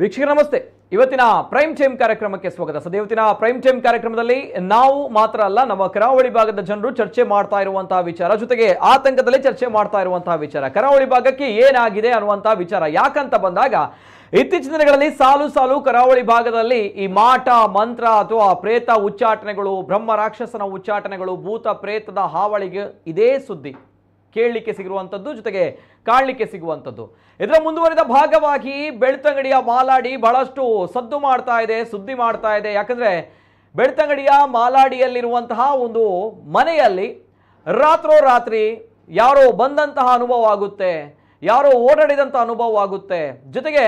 ವೀಕ್ಷಕರ ನಮಸ್ತೆ. ಇವತ್ತಿನ ಪ್ರೈಮ್ ಟೈಮ್ ಕಾರ್ಯಕ್ರಮಕ್ಕೆ ಸ್ವಾಗತ. ಇವತ್ತಿನ ಪ್ರೈಮ್ ಟೈಮ್ ಕಾರ್ಯಕ್ರಮದಲ್ಲಿ ನಾವು ಮಾತ್ರ ಅಲ್ಲ, ನಮ್ಮ ಕರಾವಳಿ ಭಾಗದ ಜನರು ಚರ್ಚೆ ಮಾಡ್ತಾ ಇರುವಂತಹ ವಿಚಾರ, ಜೊತೆಗೆ ಆತಂಕದಲ್ಲಿ ಚರ್ಚೆ ಮಾಡ್ತಾ ಇರುವಂತಹ ವಿಚಾರ, ಕರಾವಳಿ ಭಾಗಕ್ಕೆ ಏನಾಗಿದೆ ಅನ್ನುವಂತಹ ವಿಚಾರ. ಯಾಕಂತ ಬಂದಾಗ ಇತ್ತೀಚಿನ ದಿನಗಳಲ್ಲಿ ಸಾಲು ಸಾಲು ಕರಾವಳಿ ಭಾಗದಲ್ಲಿ ಈ ಮಾಟ ಮಂತ್ರ ಅಥವಾ ಪ್ರೇತ ಉಚ್ಚಾಟನೆಗಳು, ಬ್ರಹ್ಮ ರಾಕ್ಷಸನ ಉಚ್ಚಾಟನೆಗಳು, ಭೂತ ಪ್ರೇತದ ಹಾವಳಿಗೆ ಇದೇ ಸುದ್ದಿ ಕೇಳಲಿಕ್ಕೆ ಸಿಗುವಂಥದ್ದು, ಜೊತೆಗೆ ಕಾಣಲಿಕ್ಕೆ ಸಿಗುವಂಥದ್ದು. ಇದರ ಮುಂದುವರಿದ ಭಾಗವಾಗಿ ಬೆಳ್ತಂಗಡಿಯ ಮಾಲಾಡಿ ಬಹಳಷ್ಟು ಸದ್ದು ಮಾಡ್ತಾ ಇದೆ, ಸುದ್ದಿ ಮಾಡ್ತಾ ಇದೆ. ಯಾಕಂದರೆ ಬೆಳ್ತಂಗಡಿಯ ಮಾಲಾಡಿಯಲ್ಲಿರುವಂತಹ ಒಂದು ಮನೆಯಲ್ಲಿ ರಾತ್ರೋರಾತ್ರಿ ಯಾರೋ ಬಂದಂತಹ ಅನುಭವ ಆಗುತ್ತೆ, ಯಾರೋ ಓಡಾಡಿದಂಥ ಅನುಭವ ಆಗುತ್ತೆ. ಜೊತೆಗೆ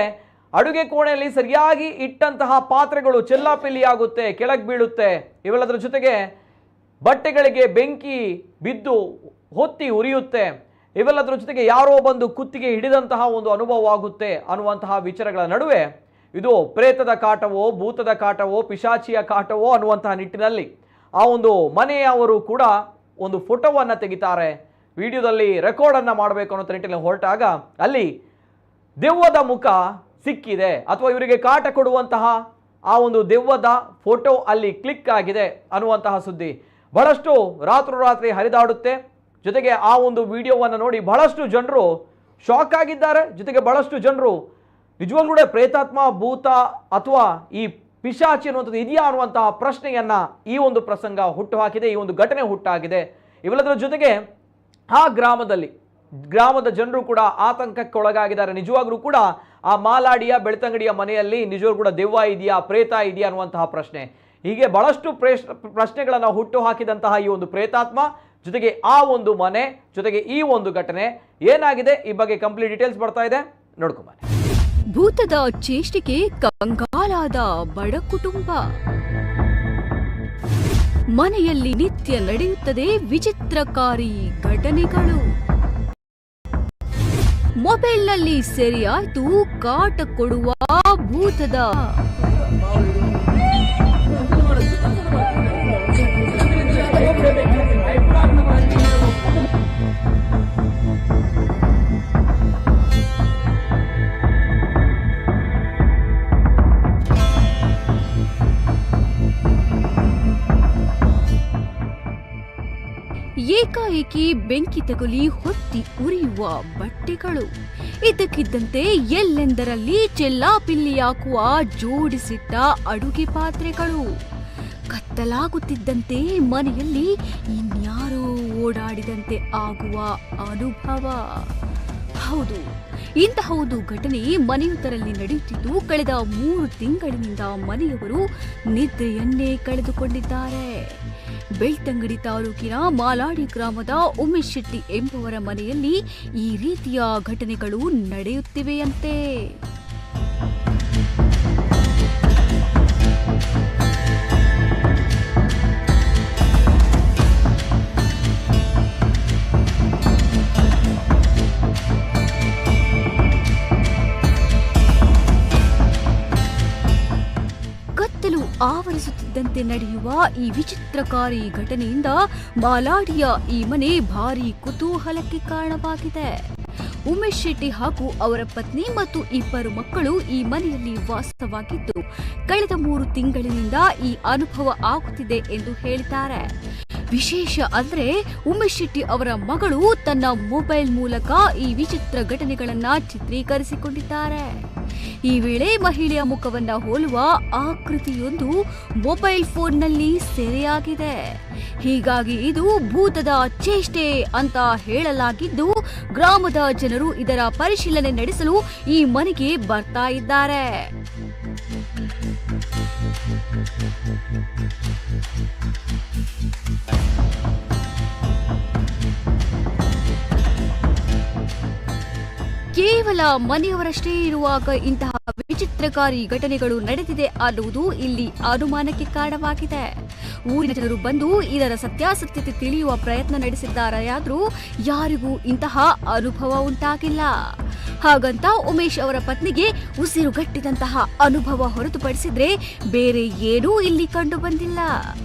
ಅಡುಗೆ ಕೋಣೆಯಲ್ಲಿ ಸರಿಯಾಗಿ ಇಟ್ಟಂತಹ ಪಾತ್ರೆಗಳು ಚೆಲ್ಲಾಪಿಲ್ಲಿ ಆಗುತ್ತೆ, ಕೆಳಗೆ ಬೀಳುತ್ತೆ. ಇವೆಲ್ಲದರ ಜೊತೆಗೆ ಬಟ್ಟೆಗಳಿಗೆ ಬೆಂಕಿ ಬಿದ್ದು ಹೊತ್ತಿ ಉರಿಯುತ್ತೆ. ಇವೆಲ್ಲದರ ಜೊತೆಗೆ ಯಾರೋ ಬಂದು ಕುತ್ತಿಗೆ ಹಿಡಿದಂತಹ ಒಂದು ಅನುಭವ ಆಗುತ್ತೆ ಅನ್ನುವಂತಹ ವಿಚಾರಗಳ ನಡುವೆ ಇದು ಪ್ರೇತದ ಕಾಟವೋ, ಭೂತದ ಕಾಟವೋ, ಪಿಶಾಚಿಯ ಕಾಟವೋ ಅನ್ನುವಂತಹ ನಿಟ್ಟಿನಲ್ಲಿ ಆ ಒಂದು ಮನೆಯವರು ಕೂಡ ಒಂದು ಫೋಟೋವನ್ನು ತೆಗಿತಾರೆ, ವಿಡಿಯೋದಲ್ಲಿ ರೆಕಾರ್ಡನ್ನು ಮಾಡಬೇಕು ಅನ್ನೋ ನಿಟ್ಟಿನಲ್ಲಿ ಹೊರಟಾಗ ಅಲ್ಲಿ ದೆವ್ವದ ಮುಖ ಸಿಕ್ಕಿದೆ ಅಥವಾ ಇವರಿಗೆ ಕಾಟ ಕೊಡುವಂತಹ ಆ ಒಂದು ದೆವ್ವದ ಫೋಟೋ ಅಲ್ಲಿ ಕ್ಲಿಕ್ ಆಗಿದೆ ಅನ್ನುವಂತಹ ಸುದ್ದಿ ಬಹಳಷ್ಟು ರಾತ್ರೋರಾತ್ರಿ ಹರಿದಾಡುತ್ತೆ. ಜೊತೆಗೆ ಆ ಒಂದು ವಿಡಿಯೋವನ್ನು ನೋಡಿ ಬಹಳಷ್ಟು ಜನರು ಶಾಕ್ ಆಗಿದ್ದಾರೆ. ಜೊತೆಗೆ ಬಹಳಷ್ಟು ಜನರು ನಿಜವಾಗ್ಲೂ ಕೂಡ ಪ್ರೇತಾತ್ಮ, ಭೂತ ಅಥವಾ ಈ ಪಿಶಾಚಿ ಅನ್ನುವಂಥದ್ದು ಇದೆಯಾ ಅನ್ನುವಂತಹ ಪ್ರಶ್ನೆಯನ್ನು ಈ ಒಂದು ಪ್ರಸಂಗ ಹುಟ್ಟುಹಾಕಿದೆ, ಈ ಒಂದು ಘಟನೆ ಹುಟ್ಟಾಗಿದೆ. ಇವೆಲ್ಲದರ ಜೊತೆಗೆ ಆ ಗ್ರಾಮದ ಜನರು ಕೂಡ ಆತಂಕಕ್ಕೆ ಒಳಗಾಗಿದ್ದಾರೆ. ನಿಜವಾಗ್ಲೂ ಕೂಡ ಆ ಮಾಲಾಡಿಯ ಬೆಳ್ತಂಗಡಿಯ ಮನೆಯಲ್ಲಿ ನಿಜವಾಗ್ಲೂ ಕೂಡ ದೆವ್ವ ಇದೆಯಾ, ಪ್ರೇತ ಇದೆಯಾ ಅನ್ನುವಂತಹ ಪ್ರಶ್ನೆ, ಹೀಗೆ ಬಹಳಷ್ಟು ಪ್ರಶ್ನೆಗಳನ್ನು ಹುಟ್ಟು ಹಾಕಿದಂತಹ ಈ ಒಂದು ಪ್ರೇತಾತ್ಮ, ಜೊತೆಗೆ ಆ ಒಂದು ಮನೆ, ಜೊತೆಗೆ ಈ ಒಂದು ಘಟನೆ ಏನಾಗಿದೆ ಈ ಬಗ್ಗೆ ಕಂಪ್ಲೀಟ್ ಡೀಟೇಲ್ಸ್ ಬರ್ತಾ ಇದೆ, ನೋಡ್ಕೊಂಬನ್ನಿ. ಭೂತದ ಚೇಷ್ಟೆಗೆ ಕಂಗಾಲಾದ ಬಡ ಕುಟುಂಬ. ಮನೆಯಲ್ಲಿ ನಿತ್ಯ ನಡೆಯುತ್ತದೆ ವಿಚಿತ್ರಕಾರಿ ಘಟನೆಗಳು. ಮೊಬೈಲ್ನಲ್ಲಿ ಸೆರೆಯಾಯ್ತು ಕಾಟ ಕೊಡುವ ಭೂತದ. ಏಕಾಏಕಿ ಬೆಂಕಿ ತಗುಲಿ ಹೊತ್ತಿ ಉರಿಯುವ ಬಟ್ಟೆಗಳು. ಇದಕ್ಕಿದ್ದಂತೆ ಎಲ್ಲೆಂದರಲ್ಲಿ ಚೆಲ್ಲಾಪಿಲ್ಲಿ ಹಾಕುವ ಜೋಡಿಸಿಟ್ಟ ಅಡುಗೆ ಪಾತ್ರೆಗಳು. ಕತ್ತಲಾಗುತ್ತಿದ್ದಂತೆ ಮನೆಯಲ್ಲಿ ಇನ್ಯಾರೋ ಓಡಾಡಿದಂತೆ ಆಗುವ ಅನುಭವ. ಹೌದು, ಇಂತಹ ಒಂದು ಘಟನೆ ಮನೆಯೊಂದರಲ್ಲಿ ನಡೆಯುತ್ತಿದ್ದು ಕಳೆದ 3 ತಿಂಗಳಿನಿಂದ ಮನೆಯವರು ನಿದ್ರೆಯನ್ನೇ ಕಳೆದುಕೊಂಡಿದ್ದಾರೆ. ಬೆಳ್ತಂಗಡಿ ತಾಲೂಕಿನ ಮಾಲಾಡಿ ಗ್ರಾಮದ ಉಮೇಶ್ ಶೆಟ್ಟಿ ಎಂಬುವರ ಮನೆಯಲ್ಲಿ ಈ ರೀತಿಯ ಘಟನೆಗಳು ನಡೆಯುತ್ತಿವೆಯಂತೆ. ಆವರಿಸುತ್ತಿದ್ದಂತೆ ನಡೆಯುವ ಈ ವಿಚಿತ್ರಕಾರಿ ಘಟನೆಯಿಂದ ಮಾಲಾಡಿಯ ಈ ಮನೆ ಭಾರೀ ಕುತೂಹಲಕ್ಕೆ ಕಾರಣವಾಗಿದೆ. ಉಮೇಶ್ ಶೆಟ್ಟಿ ಹಾಗೂ ಅವರ ಪತ್ನಿ ಮತ್ತು 2 ಮಕ್ಕಳು ಈ ಮನೆಯಲ್ಲಿ ವಾಸವಾಗಿದ್ದು ಕಳೆದ 3 ತಿಂಗಳಿನಿಂದ ಈ ಅನುಭವ ಆಗುತ್ತಿದೆ ಎಂದು ಹೇಳಿದ್ದಾರೆ. ವಿಶೇಷ ಅಂದ್ರೆ ಉಮೇಶ್ ಶೆಟ್ಟಿ ಅವರ ಮಗಳು ತನ್ನ ಮೊಬೈಲ್ ಮೂಲಕ ಈ ವಿಚಿತ್ರ ಘಟನೆಗಳನ್ನ ಚಿತ್ರೀಕರಿಸಿಕೊಂಡಿದ್ದಾರೆ. ಈ ವೇಳೆ ಮಹಿಳೆಯ ಮುಖವನ್ನ ಹೋಲುವ ಆಕೃತಿಯೊಂದು ಮೊಬೈಲ್ ಫೋನ್ನಲ್ಲಿ ಸೆರೆಯಾಗಿದೆ. ಹೀಗಾಗಿ ಇದು ಭೂತದ ಚೇಷ್ಟೆ ಅಂತ ಹೇಳಲಾಗಿದ್ದು ಗ್ರಾಮದ ಜನರು ಇದರ ಪರಿಶೀಲನೆ ನಡೆಸಲು ಈ ಮನೆಗೆ ಬರ್ತಾ ಇದ್ದಾರೆ. ಕೇವಲ ಮನೆಯವರಷ್ಟೇ ಇರುವಾಗ ಇಂತಹ ವಿಚಿತ್ರಕಾರಿ ಘಟನೆಗಳು ನಡೆದಿದೆ ಅನ್ನುವುದು ಇಲ್ಲಿ ಅನುಮಾನಕ್ಕೆ ಕಾರಣವಾಗಿದೆ. ಊರಿನ ಜನರು ಬಂದು ಇದರ ಸತ್ಯಾಸತ್ಯತೆ ತಿಳಿಯುವ ಪ್ರಯತ್ನ ನಡೆಸಿದ್ದಾರೆಯಾದರೂ ಯಾರಿಗೂ ಇಂತಹ ಅನುಭವ ಉಂಟಾಗಿಲ್ಲ. ಹಾಗಂತ ಉಮೇಶ್ ಅವರ ಪತ್ನಿಗೆ ಉಸಿರುಗಟ್ಟಿದಂತಹ ಅನುಭವ ಹೊರತುಪಡಿಸಿದ್ರೆ ಬೇರೆ ಏನೂ ಇಲ್ಲಿ ಕಂಡು ಬಂದಿಲ್ಲ.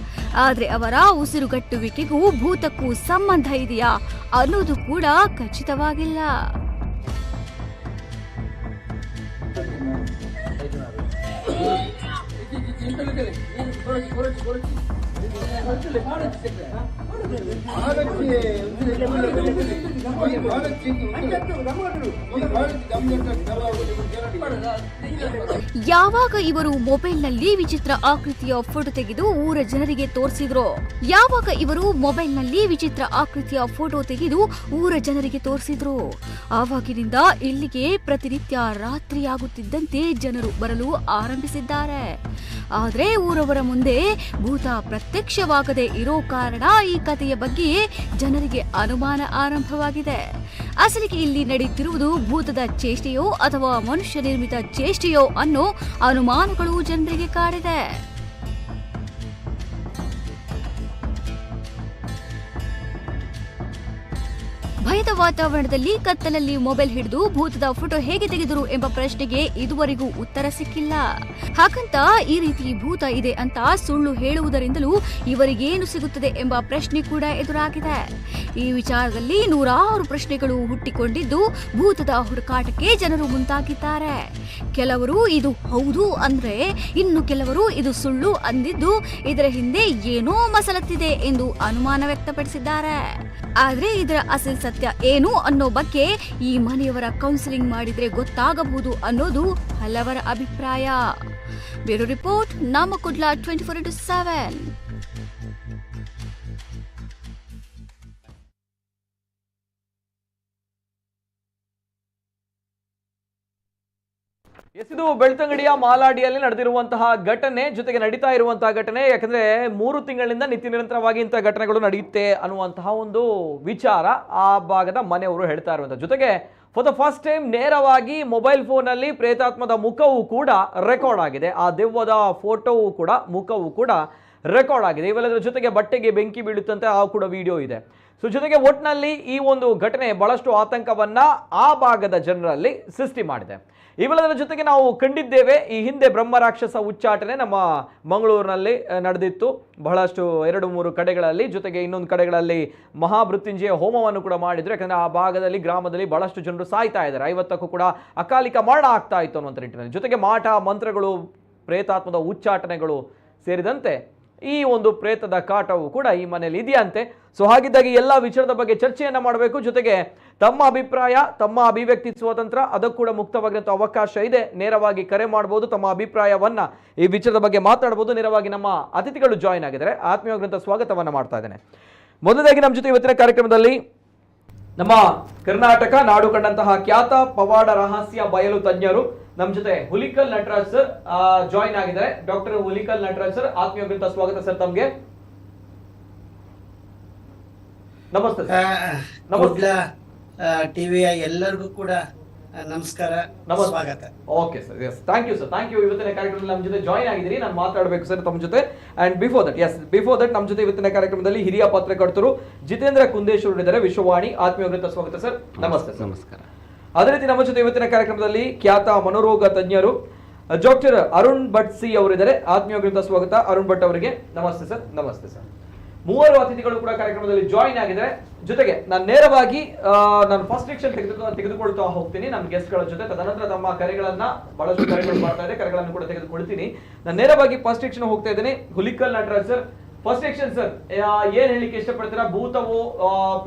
ಆದ್ರೆ ಅವರ ಉಸಿರುಗಟ್ಟುವಿಕೆಗೂ ಭೂತಕ್ಕೂ ಸಂಬಂಧ ಇದೆಯಾ ಅನ್ನೋದು ಕೂಡ ಖಚಿತವಾಗಿಲ್ಲ. ಯಾವಾಗ ಇವರು ಮೊಬೈಲ್ನಲ್ಲಿ ವಿಚಿತ್ರ ಆಕೃತಿಯ ಫೋಟೋ ತೆಗೆದು ಊರ ಜನರಿಗೆ ತೋರಿಸಿದ್ರು ಆವಾಗಿನಿಂದ ಇಲ್ಲಿಗೆ ಪ್ರತಿನಿತ್ಯ ರಾತ್ರಿಯಾಗುತ್ತಿದ್ದಂತೆ ಜನರು ಬರಲು ಆರಂಭಿಸಿದ್ದಾರೆ. ಆದ್ರೆ ಊರವರ ಮುಂದೆ ಭೂತ ಪ್ರತ್ಯಕ್ಷವಾಗದೆ ಇರೋ ಕಾರಣ ಈ ಕಥೆಯ ಬಗ್ಗೆ ಜನರಿಗೆ ಅನುಮಾನ ಆರಂಭವಾಗಿದೆ. ಅಸಲಿಗೆ ಇಲ್ಲಿ ನಡೆಯುತ್ತಿರುವುದು ಭೂತದ ಚೇಷ್ಟೆಯೋ ಅಥವಾ ಮನುಷ್ಯ ನಿರ್ಮಿತ ಚೇಷ್ಟೆಯೋ ಅನ್ನೋ ಅನುಮಾನಗಳು ಜನರಿಗೆ ಕಾಡಿದೆ. ಭಯದ ವಾತಾವರಣದಲ್ಲಿ ಕತ್ತಲಲ್ಲಿ ಮೊಬೈಲ್ ಹಿಡಿದು ಭೂತದ ಫೋಟೋ ಹೇಗೆ ತೆಗೆದರು ಎಂಬ ಪ್ರಶ್ನೆಗೆ ಇದುವರೆಗೂ ಉತ್ತರ ಸಿಕ್ಕಿಲ್ಲ. ಹಾಗಂತ ಈ ರೀತಿ ಭೂತ ಇದೆ ಅಂತ ಸುಳ್ಳು ಹೇಳುವುದರಿಂದಲೂ ಇವರಿಗೇನು ಸಿಗುತ್ತದೆ ಎಂಬ ಪ್ರಶ್ನೆ ಕೂಡ ಎದುರಾಗಿದೆ. ಈ ವಿಚಾರದಲ್ಲಿ ನೂರಾರು ಪ್ರಶ್ನೆಗಳು ಹುಟ್ಟಿಕೊಂಡಿದ್ದು ಭೂತದ ಹುಡುಕಾಟಕ್ಕೆ ಜನರು ಮುಂದಾಗಿದ್ದಾರೆ. ಕೆಲವರು ಇದು ಹೌದು ಅಂದ್ರೆ, ಇನ್ನು ಕೆಲವರು ಇದು ಸುಳ್ಳು ಅಂದಿದ್ದು ಇದರ ಹಿಂದೆ ಏನೋ ಮಸಲತ್ತಿದೆ ಎಂದು ಅನುಮಾನ ವ್ಯಕ್ತಪಡಿಸಿದ್ದಾರೆ. ಆದ್ರೆ ಇದರ ಅಸಲ್ ಸತ್ಯ ಏನು ಅನ್ನೋ ಬಗ್ಗೆ ಈ ಮನೆಯವರ ಕೌನ್ಸಿಲಿಂಗ್ ಮಾಡಿದ್ರೆ ಗೊತ್ತಾಗಬಹುದು ಅನ್ನೋದು ಹಲವರ ಅಭಿಪ್ರಾಯ. ಬ್ಯೂರೋ ರಿಪೋರ್ಟ್, ನಮ್ಮ ಕುಡ್ಲ 24x7. ಇದು ಬೆಳ್ತಂಗಡಿಯ ಮಾಲಾಡಿಯಲ್ಲಿ ನಡೆದಿರುವಂತಹ ಘಟನೆ, ಜೊತೆಗೆ ನಡೀತಾ ಇರುವಂತಹ ಘಟನೆ. ಯಾಕಂದ್ರೆ 3 ತಿಂಗಳಿಂದ ನಿತ್ಯ ನಿರಂತರವಾಗಿ ಇಂತಹ ಘಟನೆಗಳು ನಡೆಯುತ್ತೆ ಅನ್ನುವಂತಹ ಒಂದು ವಿಚಾರ ಆ ಭಾಗದ ಮನೆಯವರು ಹೇಳ್ತಾ ಇರುವಂತಹ. ಜೊತೆಗೆ ಫಾರ್ ದ ಫಸ್ಟ್ ಟೈಮ್ ನೇರವಾಗಿ ಮೊಬೈಲ್ ಫೋನಲ್ಲಿ ಪ್ರೇತಾತ್ಮದ ಮುಖವೂ ಕೂಡ ರೆಕಾರ್ಡ್ ಆಗಿದೆ. ಆ ದೆವ್ವದ ಫೋಟೋವು ಕೂಡ, ಮುಖವೂ ಕೂಡ ರೆಕಾರ್ಡ್ ಆಗಿದೆ. ಇವೆಲ್ಲದರ ಜೊತೆಗೆ ಬಟ್ಟೆಗೆ ಬೆಂಕಿ ಬೀಳುತ್ತಂತೆ ಆ ಕೂಡ ವಿಡಿಯೋ ಇದೆ. ಸೊ ಜೊತೆಗೆ ಒಟ್ಟಿನಲ್ಲಿ ಈ ಒಂದು ಘಟನೆ ಬಹಳಷ್ಟು ಆತಂಕವನ್ನ ಆ ಭಾಗದ ಜನರಲ್ಲಿ ಸೃಷ್ಟಿ ಮಾಡಿದೆ. ಇವೆಲ್ಲದರ ಜೊತೆಗೆ ನಾವು ಕಂಡಿದ್ದೇವೆ, ಈ ಹಿಂದೆ ಬ್ರಹ್ಮ ರಾಕ್ಷಸ ಉಚ್ಚಾಟನೆ ನಮ್ಮ ಮಂಗಳೂರಿನಲ್ಲಿ ನಡೆದಿತ್ತು ಬಹಳಷ್ಟು 2-3 ಕಡೆಗಳಲ್ಲಿ. ಜೊತೆಗೆ ಇನ್ನೊಂದು ಕಡೆಗಳಲ್ಲಿ ಮಹಾಮೃತ್ಯುಂಜಯ ಹೋಮವನ್ನು ಕೂಡ ಮಾಡಿದ್ರು. ಯಾಕಂದರೆ ಆ ಭಾಗದಲ್ಲಿ ಗ್ರಾಮದಲ್ಲಿ ಬಹಳಷ್ಟು ಜನರು ಸಾಯ್ತಾ ಇದ್ದಾರೆ. 50ಕ್ಕೂ ಕೂಡ ಅಕಾಲಿಕ ಮರಣ ಆಗ್ತಾ ಇತ್ತು ಅನ್ನುವಂಥ ನಿಟ್ಟಿನಲ್ಲಿ. ಜೊತೆಗೆ ಮಾಟ ಮಂತ್ರಗಳು, ಪ್ರೇತಾತ್ಮದ ಉಚ್ಚಾಟನೆಗಳು ಸೇರಿದಂತೆ ಈ ಒಂದು ಪ್ರೇತದ ಕಾಟವು ಕೂಡ ಈ ಮನೆಯಲ್ಲಿ ಇದೆಯಂತೆ. ಸೊ ಹಾಗಿದ್ದಾಗಿ ಎಲ್ಲ ವಿಚಾರದ ಬಗ್ಗೆ ಚರ್ಚೆಯನ್ನು ಮಾಡಬೇಕು. ಜೊತೆಗೆ ತಮ್ಮ ಅಭಿಪ್ರಾಯ, ತಮ್ಮ ಅಭಿವ್ಯಕ್ತಿ ಸ್ವಾತಂತ್ರ್ಯ ಅದಕ್ಕೂ ಕೂಡ ಮುಕ್ತವಾಗಿರುವಂಥ ಅವಕಾಶ ಇದೆ. ನೇರವಾಗಿ ಕರೆ ಮಾಡಬಹುದು, ತಮ್ಮ ಅಭಿಪ್ರಾಯವನ್ನ ಈ ವಿಚಾರದ ಬಗ್ಗೆ ಮಾತಾಡಬಹುದು. ನೇರವಾಗಿ ನಮ್ಮ ಅತಿಥಿಗಳು ಜಾಯಿನ್ ಆಗಿದ್ದಾರೆ. ಆತ್ಮೀಯವಾದಂಥ ಸ್ವಾಗತವನ್ನ ಮಾಡ್ತಾ ಇದ್ದೇನೆ. ಮೊದಲದಾಗಿ ನಮ್ಮ ಜೊತೆ ಇವತ್ತಿನ ಕಾರ್ಯಕ್ರಮದಲ್ಲಿ ನಮ್ಮ ಕರ್ನಾಟಕ ನಾಡು ಕಂಡಂತಹ ಖ್ಯಾತ ಪವಾಡ ರಹಸ್ಯ ಬಯಲು ತಜ್ಞರು ನಮ್ಮ ಜೊತೆ ಹುಲಿಕಲ್ ನಟರಾಜ್ ಸರ್ ಜಾಯಿನ್ ಆಗಿದ್ದಾರೆ. ಡಾಕ್ಟರ್ ಹುಲಿಕಲ್ ನಟರಾಜ್ ಸರ್, ಆತ್ಮೀಯವಾದಂಥ ಸ್ವಾಗತ ಸರ್ ತಮಗೆ. ನಮಸ್ತೆ ನಮಸ್ತೆ. ಟಿವಿಯ ಎಲ್ಲರಿಗೂ ಕೂಡ ನಮಸ್ಕಾರ, ಸ್ವಾಗತ. Okay sir, yes, thank you sir, thank you. ಇವತ್ತಿನ ಕಾರ್ಯಕ್ರಮದಲ್ಲಿ ನಮ್ಮ ಜೊತೆ ಜಾಯಿನ್ ಆಗಿದ್ದೀರಿ. ನಾನು ಮಾತಾಡಬೇಕು ಸರ್ ತಮ್ಮ ಜೊತೆ. ಅಂಡ್ ಬಿಫೋರ್ ದಟ್ ನಮ್ಮ ಜೊತೆ ಇವತ್ತಿನ ಕಾರ್ಯಕ್ರಮದಲ್ಲಿ ಹಿರಿಯ ಪತ್ರಕರ್ತರು ಜಿತೇಂದ್ರ ಕುಂದೇಶ್ವರ್ ಇದ್ದಾರೆ, ವಿಶ್ವವಾಣಿ. ಆತ್ಮೀಯವಾದಂಥ ಸ್ವಾಗತ ಸರ್. ನಮಸ್ತೆ ಸರ್. ನಮಸ್ಕಾರ. ಅದೇ ರೀತಿ ನಮ್ಮ ಜೊತೆ ಇವತ್ತಿನ ಕಾರ್ಯಕ್ರಮದಲ್ಲಿ ಖ್ಯಾತ ಮನೋರೋಗ ತಜ್ಞರು ಡಾಕ್ಟರ್ ಅರುಣ್ ಭಟ್ ಸಿ ಅವರಿದ್ದಾರೆ. ಆತ್ಮೀಯವಾದಂಥ ಸ್ವಾಗತ ಅರುಣ್ ಭಟ್ ಅವರಿಗೆ. ನಮಸ್ತೆ ಸರ್. ನಮಸ್ತೆ ಸರ್. 3 ಅತಿಥಿಗಳು ಕೂಡ ಕಾರ್ಯಕ್ರಮದಲ್ಲಿ ಜಾಯಿನ್ ಆಗಿದ್ದಾರೆ. ಜೊತೆಗೆ ನಾನು ನೇರವಾಗಿ ನಾನು ಫಸ್ಟ್ ಸೆಕ್ಷನ್ ತೆಗೆದುಕೊಳ್ತಾ ಹೋಗ್ತೀನಿ ನಮ್ಮ ಗೆಸ್ಟ್ಗಳ ಜೊತೆ. ತದನಂತರ ತಮ್ಮ ಕರೆಗಳನ್ನ ಬಹಳಷ್ಟು ಕರೆಗಳು ಮಾಡ್ತಾ ಇದೆ, ಕರೆಗಳನ್ನು ಕೂಡ ತೆಗೆದುಕೊಳ್ತೀನಿ. ನಾನು ನೇರವಾಗಿ ಫಸ್ಟ್ ಸೆಕ್ಷನ್ ಹೋಗ್ತಾ ಇದ್ದೀನಿ. Hulikal Nataraj sir, first section sir, ಏನ್ ಹೇಳಿಕ್ಕೆ ಇಷ್ಟಪಡ್ತೀರಾ? ಭೂತವೋ,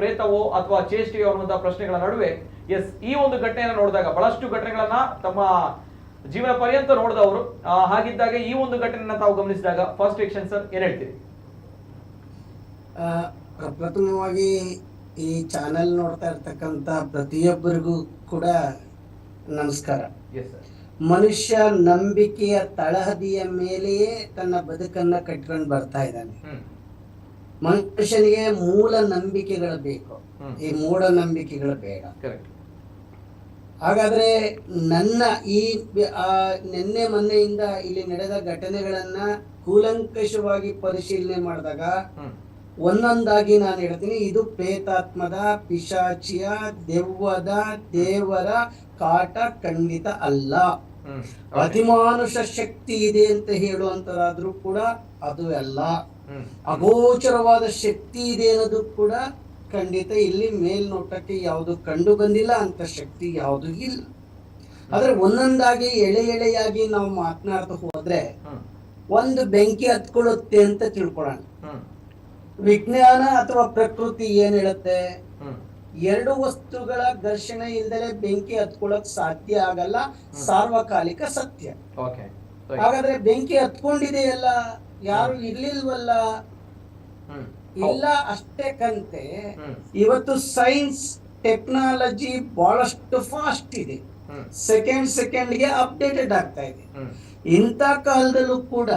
ಪ್ರೇತವೋ ಅಥವಾ ಚೇಷ್ಟೆಯೋ ಅನ್ನುವಂತಹ ಪ್ರಶ್ನೆಗಳ ನಡುವೆ ಎಸ್, ಈ ಒಂದು ಘಟನೆಯನ್ನು ನೋಡಿದಾಗ ಬಹಳಷ್ಟು ಘಟನೆಗಳನ್ನ ತಮ್ಮ ಜೀವನ ಪರ್ಯಂತ ನೋಡಿದವರು, ಹಾಗಿದ್ದಾಗ ಈ ಒಂದು ಘಟನೆಯನ್ನ ತಾವು ಗಮನಿಸಿದಾಗ ಫಸ್ಟ್ ಸೆಕ್ಷನ್ ಸರ್ ಏನ್ ಹೇಳ್ತೀರಿ? ಪ್ರಥಮವಾಗಿ ಈ ಚಾನೆಲ್ ನೋಡ್ತಾ ಇರ್ತಕ್ಕಂಥ ಪ್ರತಿಯೊಬ್ಬರಿಗೂ ಕೂಡ ನಮಸ್ಕಾರ. ಮನುಷ್ಯ ನಂಬಿಕೆಯ ತಳಹದಿಯ ಮೇಲೆಯೇ ತನ್ನ ಬದುಕನ್ನ ಕಟ್ಕೊಂಡು ಬರ್ತಾ ಇದ್ದಾನೆ. ಮನುಷ್ಯನಿಗೆ ಮೂಲ ನಂಬಿಕೆಗಳು ಬೇಕು, ಈ ಮೂಢ ನಂಬಿಕೆಗಳು ಬೇಡ. ಹಾಗಾದ್ರೆ ನನ್ನ ಈ ನಿನ್ನೆ ಮೊನ್ನೆಯಿಂದ ಇಲ್ಲಿ ನಡೆದ ಘಟನೆಗಳನ್ನ ಕೂಲಂಕಷವಾಗಿ ಪರಿಶೀಲನೆ ಮಾಡಿದಾಗ ಒಂದೊಂದಾಗಿ ನಾನು ಹೇಳ್ತೀನಿ, ಇದು ಪ್ರೇತಾತ್ಮದ, ಪಿಶಾಚಿಯ, ದೆವ್ವದ, ದೇವರ ಕಾಟ ಖಂಡಿತ ಅಲ್ಲ. ಅತಿಮಾನುಷ ಶಕ್ತಿ ಇದೆ ಅಂತ ಹೇಳುವಂತದಾದ್ರೂ ಕೂಡ ಅದು ಅಲ್ಲ. ಅಗೋಚರವಾದ ಶಕ್ತಿ ಇದೆ ಅನ್ನೋದು ಕೂಡ ಖಂಡಿತ ಇಲ್ಲಿ ಮೇಲ್ನೋಟಕ್ಕೆ ಯಾವುದು ಕಂಡು ಬಂದಿಲ್ಲ, ಅಂತ ಶಕ್ತಿ ಯಾವುದು ಇಲ್ಲ. ಆದ್ರೆ ಒಂದೊಂದಾಗಿ ಎಳೆಯಾಗಿ ನಾವು ಮಾತನಾಡ್ತಾ ಹೋದ್ರೆ ಒಂದು ಬೆಂಕಿ ಹತ್ಕೊಳ್ಳುತ್ತೆ ಅಂತ ತಿಳ್ಕೊಳ್ಳೋಣ. ವಿಜ್ಞಾನ ಅಥವಾ ಪ್ರಕೃತಿ ಏನ್ ಹೇಳುತ್ತೆ? ಎರಡು ವಸ್ತುಗಳ ಘರ್ಷಣೆ ಇಲ್ದಲೆ ಬೆಂಕಿ ಹತ್ಕೊಳ್ಳಕ್ ಸಾಧ್ಯ ಆಗಲ್ಲ, ಸಾರ್ವಕಾಲಿಕ ಸತ್ಯ. ಹಾಗಾದ್ರೆ ಬೆಂಕಿ ಹತ್ಕೊಂಡಿದೆಯಲ್ಲ, ಯಾರು ಇರ್ಲಿಲ್ವಲ್ಲ? ಇಲ್ಲ, ಅಷ್ಟೇ ಕಂತೆ. ಇವತ್ತು ಸೈನ್ಸ್ ಟೆಕ್ನಾಲಜಿ ಬಹಳಷ್ಟು ಫಾಸ್ಟ್ ಇದೆ, ಸೆಕೆಂಡ್ಗೆ ಅಪ್ಡೇಟೆಡ್ ಆಗ್ತಾ ಇದೆ. ಇಂಥ ಕಾಲದಲ್ಲೂ ಕೂಡ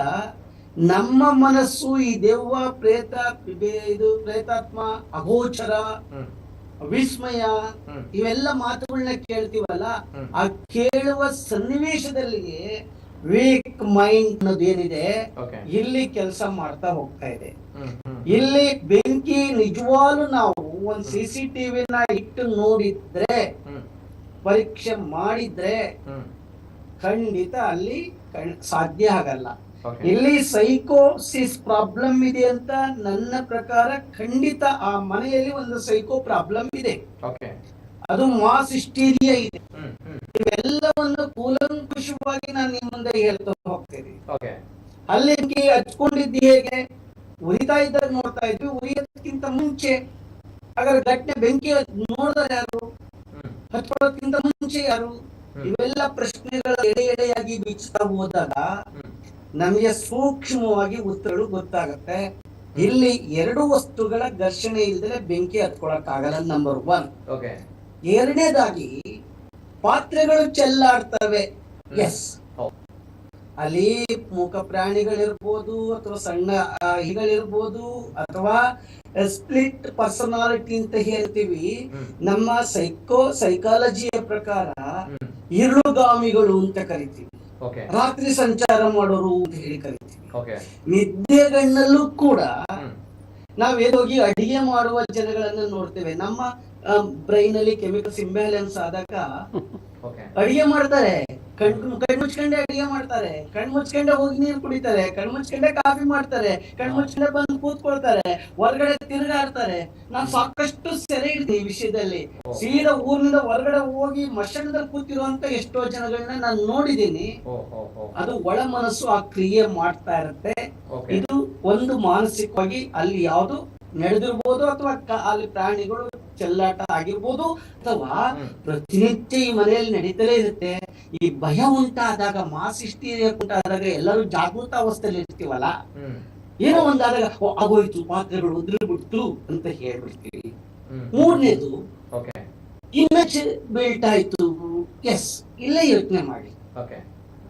ನಮ್ಮ ಮನಸ್ಸು ಈ ದೆವ್ವ, ಪ್ರೇತಾತ್ಮ, ಅಗೋಚರ, ವಿಸ್ಮಯ ಇವೆಲ್ಲ ಮಾತುಗಳನ್ನ ಕೇಳ್ತೀವಲ್ಲ, ಆ ಕೇಳುವ ಸನ್ನಿವೇಶದಲ್ಲಿ ವೀಕ್ ಮೈಂಡ್ ಅನ್ನೋದೇನಿದೆ ಇಲ್ಲಿ ಕೆಲಸ ಮಾಡ್ತಾ ಹೋಗ್ತಾ ಇದೆ. ಇಲ್ಲಿ ಬೆಂಕಿ ನಿಜವಾಗ್ಲೂ ನಾವು ಒಂದ್ CCTV ಇಟ್ಟು ನೋಡಿದ್ರೆ, ಪರೀಕ್ಷೆ ಮಾಡಿದ್ರೆ ಖಂಡಿತ ಅಲ್ಲಿ ಸಾಧ್ಯ ಆಗಲ್ಲ. ಇಲ್ಲಿ ಸೈಕೋಸಿಸ್ ಪ್ರಾಬ್ಲಮ್ ಇದೆ ಅಂತ ನನ್ನ ಪ್ರಕಾರ ಖಂಡಿತ ಆ ಮನೆಯಲ್ಲಿ ಒಂದು ಸೈಕೋ ಪ್ರಾಬ್ಲಮ್ ಇದೆ, ಅದು ಮಾಸ್ ಹಿಸ್ಟೀರಿಯಾ ಇದೆ. ಇವೆಲ್ಲವನ್ನು ಕೂಲಂಕುಷವಾಗಿ ನಾನು ನಿಮ್ಮ ಮುಂದೆ ಹೇಳ್ತಾ ಹೋಗ್ತೇನೆ. ಅಲ್ಲಿ ಹಚ್ಕೊಂಡಿದ್ದು ಹೇಗೆ? ಉರಿತಾ ಇದ್ದಾಗ ನೋಡ್ತಾ ಇದ್ವಿ, ಉರಿಯೋದಕ್ಕಿಂತ ಮುಂಚೆ ಹಾಗಾದ್ರೆ ಘಟನೆ ಬೆಂಕಿ ನೋಡಿದ್ರೆ ಯಾರು? ಹಚ್ಕೊಳ್ಳೋದಕ್ಕಿಂತ ಮುಂಚೆ ಯಾರು? ಇವೆಲ್ಲ ಪ್ರಶ್ನೆಗಳ ಎಡೆಯಾಗಿ ಬೀಚ್ತಾ ಹೋದಾಗ ನಮಗೆ ಸೂಕ್ಷ್ಮವಾಗಿ ಉತ್ತರಗಳು ಗೊತ್ತಾಗತ್ತೆ. ಇಲ್ಲಿ ಎರಡು ವಸ್ತುಗಳ ಘರ್ಷಣೆ ಇಲ್ಲದೆ ಬೆಂಕಿ ಹತ್ಕೊಳಕ್ ಆಗಲ್ಲ, ನಂಬರ್ 1. ಎರಡನೇದಾಗಿ ಪಾತ್ರೆಗಳು ಚೆಲ್ಲಾಡ್ತವೆ. ಎಸ್, ಅಲ್ಲಿ ಮೂಕ ಪ್ರಾಣಿಗಳಿರ್ಬೋದು, ಅಥವಾ ಸಣ್ಣ ಇಗಳಿರ್ಬೋದು, ಅಥವಾ ಸ್ಪ್ಲಿಟ್ ಪರ್ಸನಾಲಿಟಿ ಅಂತ ಹೇಳ್ತೀವಿ. ನಮ್ಮ ಸೈಕಾಲಜಿಯ ಪ್ರಕಾರ ಇರುಳುಗಾಮಿಗಳು ಅಂತ ಕರಿತೀವಿ, ರಾತ್ರಿ ಸಂಚಾರ ಮಾಡೋರು ಅಂತ ಹೇಳಿ ಕರಿತೀವಿ. ನಿದ್ದೆಗಣ್ಣಲ್ಲೂ ಕೂಡ ನಾವೇನೋಗಿ ಅಡಿಗೆ ಮಾಡುವ ಜನಗಳನ್ನ ನೋಡ್ತೇವೆ. ನಮ್ಮ ಬ್ರೈನ್ ಅಲ್ಲಿ ಕೆಮಿಕಲ್ಸ್ ಇಂಬ್ಯಾಲೆನ್ಸ್ ಆದಾಗ ಅಡಿಗೆ ಮಾಡ್ತಾರೆ, ಕಣ್ಮುಚ್ಕೊಂಡೆ ಅಡಿಗೆ ಮಾಡ್ತಾರೆ, ಕಣ್ಮುಚ್ಕೊಂಡೆ ಹೋಗಿ ನೀರು ಕುಡಿತಾರೆ, ಕಣ್ಮುಚ್ಕೊಂಡೆ ಕಾಫಿ ಮಾಡ್ತಾರೆ, ಕಣ್ಮುಚ್ಕೊಂಡೆ ಬಂದು ಕೂತ್ಕೊಳ್ತಾರೆ, ಹೊರಗಡೆ ತಿರುಗಾಡ್ತಾರೆ. ನಾನು ಸಾಕಷ್ಟು ಸೆರೆ ಹಿಡಿದೆ ಈ ವಿಷಯದಲ್ಲಿ. ಸೀದಾ ಊರಿನಿಂದ ಹೊರಗಡೆ ಹೋಗಿ ಮಶಾನದಲ್ಲಿ ಕೂತಿರುವಂತ ಎಷ್ಟೋ ಜನಗಳನ್ನ ನಾನು ನೋಡಿದ್ದೀನಿ. ಅದು ಒಳ ಮನಸ್ಸು ಆ ಕ್ರಿಯೆ ಮಾಡ್ತಾ ಇರುತ್ತೆ. ಇದು ಒಂದು ಮಾನಸಿಕವಾಗಿ ಅಲ್ಲಿ ಯಾವುದು ನಡೆದಿರ್ಬೋದು, ಅಥವಾ ಅಲ್ಲಿ ಪ್ರಾಣಿಗಳು ಚೆಲ್ಲಾಟ ಆಗಿರ್ಬೋದು, ಅಥವಾ ಪ್ರತಿನಿತ್ಯ ಈ ಮನೆಯಲ್ಲಿ ನಡೀತಲೇ ಇರುತ್ತೆ. ಈ ಭಯ ಉಂಟಾದಾಗ, ಮಾಸ್ ಹಿಸ್ಟೀರಿಯಾ ಉಂಟಾದಾಗ ಎಲ್ಲರೂ ಜಾಗೃತ ಅವಸ್ಥೆಯಲ್ಲಿ ಇರ್ತೀವಲ್ಲ, ಏನೋ ಒಂದಾದಾಗ ಆಗೋಯ್ತು, ಪಾತ್ರೆಗಳು ಉದ್ರಿಬಿಡ್ತು ಅಂತ ಹೇಳ್ಬಿಡ್ತೀವಿ. ಮೂರನೇದು ಇಮೇಜ್ ಬಿಲ್ಟ್ ಆಯ್ತು. ಎಸ್, ಇಲ್ಲೇ ಯೋಚನೆ ಮಾಡಿ.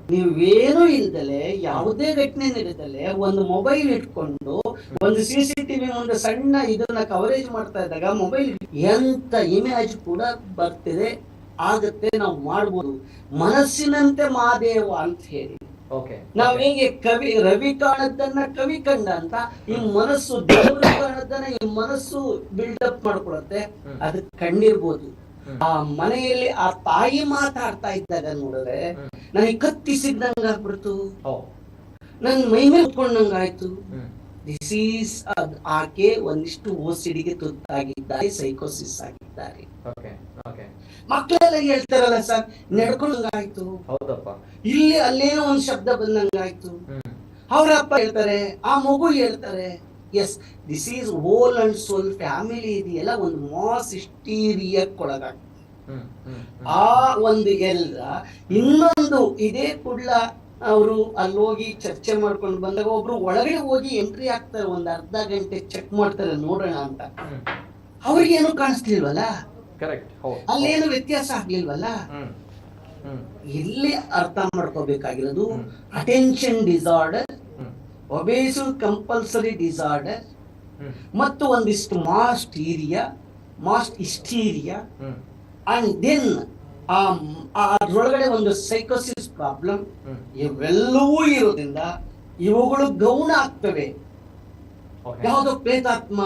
ನೀವೇನು ಇಲ್ದಲೆ, ಯಾವುದೇ ಘಟನೆ ನಡೆದಲೆ, ಒಂದು ಮೊಬೈಲ್ ಇಟ್ಕೊಂಡು ಒಂದು CCTV ಮುಂದೆ ಸಣ್ಣ ಇದನ್ನ ಕವರೇಜ್ ಮಾಡ್ತಾ ಇದ್ದಾಗ ಮೊಬೈಲ್ ಎಂತ ಇಮೇಜ್ ಕೂಡ ಬರ್ತಿದೆ, ಆಗತ್ತೆ, ನಾವು ಮಾಡ್ಬೋದು. ಮನಸ್ಸಿನಂತೆ ಮಾದೇವ ಅಂತ ಹೇಳಿ ನಾವ್ ಹೇಗೆ ಕವಿ ರವಿ ಕಾಣದ್ದನ್ನ ಕವಿ ಕಂಡ ಅಂತ, ಈ ಮನಸ್ಸು ದೇವರು ಕಾಣದ್ದನ್ನ ಈ ಮನಸ್ಸು ಬಿಲ್ಡಪ್ ಮಾಡ್ಕೊಳತ್ತೆ. ಅದಕ್ಕೆ ಕಣ್ಣಿರ್ಬೋದು. ಆ ಮನೆಯಲ್ಲಿ ಆ ತಾಯಿ ಮಾತಾಡ್ತಾ ಇದ್ದಾಗ ನೋಡಿದ್ರೆ ನನಗೆ ಕತ್ತಿಸಿದ್ದಂಗ ಆಗ್ಬಿಡ್ತು, ನನ್ ಮೈ ಮೇಲೆ ಉಟ್ಕೊಂಡಂಗಾಯ್ತು. ದಿಸ್ ಈಸ್ ಆಕೆ ಒಂದಿಷ್ಟು OCDಗೆ ತುತ್ತಾಗಿದ್ದಾರೆ, ಸೈಕೋಸಿಸ್ ಆಗಿದ್ದಾರೆ. ಮಕ್ಕಳೆಲ್ಲ ಹೇಳ್ತಾರಲ್ಲ ಸರ್, ನಡ್ಕೊಂಡಂಗಾಯ್ತು, ಇಲ್ಲಿ ಅಲ್ಲೇನೋ ಒಂದ್ ಶಬ್ದ ಬಂದಂಗಾಯ್ತು. ಅವ್ರ ಅಪ್ಪ ಹೇಳ್ತಾರೆ, ಆ ಮಗು ಹೇಳ್ತಾರೆ. Yes, this is whole and sole family ಇದೆಯಲ್ಲ, ಒಂದು ಮಾಸ್ ಹಿಸ್ಟೀರಿಯಾಕ್ ಒಳಗಾಗ್ತದೆ. ಆ ಒಂದು ಎಲ್ಲ ಇನ್ನೊಂದು ಇದೇ ಕುಡ್ಲ ಅವರು ಅಲ್ಲಿ ಹೋಗಿ ಚರ್ಚೆ ಮಾಡ್ಕೊಂಡು ಬಂದಾಗ ಒಬ್ರು ಒಳಗಡೆ ಹೋಗಿ ಎಂಟ್ರಿ ಆಗ್ತಾರೆ, ಒಂದ್ ಅರ್ಧ ಗಂಟೆ ಚೆಕ್ ಮಾಡ್ತಾರೆ ನೋಡೋಣ ಅಂತ. ಅವ್ರಿಗೇನು ಕಾಣಿಸ್ಲಿಲ್ವಲ್ಲ, ಅಲ್ಲೇನು ವ್ಯತ್ಯಾಸ ಆಗ್ಲಿಲ್ವಲ್ಲ. ಇಲ್ಲಿ ಅರ್ಥ ಮಾಡ್ಕೋಬೇಕಾಗಿರೋದು ಅಟೆನ್ಷನ್ ಡಿಸಾರ್ಡರ್, ಒಬೇಸಿವ್ ಕಂಪಲ್ಸರಿ ಡಿಸಾರ್ಡರ್, ಮತ್ತು ಒಂದಿಷ್ಟು ಮಾಸ್ ಹಿಸ್ಟೀರಿಯಾ, ಅಂಡ್ ದೆನ್ ಅದ್ರೊಳಗಡೆ ಒಂದು ಸೈಕೋಸಿಸ್ ಪ್ರಾಬ್ಲಮ್. ಇವೆಲ್ಲವೂ ಇರೋದ್ರಿಂದ ಇವುಗಳು ಗೌಣ ಆಗ್ತವೆ. ಯಾವುದೋ ಪ್ರೇತಾತ್ಮ,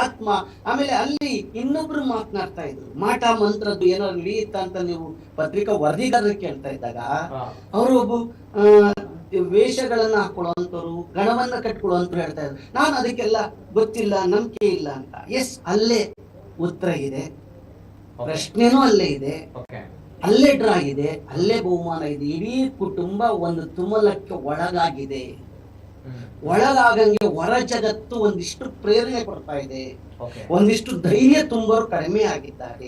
ಆತ್ಮ. ಆಮೇಲೆ ಅಲ್ಲಿ ಇನ್ನೊಬ್ರು ಮಾತನಾಡ್ತಾ ಇದ್ರು, ಮಾಟ ಮಂತ್ರದ್ದು ಏನೋ ನಡೆಯುತ್ತ ಅಂತ ನೀವು ಪತ್ರಿಕಾ ವರದಿಗಾರರು ಕೇಳ್ತಾ ಇದ್ದಾಗ, ಅವರು ಒಬ್ಬ ವೇಷಗಳನ್ನ ಹಾಕೊಳ್ಳುವಂತವ್ರು, ಗಣವನ್ನ ಕಟ್ಕೊಳ್ಳುವಂತವ್ರು ಹೇಳ್ತಾ ಇದ್ರು. ನಾನು ಅದಕ್ಕೆಲ್ಲ ಗೊತ್ತಿಲ್ಲ, ನಂಬಿಕೆ ಇಲ್ಲ ಅಂತ. ಎಸ್, ಅಲ್ಲೇ ಉತ್ತರ ಇದೆ, ಪ್ರಶ್ನೆನೂ ಅಲ್ಲೇ ಇದೆ. ಅಲ್ಲೇ ಡ್ರಾ ಇದೆ, ಅಲ್ಲೇ ಬಹುಮಾನ ಇದೆ. ಇಡೀ ಕುಟುಂಬ ಒಂದು ತುಮಲಕ್ಕೆ ಒಳಗಾಗಿದೆ. ಒಳಗಾಗಂಗೆ ಹೊರ ಜಗತ್ತು ಒಂದಿಷ್ಟು ಪ್ರೇರಣೆ ಕೊಡ್ತಾ ಇದೆ, ಒಂದಿಷ್ಟು ಧೈರ್ಯ ತುಂಬೋರು ಕಡಿಮೆ ಆಗಿದ್ದಾರೆ.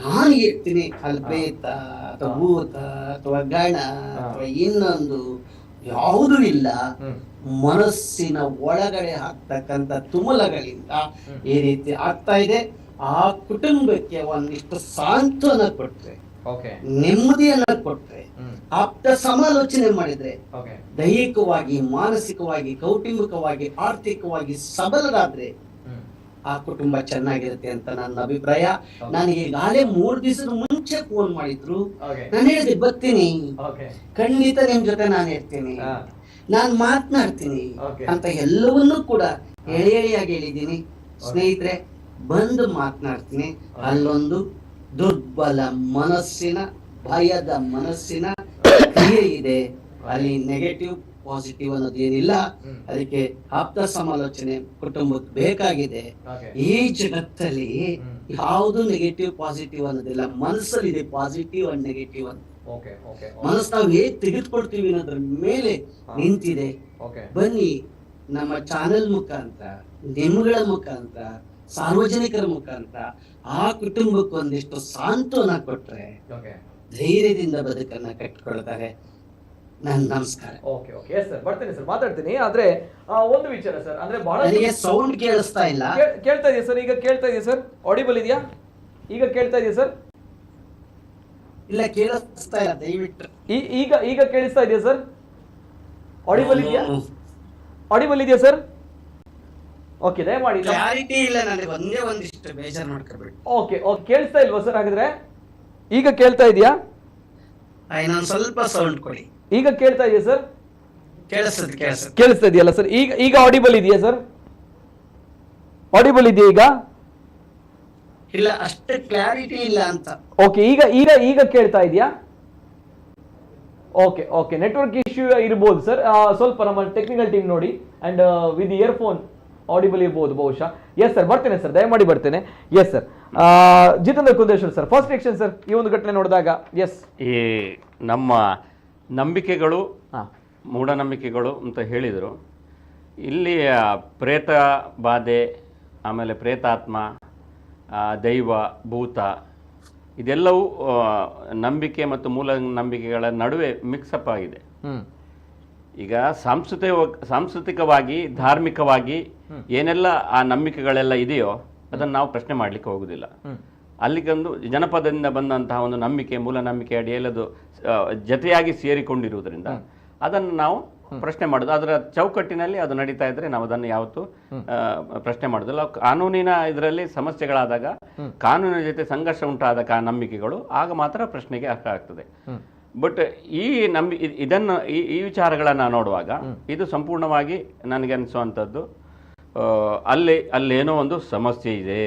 ನಾನು ಹೇಳ್ತೀನಿ, ಅಲ್ಪೇತ ಅಥವಾ ಭೂತ ಅಥವಾ ಗಣ ಅಥವಾ ಇನ್ನೊಂದು ಯಾವುದೂ ಇಲ್ಲ. ಮನಸ್ಸಿನ ಒಳಗಡೆ ಆಗ್ತಕ್ಕಂಥ ತುಮಲಗಳಿಂದ ಈ ರೀತಿ ಆಗ್ತಾ ಇದೆ. ಆ ಕುಟುಂಬಕ್ಕೆ ಒಂದಿಷ್ಟು ಸಾಂತ್ವನ ಕೊಟ್ರೆ, ನೆಮ್ಮದಿಯನ್ನ ಕೊಟ್ರೆ, ಆಪ್ತ ಸಮಾಲೋಚನೆ ಮಾಡಿದ್ರೆ, ದೈಹಿಕವಾಗಿ, ಮಾನಸಿಕವಾಗಿ, ಕೌಟುಂಬಿಕವಾಗಿ, ಆರ್ಥಿಕವಾಗಿ ಸಬಲರಾದ್ರೆ ಆ ಕುಟುಂಬ ಚೆನ್ನಾಗಿರುತ್ತೆ ಅಂತ ನನ್ನ ಅಭಿಪ್ರಾಯ. ನನಗೆ ಈಗಾಗಲೇ 3 ದಿವಸದ ಮುಂಚೆ ಫೋನ್ ಮಾಡಿದ್ರು. ನಾನು ಹೇಳಿದೆ ಬರ್ತೀನಿ, ಖಂಡಿತ ನಿಮ್ ಜೊತೆ ನಾನು ಇರ್ತೀನಿ, ನಾನು ಮಾತನಾಡ್ತೀನಿ ಅಂತ ಎಲ್ಲವನ್ನೂ ಕೂಡ ಎಳೆಯಾಗಿ ಹೇಳಿದ್ದೀನಿ. ಸ್ನೇಹಿತರೆ, ಬಂದು ಮಾತನಾಡ್ತೀನಿ. ಅಲ್ಲೊಂದು ದುರ್ಬಲ ಮನಸ್ಸಿನ, ಭಯದ ಮನಸ್ಸಿನ ಕ್ರಿಯೆ ಇದೆ. ಅಲ್ಲಿ ನೆಗೆಟಿವ್ ಪಾಸಿಟಿವ್ ಅನ್ನೋದೇನಿಲ್ಲ. ಅದಕ್ಕೆ ಆಪ್ತ ಸಮಾಲೋಚನೆ ಕುಟುಂಬಕ್ಕೆ ಬೇಕಾಗಿದೆ. ಈ ಜಗತ್ತಲ್ಲಿ ಯಾವುದು ನೆಗೆಟಿವ್ ಪಾಸಿಟಿವ್ ಅನ್ನೋದಿಲ್ಲ. ಮನಸ್ಸಲ್ಲಿದೆ ಪಾಸಿಟಿವ್ ಅಂಡ್ ನೆಗೆಟಿವ್ ಅಂತ. ಮನಸ್ಸು ನಾವು ಹೇಗೆ ತೆಗೆದುಕೊಳ್ತೀವಿ ಅನ್ನೋದ್ರ ಮೇಲೆ ನಿಂತಿದೆ. ಬನ್ನಿ, ನಮ್ಮ ಚಾನೆಲ್ ಮುಖಾಂತರ, ನಿಮ್ಗಳ ಮುಖಾಂತರ, ಸಾರ್ವಜನಿಕರ ಮುಖಾಂತರ ಆ ಕುಟುಂಬಕ್ಕೆ ಒಂದಿಷ್ಟು ಸಾಂತ್ವನ ಕೊಟ್ರೆ ಧೈರ್ಯದಿಂದ ಬದುಕನ್ನ ಕಟ್ಟಿಕೊಳ್ತಾರೆ. ನಮಸ್ಕಾರ. ಬರ್ತೇನೆ ಸರ್, ಮಾತಾಡ್ತೀನಿ. ಆದ್ರೆ ಒಂದು ವಿಚಾರ ಸರ್, ಅಂದ್ರೆ ಬಹಳ ಸೌಂಡ್ ಕೇಳಿಸ್ತಾ ಇಲ್ಲ. ಕೇಳ್ತಾ ಇದೆಯಾ ಸರ್? ಈಗ ಕೇಳ್ತಾ ಇದೆಯಾ ಸರ್? ಆಡಿಬಲ್ ಇದೆಯಾ? ಈಗ ಕೇಳ್ತಾ ಇದೆಯಾ ಸರ್? ಇಲ್ಲ, ಕೇಳಿಸ್ತಾ ಇಲ್ಲ. ದಯವಿಟ್ಟು ಈಗ ಕೇಳಿಸ್ತಾ ಇದೆಯಾ ಸರ್? ಆಡಿಬಲ್ ಇದೆಯಾ? ಆಡಿಬಲ್ ಇದೆಯಾ ಸರ್? ಓಕೆ, ದಯಮಾಡಿ. ಕ್ಲಾರಿಟಿ ಇಲ್ಲ, ನನಗೆ ಒಂದಿಷ್ಟು ಬೇಜಾರು ಮಾಡ್ಕೋಬೇಡಿ. ಓಕೆ, ಕೇಳಿಸ್ತಾ ಇಲ್ವಾ ಸರ್? ಹಾಗಿದ್ರೆ ಈಗ ಕೇಳ್ತಾ ಇದೆಯಾ? ಇನ್ನೊಂದು ಸ್ವಲ್ಪ ಸೌಂಡ್ ಕೊಡಿ. ಈಗ ಕೇಳ್ತಾ ಇದೆಯಾ ಸರ್? ಕೇಳಿಸ್ತಾ ಇದೆಯಲ್ಲ ಸರ್? ಈಗ ಆಡಿಬಲ್ ಇದೆಯಾ ಸರ್? ಆಡಿಬಲ್ ಇದೆಯಾ ಈಗ? ಇಲ್ಲ, ಅಷ್ಟು ಕ್ಲಾರಿಟಿ ಇಲ್ಲ ಅಂತ. ಓಕೆ, ಈಗ ಕೇಳ್ತಾ ಇದೆಯಾ? ಓಕೆ, ನೆಟ್ವರ್ಕ್ ಇಶ್ಯೂ ಇರ್ಬೋದು ಸರ್. ಸ್ವಲ್ಪ ನಮ್ಮ ಟೆಕ್ನಿಕಲ್ ಟೀಮ್ ನೋಡಿ. ಅಂಡ್ ವಿತ್ ಇಯರ್ಫೋನ್ ಆಡಿಬಲ್ ಇರ್ಬೋದು ಬಹುಶಃ. ಎಸ್ ಸರ್, ಬರ್ತೇನೆ ಸರ್, ದಯಮಾಡಿ ಬರ್ತೇನೆ. Yes sir, Jitendra Kundeshwar sir, first reaction sir ಈ ಒಂದು ಘಟನೆ ನೋಡಿದಾಗ. ಎಸ್, ಈ ನಮ್ಮ ನಂಬಿಕೆಗಳು, ಮೂಢನಂಬಿಕೆಗಳು ಅಂತ ಹೇಳಿದರು. ಇಲ್ಲಿ ಪ್ರೇತ ಬಾಧೆ, ಆಮೇಲೆ ಪ್ರೇತಾತ್ಮ, ದೈವ, ಭೂತ, ಇದೆಲ್ಲವೂ ನಂಬಿಕೆ ಮತ್ತು ಮೂಲ ನಂಬಿಕೆಗಳ ನಡುವೆ ಮಿಕ್ಸಪ್ ಆಗಿದೆ. ಈಗ ಸಾಂಸ್ಕೃತಿಕವಾಗಿ, ಧಾರ್ಮಿಕವಾಗಿ ಏನೆಲ್ಲ ಆ ನಂಬಿಕೆಗಳೆಲ್ಲ ಇದೆಯೋ ಅದನ್ನು ನಾವು ಪ್ರಶ್ನೆ ಮಾಡಲಿಕ್ಕೆ ಹೋಗುವುದಿಲ್ಲ. ಅಲ್ಲಿಗೊಂದು ಜನಪದದಿಂದ ಬಂದಂತಹ ಒಂದು ನಂಬಿಕೆ, ಮೂಲ ನಂಬಿಕೆ ಅಡಿಯಲ್ಲಿ ಅದು ಜತೆಯಾಗಿ ಸೇರಿಕೊಂಡಿರುವುದರಿಂದ ಅದನ್ನು ನಾವು ಪ್ರಶ್ನೆ ಮಾಡೋದು. ಅದರ ಚೌಕಟ್ಟಿನಲ್ಲಿ ಅದು ನಡೀತಾ ಇದ್ರೆ ನಾವು ಅದನ್ನು ಯಾವತ್ತೂ ಪ್ರಶ್ನೆ ಮಾಡೋದಿಲ್ಲ. ಕಾನೂನಿನ ಇದರಲ್ಲಿ ಸಮಸ್ಯೆಗಳಾದಾಗ, ಕಾನೂನಿನ ಜೊತೆ ಸಂಘರ್ಷ ಉಂಟಾದ ನಂಬಿಕೆಗಳು ಆಗ ಮಾತ್ರ ಪ್ರಶ್ನೆಗೆ ಆಗ್ತದೆ. ಬಟ್ ಇದನ್ನು ಈ ವಿಚಾರಗಳನ್ನು ನೋಡುವಾಗ ಇದು ಸಂಪೂರ್ಣವಾಗಿ ನನಗೆ ಅನಿಸುವಂಥದ್ದು, ಅಲ್ಲೇನೋ ಒಂದು ಸಮಸ್ಯೆ ಇದೆ.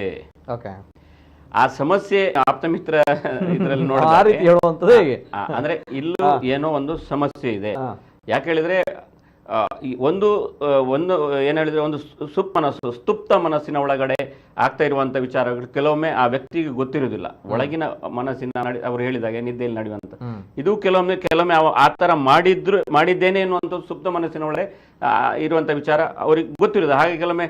ಆ ಸಮಸ್ಯೆ ಆಪ್ತಮಿತ್ರ ಇದರಲ್ಲಿ ನೋಡುವಂಥದ್ದು ಅಂದ್ರೆ ಇಲ್ಲೂ ಏನೋ ಒಂದು ಸಮಸ್ಯೆ ಇದೆ. ಯಾಕೆ ಹೇಳಿದ್ರೆ ಒಂದು ಏನು ಹೇಳಿದ್ರೆ ಒಂದು ಸ್ತುಪ್ತ ಮನಸ್ಸಿನ ಒಳಗಡೆ ಆಗ್ತಾ ಇರುವಂಥ ವಿಚಾರಗಳು ಕೆಲವೊಮ್ಮೆ ಆ ವ್ಯಕ್ತಿಗೆ ಗೊತ್ತಿರುವುದಿಲ್ಲ. ಒಳಗಿನ ಮನಸ್ಸಿನ ಅವರು ಹೇಳಿದಾಗೆ ನಿದ್ದೆಯಲ್ಲಿ ನಡೆಯುವಂಥ ಇದು ಕೆಲವೊಮ್ಮೆ ಆ ಥರ ಮಾಡಿದ್ದೇನೆ ಎನ್ನುವಂಥ ಸುಪ್ತ ಮನಸ್ಸಿನ ಒಳಗೆ ಇರುವಂಥ ವಿಚಾರ ಅವ್ರಿಗೆ ಗೊತ್ತಿರೋದು. ಹಾಗೆ ಕೆಲವೊಮ್ಮೆ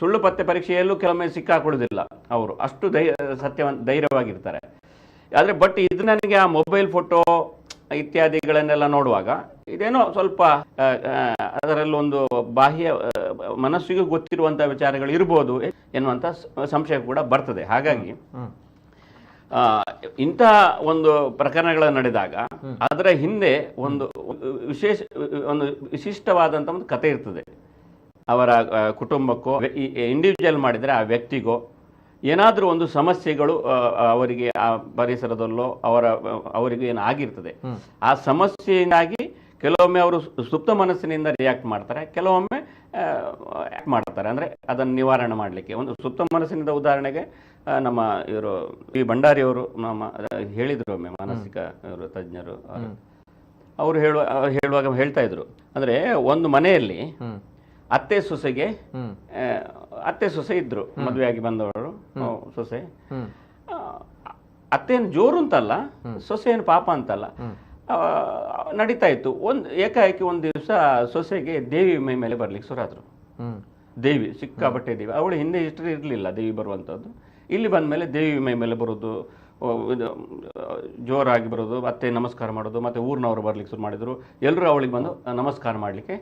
ಸುಳ್ಳು ಪತ್ತೆ ಪರೀಕ್ಷೆಯಲ್ಲೂ ಕೆಲವೊಮ್ಮೆ ಸಿಕ್ಕಾಕೊಳ್ಳೋದಿಲ್ಲ ಅವರು, ಅಷ್ಟು ಧೈರ್ಯವಾಗಿರ್ತಾರೆ. ಆದರೆ ಬಟ್ ಇದು ನನಗೆ ಆ ಮೊಬೈಲ್ ಫೋಟೋ ಇತ್ಯಾದಿಗಳನ್ನೆಲ್ಲ ನೋಡುವಾಗ ಇದೇನೋ ಸ್ವಲ್ಪ ಅದರಲ್ಲೊಂದು ಬಾಹ್ಯ ಮನಸ್ಸಿಗೂ ಗೊತ್ತಿರುವಂಥ ವಿಚಾರಗಳು ಇರ್ಬೋದು ಎನ್ನುವಂಥ ಸಂಶಯ ಕೂಡ ಬರ್ತದೆ. ಹಾಗಾಗಿ ಇಂತಹ ಒಂದು ಪ್ರಕರಣಗಳು ನಡೆದಾಗ ಅದರ ಹಿಂದೆ ಒಂದು ವಿಶಿಷ್ಟವಾದಂಥ ಒಂದು ಕಥೆ ಇರ್ತದೆ. ಅವರ ಕುಟುಂಬಕ್ಕೋ ಇಂಡಿವಿಜುವಲ್ ಮಾಡಿದರೆ ಆ ವ್ಯಕ್ತಿಗೋ ಏನಾದರೂ ಒಂದು ಸಮಸ್ಯೆಗಳು ಅವರಿಗೆ ಆ ಪರಿಸರದಲ್ಲೋ ಅವರಿಗೆ ಏನಾಗಿರ್ತದೆ. ಆ ಸಮಸ್ಯೆಯಿಂದಾಗಿ ಕೆಲವೊಮ್ಮೆ ಅವರು ಸುಪ್ತ ಮನಸ್ಸಿನಿಂದ ರಿಯಾಕ್ಟ್ ಮಾಡ್ತಾರೆ, ಕೆಲವೊಮ್ಮೆ ಆ್ಯಕ್ಟ್ ಮಾಡ್ತಾರೆ. ಅಂದರೆ ಅದನ್ನು ನಿವಾರಣೆ ಮಾಡಲಿಕ್ಕೆ ಒಂದು ಸುಪ್ತ ಮನಸ್ಸಿನಿಂದ, ಉದಾಹರಣೆಗೆ ನಮ್ಮ ಇವರು ಈ ಭಂಡಾರಿಯವರು ನಮ್ಮ ಹೇಳಿದರು ಒಮ್ಮೆ, ಮಾನಸಿಕ ಇವರು ತಜ್ಞರು, ಅವರು ಹೇಳುವಾಗ ಹೇಳ್ತಾ ಇದ್ರು. ಅಂದರೆ ಒಂದು ಮನೆಯಲ್ಲಿ ಅತ್ತೆ ಸೊಸೆ ಇದ್ರು, ಮದುವೆಯಾಗಿ ಬಂದವರು ಸೊಸೆ. ಅತ್ತೇನು ಜೋರು ಅಂತಲ್ಲ, ಸೊಸೆ ಏನು ಪಾಪ ಅಂತಲ್ಲ, ನಡೀತಾ ಇತ್ತು. ಏಕಾಏಕಿ ಒಂದು ದಿವಸ ಸೊಸೆಗೆ ದೇವಿ ಮೈ ಮೇಲೆ ಬರ್ಲಿಕ್ಕೆ ಶುರುವಾದ್ರು. ದೇವಿ ಸಿಕ್ಕಾಪಟ್ಟೆ ದೇವಿ, ಅವಳು ಹಿಂದೆ ಹಿಸ್ಟ್ರಿ ಇರಲಿಲ್ಲ ದೇವಿ ಬರುವಂಥದ್ದು. ಇಲ್ಲಿ ಬಂದ ಮೇಲೆ ದೇವಿ ಮೈ ಮೇಲೆ ಬರೋದು, ಜೋರಾಗಿ ಬರೋದು, ಮತ್ತೆ ನಮಸ್ಕಾರ ಮಾಡೋದು, ಮತ್ತೆ ಊರಿನವರು ಬರ್ಲಿಕ್ಕೆ ಶುರು ಮಾಡಿದ್ರು. ಎಲ್ಲರೂ ಅವಳಿಗೆ ಬಂದು ನಮಸ್ಕಾರ ಮಾಡಲಿಕ್ಕೆ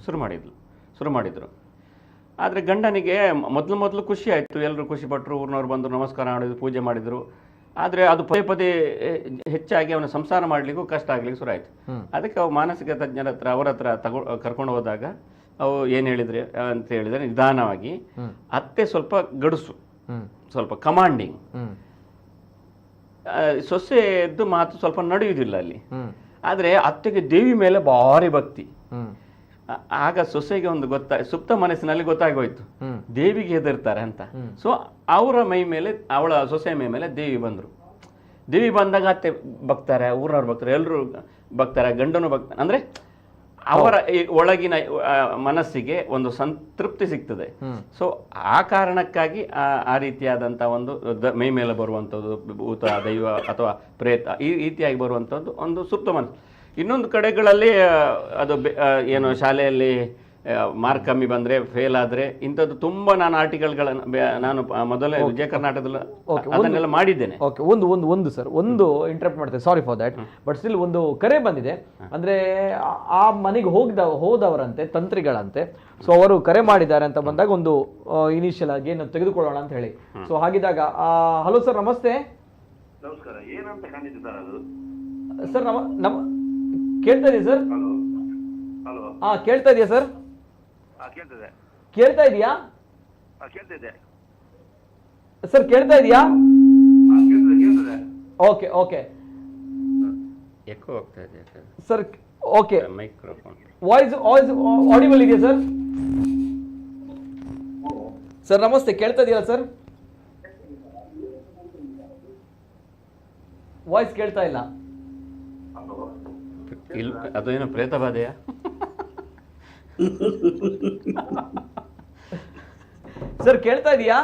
ಶುರು ಮಾಡಿದ್ರು. ಆದರೆ ಗಂಡನಿಗೆ ಮೊದಲು ಖುಷಿ ಆಯಿತು, ಎಲ್ಲರೂ ಖುಷಿ ಪಟ್ಟರು, ಊರಿನವ್ರು ಬಂದರು, ನಮಸ್ಕಾರ ಮಾಡಿದ್ರು, ಪೂಜೆ ಮಾಡಿದರು. ಆದರೆ ಅದು ಪದೇ ಹೆಚ್ಚಾಗಿ ಅವನ ಸಂಸಾರ ಮಾಡಲಿಕ್ಕೂ ಕಷ್ಟ ಆಗ್ಲಿಕ್ಕೆ ಶುರು ಆಯಿತು. ಅದಕ್ಕೆ ಅವು ಮಾನಸಿಕ ತಜ್ಞರ ಹತ್ರ ಅವರ ಹತ್ರ ಕರ್ಕೊಂಡು ಹೋದಾಗ ಅವು ಏನು ಹೇಳಿದ್ರೆ ಅಂತ ಹೇಳಿದರೆ, ನಿಧಾನವಾಗಿ ಅತ್ತೆ ಸ್ವಲ್ಪ ಗಡುಸು, ಸ್ವಲ್ಪ ಕಮಾಂಡಿಂಗ್, ಸೊಸೆಯದ್ದು ಮಾತು ಸ್ವಲ್ಪ ನಡೆಯುವುದಿಲ್ಲ ಅಲ್ಲಿ. ಆದರೆ ಅತ್ತೆಗೆ ದೇವಿ ಮೇಲೆ ಭಾರಿ ಭಕ್ತಿ. ಆಗ ಸೊಸೆಗೆ ಒಂದು ಸುಪ್ತ ಮನಸ್ಸಿನಲ್ಲಿ ಗೊತ್ತಾಗೋಯ್ತು ದೇವಿಗೆ ಹೆದರ್ತಾರೆ ಅಂತ. ಸೊ ಅವರ ಮೈ ಮೇಲೆ, ಅವಳ ಸೊಸೆ ಮೈ ಮೇಲೆ ದೇವಿ ಬಂದರು. ದೇವಿ ಬಂದಾಗ ಅತ್ತೆ ಬಗ್ತಾರೆ, ಊರವ್ರು ಬಗ್ತಾರೆ, ಎಲ್ಲರೂ ಬಗ್ತಾರೆ, ಗಂಡನು ಬಗ್ತಾನೆ. ಅಂದರೆ ಅವರ ಒಳಗಿನ ಮನಸ್ಸಿಗೆ ಒಂದು ಸಂತೃಪ್ತಿ ಸಿಗ್ತದೆ. ಸೊ ಆ ಕಾರಣಕ್ಕಾಗಿ ಆ ರೀತಿಯಾದಂಥ ಒಂದು ಮೈ ಮೇಲೆ ಬರುವಂಥದ್ದು ಭೂತ, ದೈವ ಅಥವಾ ಪ್ರೇತ ಈ ರೀತಿಯಾಗಿ ಬರುವಂಥದ್ದು ಒಂದು ಸುಪ್ತ ಮನಸ್ಸು. ಇನ್ನೊಂದು ಕಡೆಗಳಲ್ಲಿ ಅದು ಏನು ಶಾಲೆಯಲ್ಲಿ ಮಾರ್ಕ್ ಕಮ್ಮಿ ಬಂದರೆ, ಫೇಲ್ ಆದರೆ, ಇಂಥದ್ದು ತುಂಬ ನಾನು ಆರ್ಟಿಕಲ್ಗಳನ್ನು ನಾನು ಮೊದಲೇ ವಿಜಯ ಕರ್ನಾಟಕದಲ್ಲಿ ಅದನ್ನೆಲ್ಲ ಮಾಡಿದ್ದೇನೆ. ಓಕೆ, ಒಂದು ಸರ್ ಒಂದು ಇಂಟರಪ್ಟ್ ಮಾಡ್ತೇನೆ, sorry for that. But still ಒಂದು ಕರೆ ಬಂದಿದೆ. ಅಂದರೆ ಆ ಮನೆಗೆ ಹೋದವರಂತೆ, ತಂತ್ರಿಗಳಂತೆ. ಸೊ ಅವರು ಕರೆ ಮಾಡಿದ್ದಾರೆ ಅಂತ ಬಂದಾಗ ಒಂದು ಇನಿಷಿಯಲ್ ಆಗಿ ನಾವು ತೆಗೆದುಕೊಳ್ಳೋಣ ಅಂತ ಹೇಳಿ. ಸೊ ಹಾಗಿದ್ದಾಗ ಹಲೋ ಸರ್, ನಮಸ್ತೆ. ನಮಸ್ಕಾರ. ಏನಂತ ಕಂಡಿದ್ದಾರೆ ಅದು ಸರ್? ನಮ್ಮ ಕೇಳ್ತಾ ಇದೆಯಾ ಸರ್? ಹಲೋ. ಹಾ, ಕೇಳ್ತಾ ಇದೆಯಾ ಸರ್? ಕೇಳ್ತದೆ. ಕೇಳ್ತಾ ಇದೆಯಾ ಕೇಳ್ತಿದೆ ಸರ್? ಕೇಳ್ತಾ ಇದೆಯಾ? ಕೇಳ್ತದೆ. ಓಕೆ ಓಕೆ ಎಕೋ ಆಗ್ತಾ ಇದೆ sir. Okay, microphone voice audible ಇದೆಯಾ ಸರ್? ಸರ್ ನಮಸ್ತೆ, ಕೇಳ್ತಾ ಇದೆಯಲ್ಲ ಸರ್? ವಾಯ್ಸ್ ಕೇಳ್ತಾ ಇಲ್ಲ. ಅದು ಏನು ಪ್ರೇತ ಬಾಧೆಯಾ? ಸರ್ ಕೇಳ್ತಾ ಇದೆಯಾ?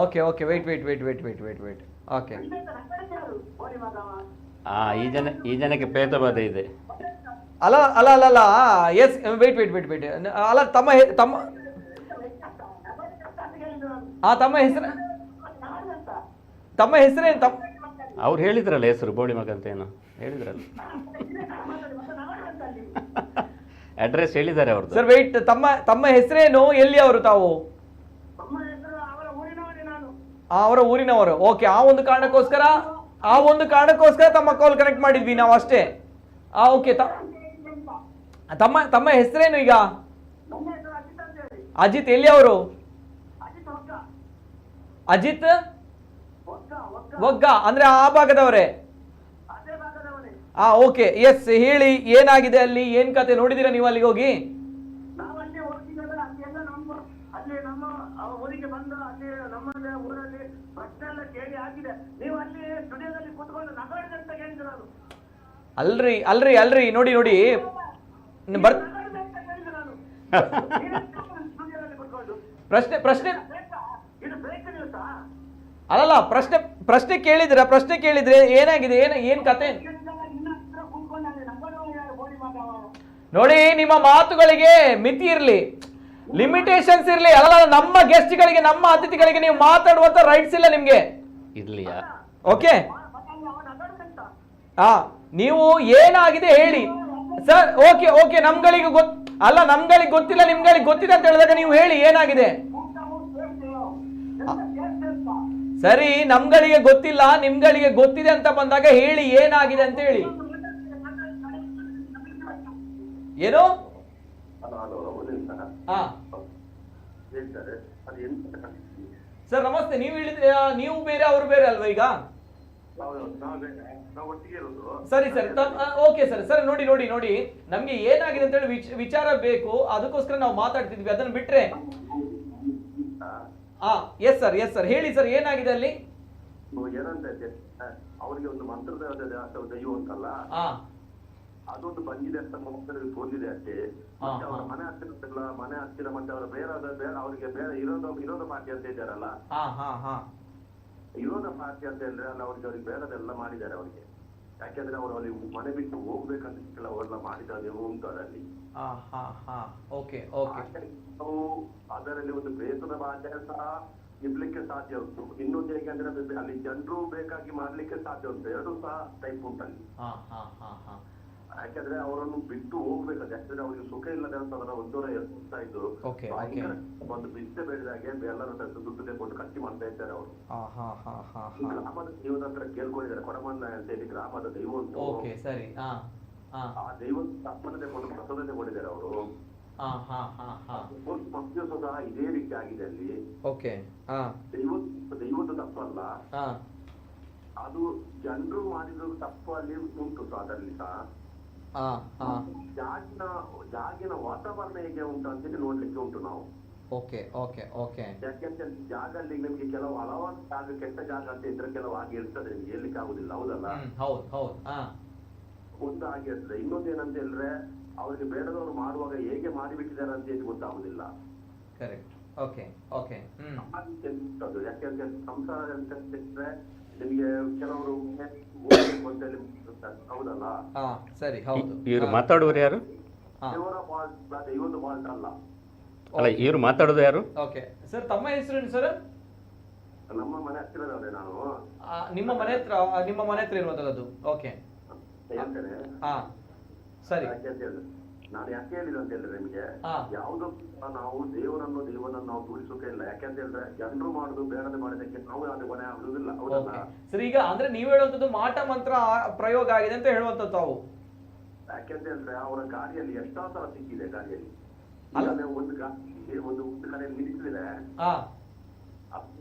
Okay okay, wait. ಓಕೆ, ಈ ಜನಕ್ಕೆ ಪ್ರೇತ ಬಾಧೆ ಇದೆ. ಅಲ್ಲ ಎಸ್, ವೇಟ್. ಅಲ್ಲ, ತಮ್ಮ ಹೆಸರೇನು? ಅವ್ರು ಹೇಳಿದ್ರಲ್ಲ ಹೆಸರು, ಬೋಳಿ ಮಗ ಅಂತ ಏನೋ ಹೇಳಿದ್ರಲ್ಲ, ಅಡ್ರೆಸ್ ಹೇಳಿದ್ದಾರೆ ಅವ್ರದ್ದು. ಸರ್ ವೇಟ್, ತಮ್ಮ ಹೆಸರೇನು? ಎಲ್ಲಿ ಅವರು ತಾವು? ಅವರ ಊರಿನವರು. ಓಕೆ, ಆ ಒಂದು ಕಾರಣಕ್ಕೋಸ್ಕರ ತಮ್ಮ ಕಾಲ್ ಕನೆಕ್ಟ್ ಮಾಡಿದ್ವಿ ನಾವು ಅಷ್ಟೇ. ಓಕೆ, ತಮ್ಮ ಹೆಸರೇನು ಈಗ? ಅಜಿತ್. ಎಲ್ಲಿ ಅವರು? ಅಜಿತ್ ಒಗ್ಗ, ಅಂದ್ರೆ ಆ ಭಾಗದವರೇ? ಓಕೆ, ಎಸ್, ಹೇಳಿ, ಏನಾಗಿದೆ ಅಲ್ಲಿ, ಏನ್ ಕತೆ? ನೋಡಿದೀರಾ ನೀವು ಅಲ್ಲಿಗೆ ಹೋಗಿ? ಅಲ್ರಿ ನೋಡಿ ಪ್ರಶ್ನೆ ಅಲ್ಲಲ್ಲ, ಪ್ರಶ್ನೆ ಕೇಳಿದ್ರೆ ಏನಾಗಿದೆ, ಏನ್ ಕತೆ ನೋಡಿ. ನಿಮ್ಮ ಮಾತುಗಳಿಗೆ ಮಿತಿ ಇರ್ಲಿ, ಲಿಮಿಟೇಷನ್ಸ್ ಇರ್ಲಿ. ಅಲ್ಲ, ನಮ್ಮ ಗೆಸ್ಟ್ಗಳಿಗೆ, ನಮ್ಮ ಅತಿಥಿಗಳಿಗೆ ನೀವು ಮಾತಾಡುವಂತ ರೈಟ್ಸ್ ಇಲ್ಲ ನಿಮ್ಗೆ. ಇರ್ಲಿಯಾ? ಓಕೆ, ನೀವು ಏನಾಗಿದೆ ಹೇಳಿ ಸರ್. ಓಕೆ, ನಮ್ಗಳಿಗೆ ಗೊತ್ತಿಲ್ಲ, ನಿಮ್ಗಳಿಗೆ ಗೊತ್ತಿದೆ ಅಂತ ಹೇಳಿದಾಗ ನೀವು ಹೇಳಿ ಏನಾಗಿದೆ. ಸರಿ, ನಮ್ಗಳಿಗೆ ಗೊತ್ತಿಲ್ಲ, ನಿಮ್ಗಳಿಗೆ ಗೊತ್ತಿದೆ ಅಂತ ಬಂದಾಗ ಹೇಳಿ ಏನಾಗಿದೆ ಅಂತ ಹೇಳಿ. ಏನು? ಸರ್ ನಮಸ್ತೆ. ನೀವು ಬೇರೆ, ಅವರು ಬೇರೆ ಅಲ್ವಾ ಈಗ? ಸರಿ ಓಕೆ ಸರ್, ನೋಡಿ ನಮ್ಗೆ ಏನಾಗಿದೆ ಅಂತ ಹೇಳಿ ವಿಚಾರ ಬೇಕು, ಅದಕ್ಕೋಸ್ಕರ ನಾವು ಮಾತಾಡ್ತಿದ್ವಿ. ಅದನ್ನ ಬಿಟ್ರೆ ಎಸ್ ಸರ್ ಹೇಳಿ ಸರ್, ಏನಾಗಿದೆ ಅಲ್ಲಿ? ಏನಂತ ಅವ್ರಿಗೆ ಒಂದು ಮಂತ್ರದ ದೈವ ಅಂತಲ್ಲ, ಅದೊಂದು ಬಂದಿದೆ ಅಂತ ಮೊಮ್ಮಕ್ಕಳಿಗೆ ತೋರಿಸಿದೆ ಅಷ್ಟೇ. ಮತ್ತೆ ಅವರ ಮನೆ ಹತ್ತಿರ ಮತ್ತೆ ಅವರ ಬೇರೆ ಅವರಿಗೆ ಬೇರೆ ವಿರೋಧ ಪಾರ್ಟಿ ಅಂತ ಇದ್ದಾರಲ್ಲ, ವಿರೋಧ ಪಾರ್ಟಿ ಅಂತ ಹೇಳಿದ್ರೆ ಅಲ್ಲಿ ಅವ್ರಿಗೆ ಬೇಡದೆಲ್ಲ ಮಾಡಿದ್ದಾರೆ ಅವರಿಗೆ. ಯಾಕೆಂದ್ರೆ ಅವರು ಅಲ್ಲಿ ಮನೆ ಬಿಟ್ಟು ಹೋಗ್ಬೇಕಂತ ಅವರೆಲ್ಲ ಮಾಡಿದ್ದಾರೆ ಉಂಟು ಅದರಲ್ಲಿ. ನಾವು ಅದರಲ್ಲಿ ಒಂದು ಬೇಸದ ಭಾಷೆ ಸಹ ಇರ್ಲಿಕ್ಕೆ ಸಾಧ್ಯ ಉಂಟು. ಇನ್ನೊಂದು ಹೇಗೆಂದ್ರೆ ಅಲ್ಲಿ ಜನರು ಬೇಕಾಗಿ ಮಾಡ್ಲಿಕ್ಕೆ ಸಾಧ್ಯ ಉಂಟು. ಎರಡು ಸಹ ಟೈಪ್ ಉಂಟಲ್ಲಿ. ಯಾಕಂದ್ರೆ ಅವರನ್ನು ಬಿಟ್ಟು ಹೋಗ್ಬೇಕಾದ್ರೆ, ಯಾಕಂದ್ರೆ ಅವ್ರಿಗೆ ಸುಖ ಇಲ್ಲದೆ ಅಂತ ಅದರ 102 ವರ್ಷ ಆಯ್ತು. ಒಂದು ಬಿಸ್ತೆ ಬೆಳೆದಾಗೆ ಎಲ್ಲರೂ ದುಡ್ಡು ತೆಗೆದುಕೊಂಡು ಖರ್ಚು ಮಾಡ್ತಾ ಇದ್ದಾರೆ ಅವರು. ಗ್ರಾಮದ ದೈವದ ಹತ್ರ ಕೇಳ್ಕೊಂಡಿದ್ದಾರೆ. ಕೊಡಮಣ್ಣ ಅಂತ ಹೇಳಿ ಗ್ರಾಮದ ದೈವ ಉಂಟು. ಆ ದೈವ ತಪ್ಪನ ತೆಗೆದುಕೊಂಡು ಪ್ರಸಾದ ತಗೊಂಡಿದ್ದಾರೆ ಅವರು. ದಿವಸ ಸಹ ಇದೇ ರೀತಿ ಆಗಿದೆ ಅಲ್ಲಿ. ದೈವದ ತಪ್ಪಲ್ಲ, ಅದು ಜನರು ಮಾಡಿದ್ರು ತಪ್ಪು ಅಲ್ಲಿ ಉಂಟು. ಅದರಲ್ಲಿ ಸಹ ಜಾಗಿನ ವಾತಾವರಣ ಹೇಗೆ ಉಂಟು ಅಂತೇಳಿ ನೋಡ್ಲಿಕ್ಕೆ ಉಂಟು ನಾವು. ಯಾಕೆಂದ್ರೆ ಜಾಗ ಅಲ್ಲಿ ನಿಮ್ಗೆ ಕೆಲವು ಹಲವಾರು ಜಾಗ ಕೆಟ್ಟ ಜಾಗ ಅಂತ ಇದ್ರೆ ಕೆಲವು ಹಾಗೆ ಇರ್ತದೆ, ನಿಮ್ಗೆ ಹೇಳ್ಲಿಕ್ಕೆ ಆಗುದಿಲ್ಲ. ಹೌದಲ್ಲ? ಒಂದು ಹಾಗೆ ಇರ್ತದೆ. ಇನ್ನೊಂದು ಏನಂತ ಹೇಳಿದ್ರೆ ಅವ್ರಿಗೆ ಬೇಡದವರು ಮಾಡುವಾಗ ಹೇಗೆ ಮಾಡಿಬಿಟ್ಟಿದ್ದಾರೆ ಅಂತ ಹೇಳಿ ಗೊತ್ತಾಗುದಿಲ್ಲ. ಯಾಕೆಂದ್ರೆ ಸಂಸಾರ ಅಂತ ಹೇಳಿದ್ರೆ ನಿಮ್ಗೆ ಕೆಲವರು ಹೌದಲ್ಲ? ಇವರು ಮಾತಾಡುವರು ಯಾರು? ದೇವರ ಫಾಲ್ಟ್, ದೈವದ ಫಾಲ್ಟ್ ಅಲ್ಲ. ಇವರು ಮಾತಾಡೋದು ಯಾರು? ಸರ್ ತಮ್ಮ ಹೆಸರೇನು ಸರ್? ನಮ್ಮ ಮನೆ ಹತ್ತಿರದವರೇ ನಾನು. ನಿಮ್ಮ ಮನೆ ಹತ್ರ ಇರುವಂತದ್ದು. ಹೇಳ್ತೇನೆ. ನಾನು ಯಾಕೆ ಹೇಳಿದೆ ಅಂತ ಹೇಳಿದ್ರೆ ನಿಮ್ಗೆ ಯಾವ್ದು ನಾವು ದೇವರನ್ನು ನಾವು ತುಳಿಸೋಕೆ ಇಲ್ಲ. ಯಾಕೆಂತ ಹೇಳಿದ್ರೆ ಜನರು ಮಾಡುದು ಬೇಡದೆ ಮಾಡೋದಕ್ಕೆ ನಾವು ಯಾವ್ದು ಕೊನೆ ಆಗುದಿಲ್ಲ. ಹೌದಲ್ಲ ಸರ್? ಈಗ ಅಂದ್ರೆ ನೀವ್ ಹೇಳುವಂತದ್ದು ಮಾಟ ಮಂತ್ರ ಪ್ರಯೋಗ ಆಗಿದೆ ಅಂತ ಹೇಳುವಂತದ್ದು ತಾವು. ಯಾಕೆಂತ ಹೇಳಿದ್ರೆ ಅವರ ಗಾಡಿಯಲ್ಲಿ ಎಷ್ಟೋ ಸಲ ಸಿಕ್ಕಿದೆ. ಗಾಡಿಯಲ್ಲಿ ಒಂದು ಕಡೆಯಲ್ಲಿ ನಿಲ್ಲಿಸಿದ್ರೆ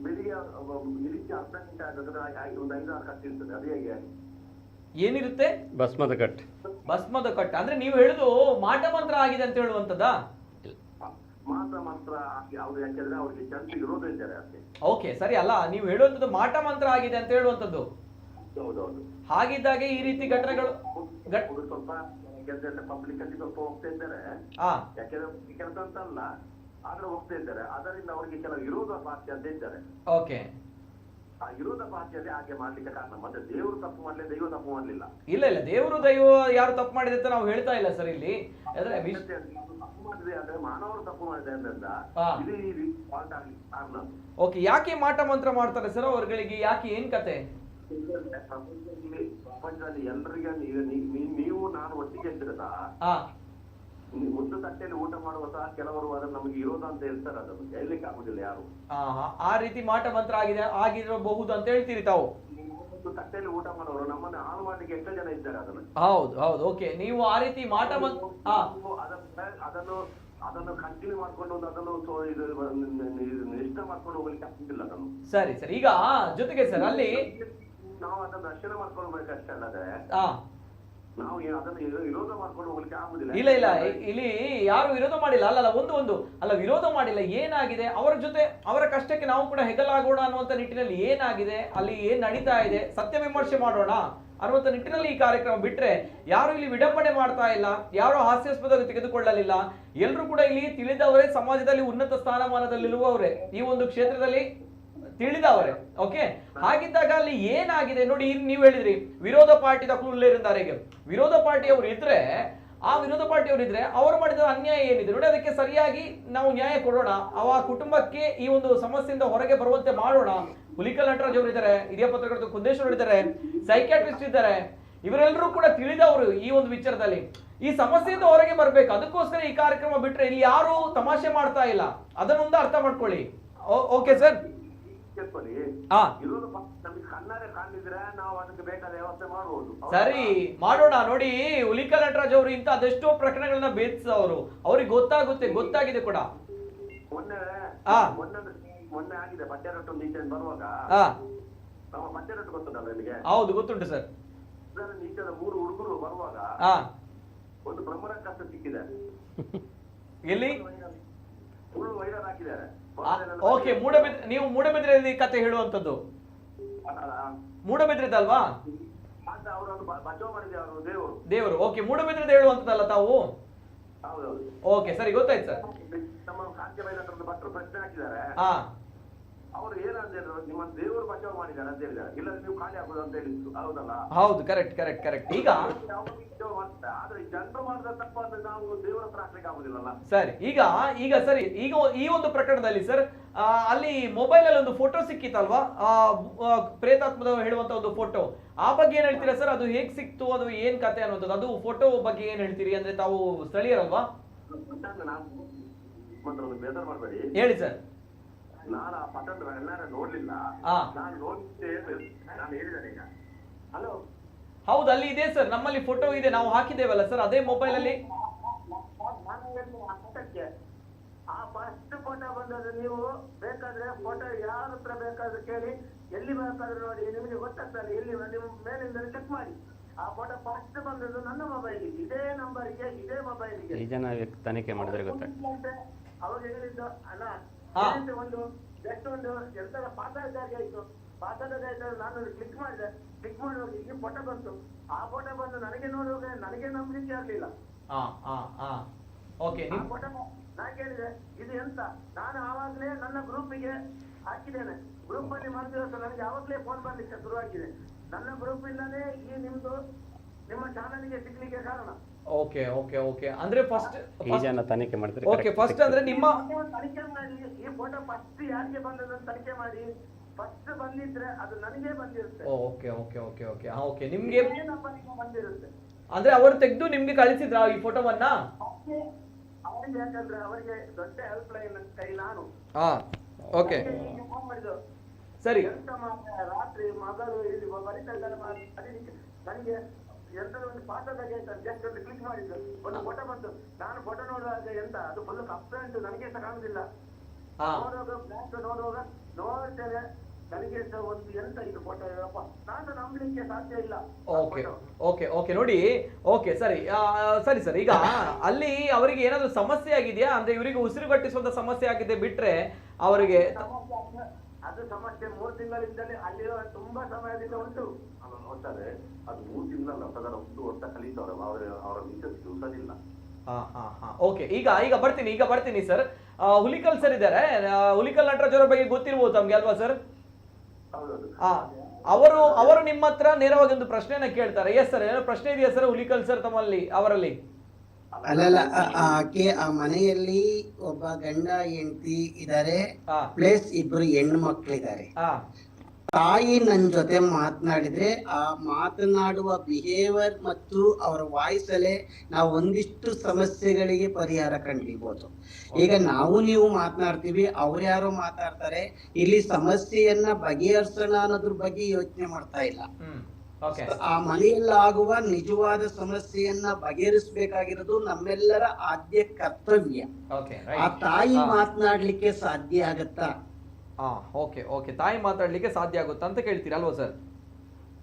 ಬೆಳಿಗ್ಗೆ ನಿಲ್ಲಿಸಿ ಅರ್ಧ ಗಂಟೆ ಆಗುತ್ತೆ, ಒಂದು 5-6 ಕಟ್ಟಿರ್ತದೆ. ಅದು ಹೇಗೆ ಏನಿರುತ್ತೆ? ಭಸ್ಮದ ಕಟ್ ಅಂದ್ರೆ ನೀವು ಹೇಳುದು ಮಾಟ ಮಂತ್ರ ಆಗಿದೆ ಅಂತ ಹೇಳುವಂತದ್ದಾ? ಮಾತ್ರ ಯಾವ್ದು? ಯಾಕೆಂದ್ರೆ ಅವ್ರಿಗೆ ಜನರಿಗೆ ವಿರೋಧ ಇದ್ದಾರೆ ಅಷ್ಟೇ. ಸರಿ ಅಲ್ಲ, ನೀವು ಹೇಳುವಂತದ್ದು ಮಾಟ ಮಂತ್ರ ಆಗಿದೆ ಅಂತ ಹೇಳುವಂತದ್ದು. ಹೌದೌದು. ಹಾಗಿದ್ದಾಗೆ ಈ ರೀತಿ ಘಟನೆಗಳು ಸ್ವಲ್ಪ ಪಬ್ಲಿಕ್ ಅಲ್ಲಿ ಸ್ವಲ್ಪ ಹೋಗ್ತಾ ಇದ್ದಾರೆ. ಯಾಕೆಂದ್ರೆ ಕೆಲಸ ಅಂತ ಅಲ್ಲ, ಆದ್ರೆ ಹೋಗ್ತಾ ಇದ್ದಾರೆ. ಅದರಿಂದ ಅವರಿಗೆ ಕೆಲವು ವಿರೋಧ ಪಾರ್ಟಿ ಅಂತ ಇದ್ದಾರೆ. ಆ ವಿರೋಧ ಪಾರ್ಟಿಯಲ್ಲಿ ಹಾಗೆ ಮಾಡ್ಲಿಕ್ಕೆ ಕಾರಣ. ಮತ್ತೆ ದೇವರು ತಪ್ಪು ಮಾಡ್ಲಿ, ದೈವ ತಪ್ಪು ಮಾಡ್ಲಿಲ್ಲ. ಇಲ್ಲ ದೇವರು ದೈವ ಯಾರು ತಪ್ಪು ಮಾಡಿದೆ ಅಂತ ನಾವು ಹೇಳ್ತಾ ಇಲ್ಲ ಸರ್. ಇಲ್ಲಿ ತಪ್ಪು ಮಾಡಿದೆ ಅಂದ್ರೆ ಮಾನವರು ತಪ್ಪು ಮಾಡಿದೆ ಅಂದ್ರಿಂದ ಫಾಲ್ಟ್ ಆಗ್ಲಿಕ್ಕೆ ಕಾರಣ. ಯಾಕೆ ಮಾಟ ಮಂತ್ರ ಮಾಡ್ತಾರೆ ಸರ್ ಅವ್ರಗಳಿಗೆ? ಯಾಕೆ, ಏನ್ ಕತೆ? ಪ್ರಪಂಚದಲ್ಲಿ ಎಲ್ಲರಿಗೆ ನೀವು ನಾನು ಒಟ್ಟಿಗೆ ಇದ್ರದ ಒಂದು ತಟ್ಟೆಯಲ್ಲಿ ಊಟ ಮಾಡುವ ಸಹ ಕೆಲವರು ಅದನ್ನು ನಮಗೆ ವಿರೋಧ ಅಂತ ಹೇಳ್ತಾರೆ. ಅದನ್ನು ಹೇಳಲಿಕ್ಕೆ ಆಗುದಿಲ್ಲ ಯಾರು. ಆ ರೀತಿ ಮಾಟ ಮಂತ್ರ ಆಗಿರಬಹುದು ಅಂತ ಹೇಳ್ತೀರಿ ತಾವು? ಒಂದು ತಟ್ಟೆಯಲ್ಲಿ ಊಟ ಮಾಡುವವರು ನಮ್ಮನ್ನು ಹಾಳು ಮಾಡ್ಲಿಕ್ಕೆ ಎಷ್ಟು ಜನ ಇದ್ದಾರೆ ಅದನ್ನು. ಹೌದು. ನೀವು ಆ ರೀತಿ ಮಾಟ ಮಂತ್ರ ಅದನ್ನು ಕಂಟಿನ್ಯೂ ಮಾಡ್ಕೊಂಡು ಅದನ್ನು ಇಷ್ಟ ಮಾಡ್ಕೊಂಡು ಹೋಗ್ಲಿಕ್ಕೆ ಆಗ್ತಿಲ್ಲ ಅದನ್ನು. ಸರಿ. ಈಗ ಜೊತೆಗೆ ಸರ್ ಅಲ್ಲಿ ನಾವು ಅದನ್ನು ದರ್ಶನ ಮಾಡ್ಕೊಳ್ಬೇಕಷ್ಟೇ ಅಲ್ಲದೆ ನಾವು ಅದನ್ನು ವಿರೋಧ ಮಾಡ್ಕೊಂಡು ಹೋಗ್ಲಿಕ್ಕೆ ಆಗುದಿಲ್ಲ. ಇಲ್ಲ ಇಲ್ಲಿ ಯಾರು ವಿರೋಧ ಮಾಡಿಲ್ಲ. ಅಲ್ಲ ವಿರೋಧ ಮಾಡಿಲ್ಲ. ಏನಾಗಿದೆ ಅವರ ಜೊತೆ, ಅವರ ಕಷ್ಟಕ್ಕೆ ನಾವು ಕೂಡ ಹೆಗಲಾಗೋಣ ಅನ್ನುವಂತ ನಿಟ್ಟಿನಲ್ಲಿ ಏನಾಗಿದೆ ಅಲ್ಲಿ, ಏನ್ ನಡೀತಾ ಇದೆ, ಸತ್ಯ ವಿಮರ್ಶೆ ಮಾಡೋಣ ಅನ್ನುವಂತ ನಿಟ್ಟಿನಲ್ಲಿ ಈ ಕಾರ್ಯಕ್ರಮ ಬಿಟ್ರೆ ಯಾರು ಇಲ್ಲಿ ವಿಡಂಬನೆ ಮಾಡ್ತಾ ಇಲ್ಲ, ಯಾರು ಹಾಸ್ಯಾಸ್ಪದ ತೆಗೆದುಕೊಳ್ಳಲಿಲ್ಲ. ಎಲ್ಲರೂ ಕೂಡ ಇಲ್ಲಿ ತಿಳಿದವರೇ, ಸಮಾಜದಲ್ಲಿ ಉನ್ನತ ಸ್ಥಾನಮಾನದಲ್ಲಿರುವವರೇ, ಈ ಒಂದು ಕ್ಷೇತ್ರದಲ್ಲಿ ತಿಳಿದವರೇ. ಹಾಗಿದ್ದಾಗ ಅಲ್ಲಿ ಏನಾಗಿದೆ ನೋಡಿ. ನೀವು ಹೇಳಿದ್ರಿ ವಿರೋಧ ಪಾರ್ಟಿ ತಕ್ಕುಳ್ಳೇರಿದ್ದಾರೆ. ವಿರೋಧ ಪಾರ್ಟಿಯವರು ಇದ್ರೆ ಅವರು ಮಾಡಿದ ಅನ್ಯಾಯ ಏನಿದೆ ನೋಡಿ, ಅದಕ್ಕೆ ಸರಿಯಾಗಿ ನಾವು ನ್ಯಾಯ ಕೊಡೋಣ. ಆ ಕುಟುಂಬಕ್ಕೆ ಈ ಒಂದು ಸಮಸ್ಯೆಯಿಂದ ಹೊರಗೆ ಬರುವಂತೆ ಮಾಡೋಣ. ಹುಲಿಕಲ್ ನಟರಾಜ್ ಅವರು ಇದ್ದಾರೆ, ಹಿರಿಯ ಪತ್ರಕರ್ತರು ಕುಂದೇಶ್ವರ್ ಇದ್ದಾರೆ, ಸೈಕ್ಯಾಟ್ರಿಸ್ಟ್ ಇದ್ದಾರೆ. ಇವರೆಲ್ಲರೂ ಕೂಡ ತಿಳಿದವರು ಈ ಒಂದು ವಿಚಾರದಲ್ಲಿ. ಈ ಸಮಸ್ಯೆಯಿಂದ ಹೊರಗೆ ಬರ್ಬೇಕು. ಅದಕ್ಕೋಸ್ಕರ ಈ ಕಾರ್ಯಕ್ರಮ ಬಿಟ್ರೆ ಇಲ್ಲಿ ಯಾರು ತಮಾಷೆ ಮಾಡ್ತಾ ಇಲ್ಲ. ಅದನ್ನೊಂದು ಅರ್ಥ ಮಾಡ್ಕೊಳ್ಳಿ. Okay sir? ಸರಿ, ಮಾಡೋಣ. ನೋಡಿ, ಹುಲಿಕಲ್ ನಟರಾಜ್ ಅವರು ಇಂತ ಅದೆಷ್ಟೋ ಪ್ರಕರಣಗಳನ್ನ ಭೇದಿಸಿದವರು, ಅವ್ರಿಗೆ ಗೊತ್ತಾಗಿದೆ ಕೂಡ. ಮೊನ್ನೆ ಆಗಿದೆ ಪಟ್ಟೆರಟ್ಟು ನೀಚೆ ಬರುವಾಗ. ನಮ್ಮ ಪಟ್ಟೆರಟ್ಟು ಗೊತ್ತದಲ್ಲ ನಿಮಗೆ? ಹೌದು, ಗೊತ್ತುಂಟು ಸರ್. ನೀಚದ 3 ಹುಡುಗರು ಬರುವಾಗ ಒಂದು ಬ್ರಹ್ಮರ ಕಷ್ಟ ಸಿಕ್ಕಿದೆ. ಎಲ್ಲಿ? ಫುಲ್ ವೈರಲ್ ಹಾಕಿದ್ದಾರೆ. ನೀವು ಮೂಡಬಿದ್ರೆ ಕತೆ ಹೇಳುವಂತದ್ದು. ಮೂಡಬಿದ್ರಿದಲ್ವಾ? ಅಂತ ಅವರನ್ನು ಬಚಾವ್ ಮಾಡಿದೆ ಅವರು ದೇವರು. ದೇವರು. ಓಕೆ, ಮೂಡಬಿದ್ರದ ಹೇಳುವಂತದಲ್ಲ ತಾವು? ಹೌದೌದು. ಓಕೆ, ಸರಿ, ಗೊತ್ತಾಯ್ತು ಸರ್. ನಮ್ಮ ಕಾಂತಿ ಬೈಲಂತ ಭಟ್ರು ಪ್ರಶ್ನೆ ಹಾಕಿದ್ದಾರೆ. ಹಾ, ಅವರು ಏನಂತ ಹೇಳಿದ್ರು, ನಿಮ್ಮ ದೇವರು ಬಚಾವ್ ಮಾಡಿದ್ದಾರೆ ಅಂತ ಹೇಳಿದ್ದಾರೆ, ಇಲ್ಲದ್ರೆ ನೀವು ಖಾಲಿ ಆಗುದು ಅಂತ ಹೇಳಿದ್ರು. ಹೌದಲ್ಲ? ಹೌದು, ಕರೆಕ್ಟ್ ಕರೆಕ್ಟ್ ಕರೆಕ್ಟ್. ಈಗ ಆದ್ರೆ ಜನರು ಮಾಡಿದ ತಪ್ಪು ಅಂದ್ರೆ ನಾವು ದೇವರ ಹತ್ರ ಹಾಕ್ಲಿಕ್ಕೆ ಆಗುದಿಲ್ಲಲ್ಲ. ಸರಿ, ಈಗ ಸರಿ, ಈಗ ಈ ಒಂದು ಪ್ರಕರಣದಲ್ಲಿ ಸರ್ ಅಲ್ಲಿ ಮೊಬೈಲ್ ಅಲ್ಲಿ ಒಂದು ಫೋಟೋ ಸಿಕ್ಕಿತ್ತಲ್ವಾ, ಪ್ರೇತಾತ್ಮದ ಹೇಳುವಂತ ಒಂದು ಫೋಟೋ, ಆ ಬಗ್ಗೆ ಏನ್ ಹೇಳ್ತೀರಾ ಸರ್? ಅದು ಹೇಗ್ ಸಿಕ್ತು, ಅದು ಏನ್ ಕತೆ ಅನ್ನೋದು, ಅದು ಫೋಟೋ ಬಗ್ಗೆ ಏನ್ ಹೇಳ್ತೀರಿ? ಅಂದ್ರೆ ತಾವು ಸ್ಥಳೀಯರಲ್ವಾ? ಬೇಸರ ಮಾಡಬೇಡಿ, ಹೇಳಿ ಸರ್. ನಾನು ಆ ಪಟ್ಟಣ ಎಲ್ಲಾರ ನೋಡ್ಲಿಲ್ಲ, ನಾನು ನೋಡಿದ್ದೆ, ನಾನು ಹೇಳಿದ್ದೇನೆ ಈಗ. ಹಲೋ, ಹೌದು, ಅಲ್ಲಿ ಇದೆ ಸರ್, ನಮ್ಮಲ್ಲಿ ಫೋಟೋ ಇದೆ, ನಾವು ಹಾಕಿದ್ದೇವಲ್ಲ ಸರ್ ಅದೇ ಮೊಬೈಲ್ ಅಲ್ಲಿ. ಆ ಫಸ್ಟ್ ಫೋಟೋ ಬಂದದ್ದು, ನೀವು ಬೇಕಾದ್ರೆ ಫೋಟೋ ಯಾರ ಹತ್ರ ಬೇಕಾದ್ರೆ ಕೇಳಿ, ಎಲ್ಲಿ ಬೇಕಾದ್ರೆ ನೋಡಿ, ನಿಮಗೆ ಗೊತ್ತಾಗ್ತದೆ, ಎಲ್ಲಿ ನಿಮ್ಮ ಮೇಲಿಂದ ಚೆಕ್ ಮಾಡಿ. ಆ ಫೋಟೋ ಫಸ್ಟ್ ಬಂದದ್ದು ನನ್ನ ಮೊಬೈಲಿಗೆ, ಇದೇ ನಂಬರ್ಗೆ, ಇದೇ ಮೊಬೈಲಿಗೆ. ಈ ಜನ ತನಿಖೆ ಮಾಡಿದ್ರೆ ಗೊತ್ತಾಗ್ತದೆ. ಅವಾಗ ಹೇಳಿದ್ದು, ಅಲ್ಲ ಒಂದು ಜಸ್ಟ್ ಒಂದು ಎಂತ ಪಾತಾಗಿ ಆಯ್ತು, ಪಾತಾಗಿ ನಾನು ಕ್ಲಿಕ್ ಮಾಡಿದೆ, ಕ್ಲಿಕ್ ಮಾಡುವಾಗ ಈ ಫೋಟೋ ಬಂತು. ಆ ಫೋಟೋ ಬಂದು ನನಗೆ ನೋಡುವಾಗ ನನಗೆ ನಂಬಲಿಕ್ಕೆ ಆಗ್ಲಿಲ್ಲ. ಫೋಟೋ ನಾ ಕೇಳಿದೆ, ಇದು ಎಂತ? ನಾನು ಆವಾಗಲೇ ನನ್ನ ಗ್ರೂಪಿಗೆ ಹಾಕಿದ್ದೇನೆ, ಗ್ರೂಪ್ ಅಲ್ಲಿ ಮಾಡಿದ ನನಗೆ ಯಾವಾಗಲೇ ಫೋನ್ ಬರ್ಲಿಕ್ಕೆ ಶುರುವಾಗಿದೆ. ನನ್ನ ಗ್ರೂಪ್ ಇಂದಾನೇ ಈ ನಿಮ್ಮ ಚಾನಲ್ಗೆ ಸಿಗ್ಲಿಕ್ಕೆ ಕಾರಣ. ಓಕೆ ಓಕೆ ಓಕೆ, ಅಂದ್ರೆ ಫಸ್ಟ್ ಈ ಜನ ತನಿಖೆ ಮಾಡ್ತಾರೆ. ಓಕೆ, ಫಸ್ಟ್ ಅಂದ್ರೆ ನಿಮ್ಮ ತನಿಖೆ ಮಾಡಿ, ಈ ಫೋಟೋ ಫಸ್ಟ್ ಯಾರಿಗೆ ಬಂದದನ್ನು ತನಿಖೆ ಮಾಡಿ, ಫಸ್ಟ್ ಬಂದಿದ್ರೆ ಅದು ನನಗೆ ಬಂದಿರುತ್ತೆ. Okay okay okay okay okay, ನಿಮ್ಗೆ ಬಂದಿರುತ್ತೆ. ಅಂದ್ರೆ ಅವರು ತೆಗೆದು ನಿಮ್ಗೆ ಕಳಿಸಿದ್ರ ಈ ಫೋಟೋವನ್ನ? ಅವರಿಗೆ ಯಾಕಂದ್ರೆ ಅವರಿಗೆ ದೊಡ್ಡ ಹೆಲ್ಪ್ ಲೈನ್ ಕೈ ನಾನು. ಓಕೆ, ಫೋನ್ ಮಾಡಿದ್ರು, ಸರಿ. ರಾತ್ರಿ ಮಗಳು ಇಲ್ಲಿ ಬರೀತಾ ಇದ್ದಾರೆ, ನನಗೆ ಎಂತದ ಒಂದು ಪಾತ್ರದಾಗೆ ಜಸ್ಟ್ ಒಂದು ಕ್ಲಿಕ್ ಮಾಡಿದ್ರು, ಒಂದು ಫೋಟೋ ಬಂತು. ನಾನು ಫೋಟೋ ನೋಡುವಾಗ ಎಂತ ಅದು ಫುಲ್ ಕಪ್ಪೆ ಉಂಟು, ನನಗೆ ಸಹ ಕಾಣುದಿಲ್ಲ. ನೋಡುವಾಗ ನೋಡ್ತೇನೆ, ನನಗೆ ಸಹ ಒಂದು ಎಂತ ಇದು ಫೋಟೋ, ನಾನು ನಂಬಲಿಕ್ಕೆ ಸಾಧ್ಯ ಇಲ್ಲ. ಓಕೆ ಓಕೆ ಓಕೆ, ನೋಡಿ, ಓಕೆ, ಸರಿ ಸರಿ ಸರ್. ಈಗ ಅಲ್ಲಿ ಅವರಿಗೆ ಏನಾದ್ರು ಸಮಸ್ಯೆ ಆಗಿದೆಯಾ? ಅಂದ್ರೆ ಇವರಿಗೆ ಉಸಿರುಗಟ್ಟಿಸುವಂತ ಸಮಸ್ಯೆ ಆಗಿದೆ ಬಿಟ್ರೆ ಅವರಿಗೆ ಅದು ಸಮಸ್ಯೆ 3 ತಿಂಗಳಿಂದಲೇ ಅಲ್ಲಿರೋ ತುಂಬಾ ಸಮಯದಿಂದ ಉಂಟು. ನೋಡ್ತಾರೆ, ಅದು 3 ತಿಂಗಳಲ್ಲ, ಸದಾ 1 ವರ್ಷ ಕಲಿತವ್ರೆ, ಅವರ ಮಿಸಸ್ ಹುಷಾರಿಲ್ಲ. ಓಕೆ, ಈಗ ಬರ್ತೀನಿ ಸರ್. ಹುಲಿಕಲ್ ಸರ್ ಇದ್ದಾರೆ, ಹುಲಿಕಲ್ ನಟರಾಜ್ ಅವರ ಬಗ್ಗೆ ಗೊತ್ತಿರ್ಬೋದು ತಮ್ಗೆ ಅಲ್ವಾ ಸರ್? ಅವರು ನಿಮ್ಮ ಹತ್ರ ನೇರವಾಗಿ ಒಂದು ಪ್ರಶ್ನೆನ ಕೇಳ್ತಾರೆ. ಎಸ್ ಸರ್, ಏನೋ ಪ್ರಶ್ನೆ ಇದೆಯಾ ಸರ್ ಹುಲಿಕಲ್ ಸರ್ ತಮ್ಮಲ್ಲಿ ಅವರಲ್ಲಿ? ಅಲ್ಲಲ್ಲ, ಆಕೆ ಆ ಮನೆಯಲ್ಲಿ ಒಬ್ಬ ಗಂಡ ಹೆಂಡತಿ ಇದಾರೆ, ಪ್ಲಸ್ 2 ಹೆಣ್ಣು ಮಕ್ಕಳಿದ್ದಾರೆ. ತಾಯಿ ನನ್ ಜೊತೆ ಮಾತನಾಡಿದ್ರೆ ಆ ಮಾತನಾಡುವ ಬಿಹೇವಿಯರ್ ಮತ್ತು ಅವರ ವಾಯ್ಸ್ ಅಲ್ಲೇ ನಾವು ಒಂದಿಷ್ಟು ಸಮಸ್ಯೆಗಳಿಗೆ ಪರಿಹಾರ ಕಂಡಿರ್ಬೋದು. ಈಗ ನೀವು ಮಾತನಾಡ್ತೀವಿ, ಅವ್ರ್ಯಾರೋ ಮಾತಾಡ್ತಾರೆ, ಇಲ್ಲಿ ಸಮಸ್ಯೆಯನ್ನ ಬಗೆಹರಿಸೋಣ ಅನ್ನೋದ್ರ ಬಗ್ಗೆ ಯೋಚನೆ ಮಾಡ್ತಾ ಇಲ್ಲ. ಆ ಮನೆಯಲ್ಲಾಗುವ ನಿಜವಾದ ಸಮಸ್ಯೆಯನ್ನ ಬಗೆಹರಿಸಬೇಕಾಗಿರೋದು ನಮ್ಮೆಲ್ಲರ ಆದ್ಯ ಕರ್ತವ್ಯ. ಆ ತಾಯಿ ಮಾತನಾಡ್ಲಿಕ್ಕೆ ಸಾಧ್ಯ ಆಗತ್ತಾ? ಓಕೆ ಓಕೆ, ತಾಯಿ ಮಾತಾಡ್ಲಿಕ್ಕೆ ಸಾಧ್ಯ ಆಗುತ್ತಾ ಅಂತ ಕೇಳ್ತೀರಾ ಅಲ್ವಾ ಸರ್?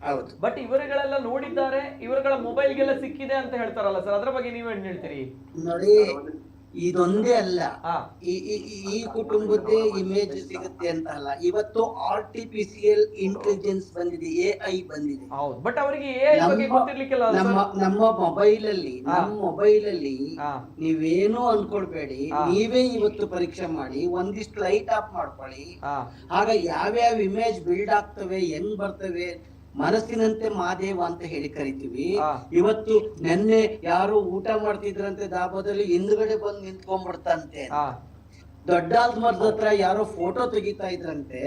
ಹೌದು. ಬಟ್ ಇವರುಗಳೆಲ್ಲ ನೋಡಿದ್ದಾರೆ, ಇವರುಗಳ ಮೊಬೈಲ್ಗೆಲ್ಲ ಸಿಕ್ಕಿದೆ ಅಂತ ಹೇಳ್ತಾರಲ್ಲ ಸರ್, ಅದ್ರ ಬಗ್ಗೆ ನೀವೇನ್ ಹೇಳ್ತೀರಿ? ನೋಡಿ, ಇದೊಂದೇ ಅಲ್ಲ, ಈ ಕುಟುಂಬದ್ದೇ ಇಮೇಜ್ ಸಿಗುತ್ತೆ ಅಂತ ಅಲ್ಲ, ಇವತ್ತು ಆರ್ಟಿಫಿಷಿಯಲ್ ಇಂಟೆಲಿಜೆನ್ಸ್ ಬಂದಿದೆ, AI ಬಂದಿದೆ. ಹೌದು, ಬಟ್ ಅವರಿಗೆ AI ಬಗ್ಗೆ ಗೊತ್ತಿರ್ಲಿಕ್ಕಿಲ್ಲ. ನಮ್ಮ ಮೊಬೈಲ್ ಅಲ್ಲಿ ನೀವೇನು ಅನ್ಕೊಳ್ಬೇಡಿ, ನೀವೇ ಇವತ್ತು ಪರೀಕ್ಷೆ ಮಾಡಿ, ಒಂದಿಷ್ಟು ಲೈಟ್ ಆಫ್ ಮಾಡ್ಕೊಳ್ಳಿ. ಆಗ ಯಾವ್ಯಾವ ಇಮೇಜ್ ಬಿಲ್ಡ್ ಆಗ್ತವೆ, ಹೆಂಗ್ ಬರ್ತವೆ, ಮನಸ್ಸಿನಂತೆ ಮಾದೇವ ಅಂತ ಹೇಳಿ ಕರಿತೀವಿ. ಇವತ್ತು ನೆನ್ನೆ ಯಾರು ಊಟ ಮಾಡ್ತಿದ್ರಂತೆ ದಾಬಾದಲ್ಲಿ, ಹಿಂದ್ಗಡೆ ಬಂದು ನಿಂತ್ಕೊಂಡ್ಬಿಡ್ತಂತೆ. ದೊಡ್ಡಾಲ್ ಮರದ ಹತ್ರ ಯಾರೋ ಫೋಟೋ ತೆಗಿತಾ ಇದ್ರಂತೆ,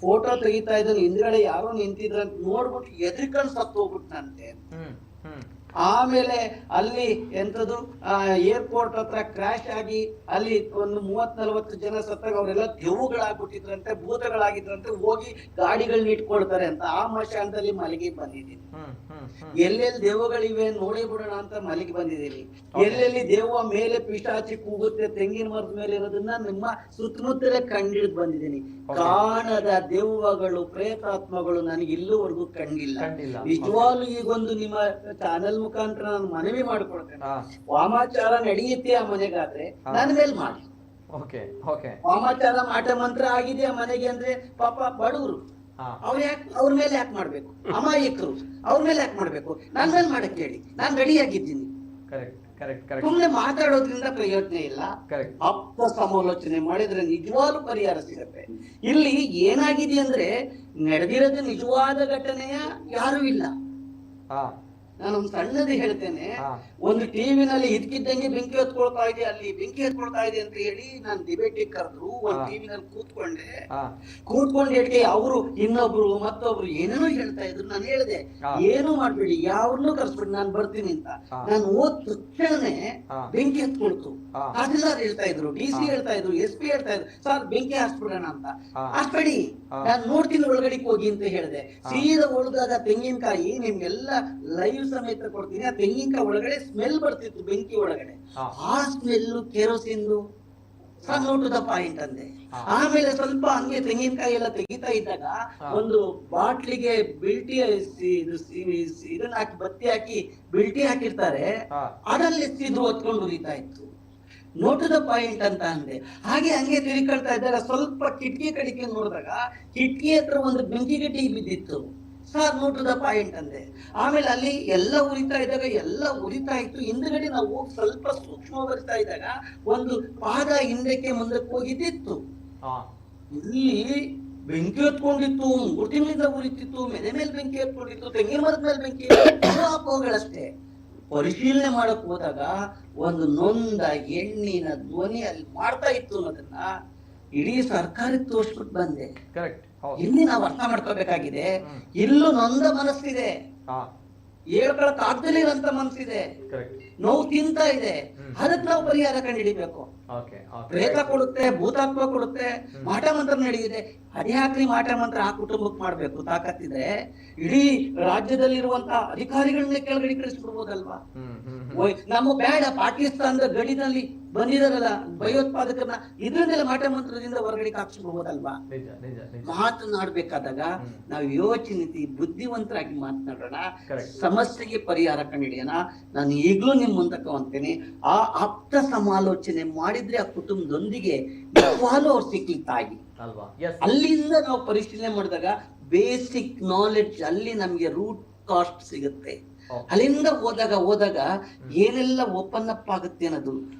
ಫೋಟೋ ತೆಗಿತಾ ಇದ್ದ ಹಿಂದ್ಗಡೆ ಯಾರೋ ನಿಂತಿದ್ರಂತೆ, ನೋಡ್ಬಿಟ್ಟು ಎದ್ರಿಕೊಂಡು ಸತ್ತು ಹೋಗ್ಬಿಟ್ನಂತೆ. ಆಮೇಲೆ ಅಲ್ಲಿ ಎಂತದು ಏರ್ಪೋರ್ಟ್ ಹತ್ರ ಕ್ರಾಶ್ ಆಗಿ ಅಲ್ಲಿ ಒಂದು 30-40 ಜನ ಸತ್ತಾಗ ಅವರೆಲ್ಲ ದೆವ್ವಗಳಾಗ್ಬಿಟ್ಟಿದ್ರಂತೆ, ಭೂತಗಳಾಗಿದ್ರಂತೆ, ಹೋಗಿ ಗಾಡಿಗಳನ್ನ ಇಟ್ಕೊಳ್ತಾರೆ ಅಂತ ಆ ಮಶಾನದಲ್ಲಿ ಮಲಗಿ ಬಂದಿದ್ದೀನಿ. ಎಲ್ಲೆಲ್ಲಿ ದೆವ್ವಗಳಿವೆ ನೋಡಿ ಬಿಡೋಣ ಅಂತ ಮಲಗಿ ಬಂದಿದ್ದೀನಿ. ಎಲ್ಲೆಲ್ಲಿ ದೆವ್ವ ಮೇಲೆ ಪಿಶಾಚಿ ಕೂಗುತ್ತೆ ತೆಂಗಿನ ಮರದ ಮೇಲೆ ಇರೋದನ್ನ ನಿಮ್ಮ ಸುತ್ತಮುತ್ತಲೇ ಕಂಡಿಡ್ದು ಬಂದಿದ್ದೀನಿ. ಕಾಣದ ದೆವ್ವಗಳು, ಪ್ರೇತಾತ್ಮಗಳು ನನಗೆ ಇಲ್ಲಿವರೆಗೂ ಕಂಡಿಲ್ಲ. ನಿಜವಾಗ್ಲೂ ಈಗೊಂದು ನಿಮ್ಮ ಚಾನೆಲ್ ಮುಖಾಂತರ ನಾನು ಮನವಿ ಮಾಡ್ಕೊಳ್ತೇನೆ, ವಾಮಾಚಾರ ನಡೆಯುತ್ತೆ ಆ ಮನೆಗಾದ್ರೆ ನನ್ನ ಮೇಲೆ ಮಾಡಿ. ವಾಮಾಚಾರ ಮಾಟ ಮಂತ್ರ ಆಗಿದೆ ಆ ಮನೆಗೆ ಅಂದ್ರೆ ಪಾಪ ಬಡವರು ಅವ್ರ ಮೇಲೆ ಯಾಕೆ ಮಾಡ್ಬೇಕು? ಅಮಾಯಕರು ಅವ್ರ ಮೇಲೆ ಯಾಕೆ ಮಾಡ್ಬೇಕು? ನನ್ನ ಮೇಲೆ ಮಾಡಕ್ ಹೇಳಿ, ನಾನು ರೆಡಿಯಾಗಿದ್ದೀನಿ. ಸುಮ್ಮನೆ ಮಾತಾಡೋದ್ರಿಂದ ಪ್ರಯೋಜನ ಇಲ್ಲ. ಆಪ್ತ ಸಮಾಲೋಚನೆ ಮಾಡಿದ್ರೆ ನಿಜವಾದ ಪರಿಹಾರ ಸಿಗತ್ತೆ. ಇಲ್ಲಿ ಏನಾಗಿದೆ ಅಂದ್ರೆ ನಡೆದಿರೋದು ನಿಜವಾದ ಘಟನೆಯ ಯಾರು ಇಲ್ಲ. ನಾನೊಂದು ಸಣ್ಣದು ಹೇಳ್ತೇನೆ. ಒಂದು ಟಿವಿನಲ್ಲಿ ಇದಕ್ಕಿದ್ದಂಗೆ ಬೆಂಕಿ ಹೊತ್ಕೊಳ್ತಾ ಇದೆ, ಅಲ್ಲಿ ಬೆಂಕಿ ಹೊತ್ಕೊಳ್ತಾ ಇದೆ ಅಂತ ಹೇಳಿ ನಾನು ಡಿಬೇಟಿಗೆ ಕರೆದ್ರು. ಒಂದು ಟಿವಿನಲ್ಲಿ ಕೂತ್ಕೊಂಡು ಹೇಳಿ ಅವರು ಇನ್ನೊಬ್ರು ಮತ್ತೊಬ್ರು ಏನೇನೋ ಹೇಳ್ತಾ ಇದ್ರು. ನಾನು ಹೇಳಿದೆ ಏನು ಮಾಡ್ಬೇಡಿ, ಯಾರನ್ನೂ ಕರ್ಸ್ಬಿಡಿ, ನಾನು ಬರ್ತೀನಿ ಅಂತ. ನಾನು ಹೋದ ತಕ್ಷಣನೇ ಬೆಂಕಿ ಹತ್ಕೊಳ್ತು. ತಹಸೀಲ್ದಾರ್ ಹೇಳ್ತಾ ಇದ್ರು, DC ಹೇಳ್ತಾ ಇದ್ರು, SP ಹೇಳ್ತಾ ಇದ್ರು, ಸರ್ ಬೆಂಕಿ ಹಾಸ್ಬಿಡೋಣ ಅಂತ. ಹಾಸ್ಬೇಡಿ, ನಾನು ನೋಡ್ತೀನಿ ಒಳಗಡೆಗೆ ಹೋಗಿ ಅಂತ ಹೇಳಿದೆ. ಸೀದಾ ಒಳಗಾಗ ತೆಂಗಿನಕಾಯಿ ನಿಮ್ಗೆಲ್ಲ ಲೈವ್ ಸಮೇತ ಕೊಡ್ತೀನಿ. ಆ ತೆಂಗಿನಕಾಯಿ ಒಳಗಡೆ ಸ್ಮೆಲ್ ಬರ್ತಿತ್ತು, ಬೆಂಕಿ ಒಳಗಡೆ. ಆ ಸ್ಮೆಲ್ ಕೆರೋಸಿನ್ದು. ಸಣ್ಣ ಊಟದ ಪಾಯಿಂಟ್ ಅಂದೆ. ಆಮೇಲೆ ಸ್ವಲ್ಪ ಹಂಗೆ ತೆಂಗಿನಕಾಯಿ ಎಲ್ಲ ತೆಗಿತಾ ಇದ್ದಾಗ ಒಂದು ಬಾಟ್ಲಿಗೆ ಬಿಲ್ಟಿ ಇದನ್ನ ಹಾಕಿ ಬತ್ತಿ ಹಾಕಿ ಬಿಲ್ಟಿ ಹಾಕಿರ್ತಾರೆ, ಅದರಲ್ಲಿ ಎತ್ತಿದ್ರು ಹೊತ್ಕೊಂಡು ಉರಿತಾ ಇತ್ತು. ನೋಟದ ಪಾಯಿಂಟ್ ಅಂತ ಅಂದೆ. ಹಾಗೆ ಹಂಗೆ ತಿರುಗಿಕೊಳ್ತಾ ಇದ್ದಾಗ ಸ್ವಲ್ಪ ಕಿಟಕಿ ಕಡೆಗೆ ನೋಡಿದಾಗ ಕಿಟಕಿ ಹತ್ರ ಒಂದು ಬೆಂಕಿ ಗಟ್ಟಿ ಬಿದ್ದಿತ್ತು. ಸರ್ ನೋಟದ ಪಾಯಿಂಟ್ ಅಂದೆ. ಆಮೇಲೆ ಅಲ್ಲಿ ಎಲ್ಲ ಉರಿತಾ ಇದ್ದಾಗ ಎಲ್ಲ ಉರಿತಾ ಇತ್ತು. ಹಿಂದ್ಗಡೆ ನಾವು ಹೋಗಿ ಸ್ವಲ್ಪ ಸೂಕ್ಷ್ಮ ಬರ್ತಾ ಇದ್ದಾಗ ಒಂದು ಪಾದ ಹಿಂದಕ್ಕೆ ಮುಂದಕ್ಕೆ ಹೋಗಿದ್ದಿತ್ತು. ಇಲ್ಲಿ ಬೆಂಕಿ ಹೊತ್ಕೊಂಡಿತ್ತು, 3 ತಿಂಗಳಿಂದ ಉರಿತಿತ್ತು, ಮನೆ ಮೇಲೆ ಬೆಂಕಿ ಹೊತ್ಕೊಂಡಿತ್ತು, ತೆಂಗಿನ ಮರದ ಮೇಲೆ ಬೆಂಕಿ, ಅಪೋಹಗಳಷ್ಟೇ. ಪರಿಶೀಲನೆ ಮಾಡಕ್ ಹೋದಾಗ ಒಂದು ನೊಂದ ಹೆಣ್ಣಿನ ಧ್ವನಿ ಅಲ್ಲಿ ಮಾಡ್ತಾ ಇತ್ತು ಅನ್ನೋದನ್ನ ಇಡೀ ಸರ್ಕಾರಕ್ಕೆ ತೋರಿಸ್ಬಿಟ್ಟು ಬಂದೆ. ಇಲ್ಲಿ ನಾವು ಅರ್ಥ ಮಾಡ್ಕೋಬೇಕಾಗಿದೆ, ಇಲ್ಲೂ ನೊಂದ ಮನಸ್ಸಿದೆ, ಹೇಳ್ಕೊಳಕ್ ಆಗ್ದಲೇ ಇರೋಂತ ಮನಸ್ಸಿದೆ, ನೋವು ತಿಂತಾ ಇದೆ. ಅದಕ್ಕೆ ನಾವು ಪರಿಹಾರ ಕಂಡುಹಿಡಿಬೇಕು. ಪ್ರೇತ ಕೊಡುತ್ತೆ, ಭೂತಾತ್ಮ ಕೊಡುತ್ತೆ, ಮಾಟ ಮಂತ್ರ ನಡೆಯುತ್ತೆ. ಅದ್ಯಾಕ್ರಿ ಮಾಟ ಮಂತ್ರ ಆ ಕುಟುಂಬಕ್ಕೆ ಮಾಡ್ಬೇಕು? ತಾಕತ್ತಿದ್ರೆ ಇಡೀ ರಾಜ್ಯದಲ್ಲಿರುವಂತ ಅಧಿಕಾರಿಗಳನ್ನೇ ಕೆಳಗಡೆ ಕಳಿಸ್ಬಿಡ್ಬೋದಲ್ವಾ? ನಮ್ಮ ಬೇಡ, ಪಾಕಿಸ್ತಾನದ ಗಡಿನಲ್ಲಿ ಬಂದಿದಾರಲ್ಲ ಭಯೋತ್ಪಾದಕರನ್ನ, ಇದನ್ನೆಲ್ಲ ಮಾಟ ಮಂತ್ರದಿಂದ ಹೊರಗಡೆ ಹಾಕ್ಸ್ಬಿಡ್ಬೋದಲ್ವಾ? ಮಾತನಾಡ್ಬೇಕಾದಾಗ ನಾವು ಯೋಚನೆ ಬುದ್ಧಿವಂತರಾಗಿ ಮಾತನಾಡೋಣ, ಸಮಸ್ಯೆಗೆ ಪರಿಹಾರ ಕಂಡುಹಿಡಿಯೋಣ. ನಾನು ಈಗಲೂ ನಿಮ್ ಮುಂದಕ್ಕೆ ಅಂತೇನೆ, ಆ ಆಪ್ತ ಸಮಾಲೋಚನೆ ಮಾಡಿದ್ರೆ ಆ ಕುಟುಂಬದೊಂದಿಗೆ ನಿಜವಾಗ್ಲೂ ಅವ್ರು ಸಿಕ್ಲಿಕ್ಕಾಗಿ ಅಲ್ಲಿಂದ ನಾವು ಪರಿಶೀಲನೆ ಮಾಡಿದಾಗ ಬೇಸಿಕ್ ನಾಲೆಡ್ಜ್ ಅಲ್ಲಿ ನಮ್ಗೆ ರೂಟ್ ಕಾಸ್ಟ್ ಸಿಗುತ್ತೆ. ಅಲ್ಲಿಂದ ಹೋದಾಗ ಏನೆಲ್ಲ ಓಪನ್ ಅಪ್ ಆಗುತ್ತೆ ಅನ್ನೋದು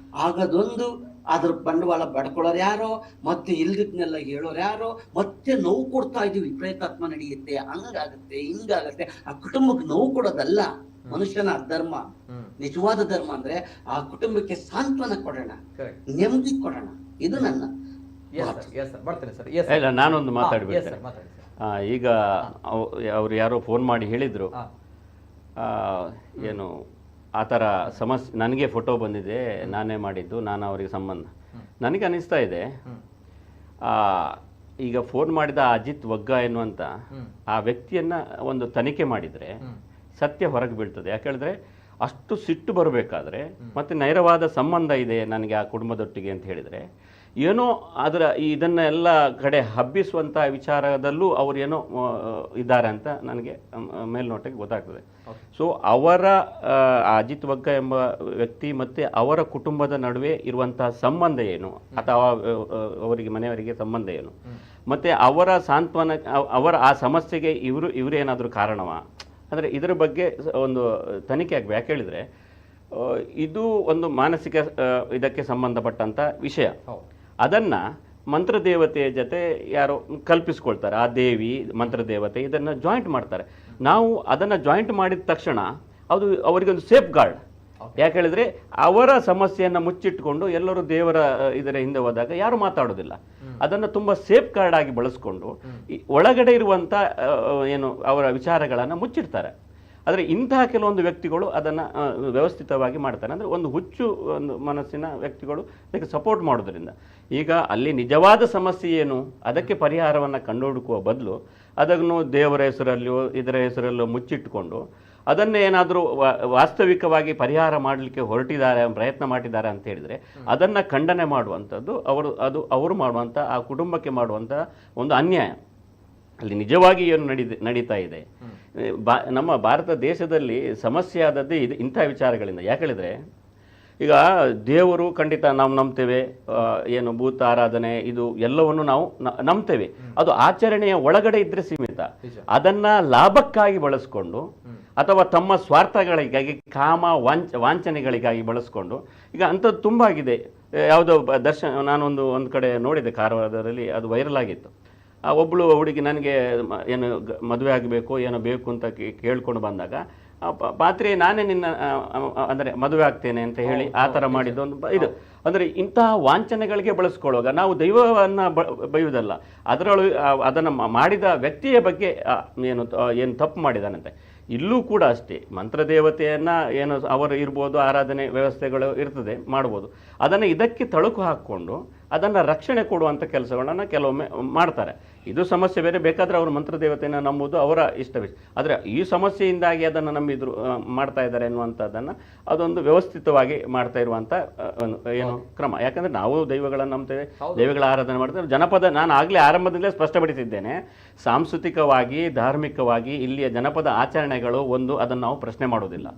ಆಗದೊಂದು. ಅದ್ರ ಬಂಡವಾಳ ಬಡ್ಕೊಳ್ಳೋರು ಯಾರೋ, ಮತ್ತೆ ಇಲ್ದಿದ್ನೆಲ್ಲ ಹೇಳೋರು ಯಾರೋ, ಮತ್ತೆ ನೋವು ಕೊಡ್ತಾ ಇದೀವಿ, ಪ್ರೇತಾತ್ಮ ನಡೆಯುತ್ತೆ, ಹಂಗಾಗುತ್ತೆ ಹಿಂಗಾಗತ್ತೆ. ಆ ಕುಟುಂಬಕ್ಕೆ ನೋವು ಕೊಡೋದಲ್ಲ ಮನುಷ್ಯನ ಧರ್ಮ. ನಿಜವಾದ ಧರ್ಮ ಅಂದ್ರೆ ಆ ಕುಟುಂಬಕ್ಕೆ ಸಾಂತ್ವನ ಕೊಡೋಣ, ನೆಮ್ಮದಿ ಕೊಡೋಣ. ಇದು ನನ್ನ ಇಲ್ಲ. ನಾನೊಂದು ಮಾತಾಡ್ಬೇಕು. ಈಗ ಅವ್ರು ಯಾರೋ ಫೋನ್ ಮಾಡಿ ಹೇಳಿದ್ರು, ಏನು ಆ ಥರ ಸಮಸ್ಯೆ ನನಗೆ ಫೋಟೋ ಬಂದಿದೆ, ನಾನೇ ಮಾಡಿದ್ದು, ನಾನು ಅವರಿಗೆ ಸಂಬಂಧ. ನನಗೆ ಅನಿಸ್ತಾ ಇದೆ, ಈಗ ಫೋನ್ ಮಾಡಿದ ಅಜಿತ್ ವಗ್ಗ ಎನ್ನುವಂಥ ಆ ವ್ಯಕ್ತಿಯನ್ನು ಒಂದು ತನಿಖೆ ಮಾಡಿದರೆ ಸತ್ಯ ಹೊರಗೆ ಬೀಳ್ತದೆ. ಯಾಕೇಳಿದ್ರೆ ಅಷ್ಟು ಸಿಟ್ಟು ಬರಬೇಕಾದ್ರೆ ಮತ್ತು ನೇರವಾದ ಸಂಬಂಧ ಇದೆ ನನಗೆ ಆ ಕುಟುಂಬದೊಟ್ಟಿಗೆ ಅಂತ ಹೇಳಿದರೆ, ಏನೋ ಅದರ ಇದನ್ನೆಲ್ಲ ಕಡೆ ಹಬ್ಬಿಸುವಂಥ ವಿಚಾರದಲ್ಲೂ ಅವರು ಏನೋ ಇದ್ದಾರೆ ಅಂತ ನನಗೆ ಮೇಲ್ನೋಟಕ್ಕೆ ಗೊತ್ತಾಗ್ತದೆ. ಸೊ ಅವರ ಅಜಿತ್ ವಗ್ಗ ಎಂಬ ವ್ಯಕ್ತಿ ಮತ್ತು ಅವರ ಕುಟುಂಬದ ನಡುವೆ ಇರುವಂತಹ ಸಂಬಂಧ ಏನು, ಅಥವಾ ಅವರಿಗೆ ಮನೆಯವರಿಗೆ ಸಂಬಂಧ ಏನು, ಮತ್ತು ಅವರ ಸಾಂತ್ವನ, ಅವರ ಆ ಸಮಸ್ಯೆಗೆ ಇವರೇನಾದರೂ ಕಾರಣವಾ ಅಂದರೆ ಇದರ ಬಗ್ಗೆ ಒಂದು ತನಿಖೆ ಆಗಬೇಕು. ಯಾಕೆ ಹೇಳಿದರೆ ಇದು ಒಂದು ಮಾನಸಿಕ ಇದಕ್ಕೆ ಸಂಬಂಧಪಟ್ಟಂಥ ವಿಷಯ. ಅದನ್ನು ಮಂತ್ರದೇವತೆಯ ಜೊತೆ ಯಾರೋ ಕಲ್ಪಿಸ್ಕೊಳ್ತಾರೆ, ಆ ದೇವಿ ಮಂತ್ರದೇವತೆ ಇದನ್ನು ಜಾಯಿಂಟ್ ಮಾಡ್ತಾರೆ. ನಾವು ಅದನ್ನು ಜಾಯಿಂಟ್ ಮಾಡಿದ ತಕ್ಷಣ ಅದು ಅವರಿಗೊಂದು ಸೇಫ್ ಗಾರ್ಡ್. ಯಾಕೆ ಹೇಳಿದರೆ ಅವರ ಸಮಸ್ಯೆಯನ್ನು ಮುಚ್ಚಿಟ್ಕೊಂಡು ಎಲ್ಲರೂ ದೇವರ ಇದರ ಹಿಂದೆ ಹೋದಾಗ ಯಾರು ಮಾತಾಡೋದಿಲ್ಲ. ಅದನ್ನು ತುಂಬ ಸೇಫ್ ಗಾರ್ಡ್ ಆಗಿ ಬಳಸ್ಕೊಂಡು ಒಳಗಡೆ ಇರುವಂಥ ಏನು ಅವರ ವಿಚಾರಗಳನ್ನು ಮುಚ್ಚಿಡ್ತಾರೆ. ಆದರೆ ಇಂತಹ ಕೆಲವೊಂದು ವ್ಯಕ್ತಿಗಳು ಅದನ್ನು ವ್ಯವಸ್ಥಿತವಾಗಿ ಮಾಡ್ತಾರೆ. ಅಂದರೆ ಒಂದು ಹುಚ್ಚು ಒಂದು ಮನಸ್ಸಿನ ವ್ಯಕ್ತಿಗಳು ಅದಕ್ಕೆ ಸಪೋರ್ಟ್ ಮಾಡೋದ್ರಿಂದ ಈಗ ಅಲ್ಲಿ ನಿಜವಾದ ಸಮಸ್ಯೆ ಏನು ಅದಕ್ಕೆ ಪರಿಹಾರವನ್ನು ಕಂಡುಹುಡುಕುವ ಬದಲು ಅದನ್ನು ದೇವರ ಹೆಸರಲ್ಲಿಯೋ ಇದರ ಹೆಸರಲ್ಲೋ ಮುಚ್ಚಿಟ್ಟುಕೊಂಡು ಅದನ್ನೇ ಏನಾದರೂ ವಾಸ್ತವಿಕವಾಗಿ ಪರಿಹಾರ ಮಾಡಲಿಕ್ಕೆ ಹೊರಟಿದ್ದಾರೆ, ಪ್ರಯತ್ನ ಮಾಡಿದ್ದಾರೆ ಅಂತ ಹೇಳಿದರೆ ಅದನ್ನು ಖಂಡನೆ ಮಾಡುವಂಥದ್ದು ಅವರು ಮಾಡುವಂಥ ಆ ಕುಟುಂಬಕ್ಕೆ ಮಾಡುವಂಥ ಒಂದು ಅನ್ಯಾಯ. ಅಲ್ಲಿ ನಿಜವಾಗಿ ಏನು ನಡೀತಾ ಇದೆ, ನಮ್ಮ ಭಾರತ ದೇಶದಲ್ಲಿ ಸಮಸ್ಯೆ ಆದದ್ದೇ ಇಂಥ ವಿಚಾರಗಳಿಂದ. ಯಾಕೆ ಹೇಳಿದರೆ ಈಗ ದೇವರು ಖಂಡಿತ ನಾವು ನಂಬ್ತೇವೆ, ಏನು ಭೂತ ಆರಾಧನೆ ಇದು ಎಲ್ಲವನ್ನು ನಾವು ನಂಬ್ತೇವೆ. ಅದು ಆಚರಣೆಯ ಒಳಗಡೆ ಇದ್ರೆ ಸೀಮಿತ. ಅದನ್ನ ಲಾಭಕ್ಕಾಗಿ ಬಳಸ್ಕೊಂಡು ಅಥವಾ ತಮ್ಮ ಸ್ವಾರ್ಥಗಳಿಗಾಗಿ ವಾಂಛನೆಗಳಿಗಾಗಿ ಬಳಸ್ಕೊಂಡು ಈಗ ಅಂಥದ್ದು ತುಂಬ ಆಗಿದೆ. ಯಾವುದೋ ನಾನೊಂದು ಕಡೆ ನೋಡಿದೆ, ಕಾರವಾರದಲ್ಲಿ ಅದು ವೈರಲ್ ಆಗಿತ್ತು. ಒಬ್ಬಳು ಹುಡುಗಿ ನನಗೆ ಏನು ಮದುವೆ ಆಗಬೇಕು ಏನೋ ಬೇಕು ಅಂತ ಕೇಳ್ಕೊಂಡು ಬಂದಾಗ ಪಾತ್ರೆ ನಾನೇ ನಿನ್ನ ಅಂದರೆ ಮದುವೆ ಆಗ್ತೇನೆ ಅಂತ ಹೇಳಿ ಆ ಥರ ಮಾಡಿದ್ದು ಒಂದು ಇದು. ಅಂದರೆ ಇಂತಹ ವಾಂಛನೆಗಳಿಗೆ ಬಳಸ್ಕೊಳ್ಳುವಾಗ ನಾವು ದೈವವನ್ನು ಬೈಯುವುದಲ್ಲ, ಅದನ್ನು ಮಾಡಿದ ವ್ಯಕ್ತಿಯ ಬಗ್ಗೆ ಏನು ತಪ್ಪು ಮಾಡಿದಾನಂತೆ. ಇಲ್ಲೂ ಕೂಡ ಅಷ್ಟೇ, ಮಂತ್ರದೇವತೆಯನ್ನು ಏನು ಅವರು ಇರ್ಬೋದು, ಆರಾಧನೆ ವ್ಯವಸ್ಥೆಗಳು ಇರ್ತದೆ, ಮಾಡ್ಬೋದು. ಅದನ್ನು ಇದಕ್ಕೆ ತಳುಕು ಹಾಕ್ಕೊಂಡು ಅದನ್ನು ರಕ್ಷಣೆ ಕೊಡುವಂಥ ಕೆಲಸಗಳನ್ನು ಕೆಲವೊಮ್ಮೆ ಮಾಡ್ತಾರೆ. ಇದು ಸಮಸ್ಯೆ ಬೇರೆ. ಬೇಕಾದರೆ ಅವರು ಮಂತ್ರದೇವತೆಯನ್ನು ನಂಬುವುದು ಅವರ ಇಷ್ಟವೇ. ಆದರೆ ಈ ಸಮಸ್ಯೆಯಿಂದಾಗಿ ಅದನ್ನು ನಂಬಿದ್ರು ಮಾಡ್ತಾ ಇದ್ದಾರೆ ಅನ್ನುವಂಥದ್ದನ್ನು ಅದೊಂದು ವ್ಯವಸ್ಥಿತವಾಗಿ ಮಾಡ್ತಾ ಇರುವಂಥ ಏನು ಕ್ರಮ. ಯಾಕಂದರೆ ನಾವು ದೈವಗಳನ್ನು ನಂಬ್ತೇವೆ, ದೈವಗಳ ಆರಾಧನೆ ಮಾಡ್ತೇವೆ. ಜನಪದ ನಾನು ಆಗಲೇ ಆರಂಭದಲ್ಲೇ ಸ್ಪಷ್ಟಪಡಿಸಿದ್ದೇನೆ, ಸಾಂಸ್ಕೃತಿಕವಾಗಿ ಧಾರ್ಮಿಕವಾಗಿ ಇಲ್ಲಿಯ ಜನಪದ ಆಚರಣೆಗಳು ಅದನ್ನು ನಾವು ಪ್ರಶ್ನೆ ಮಾಡೋದಿಲ್ಲ,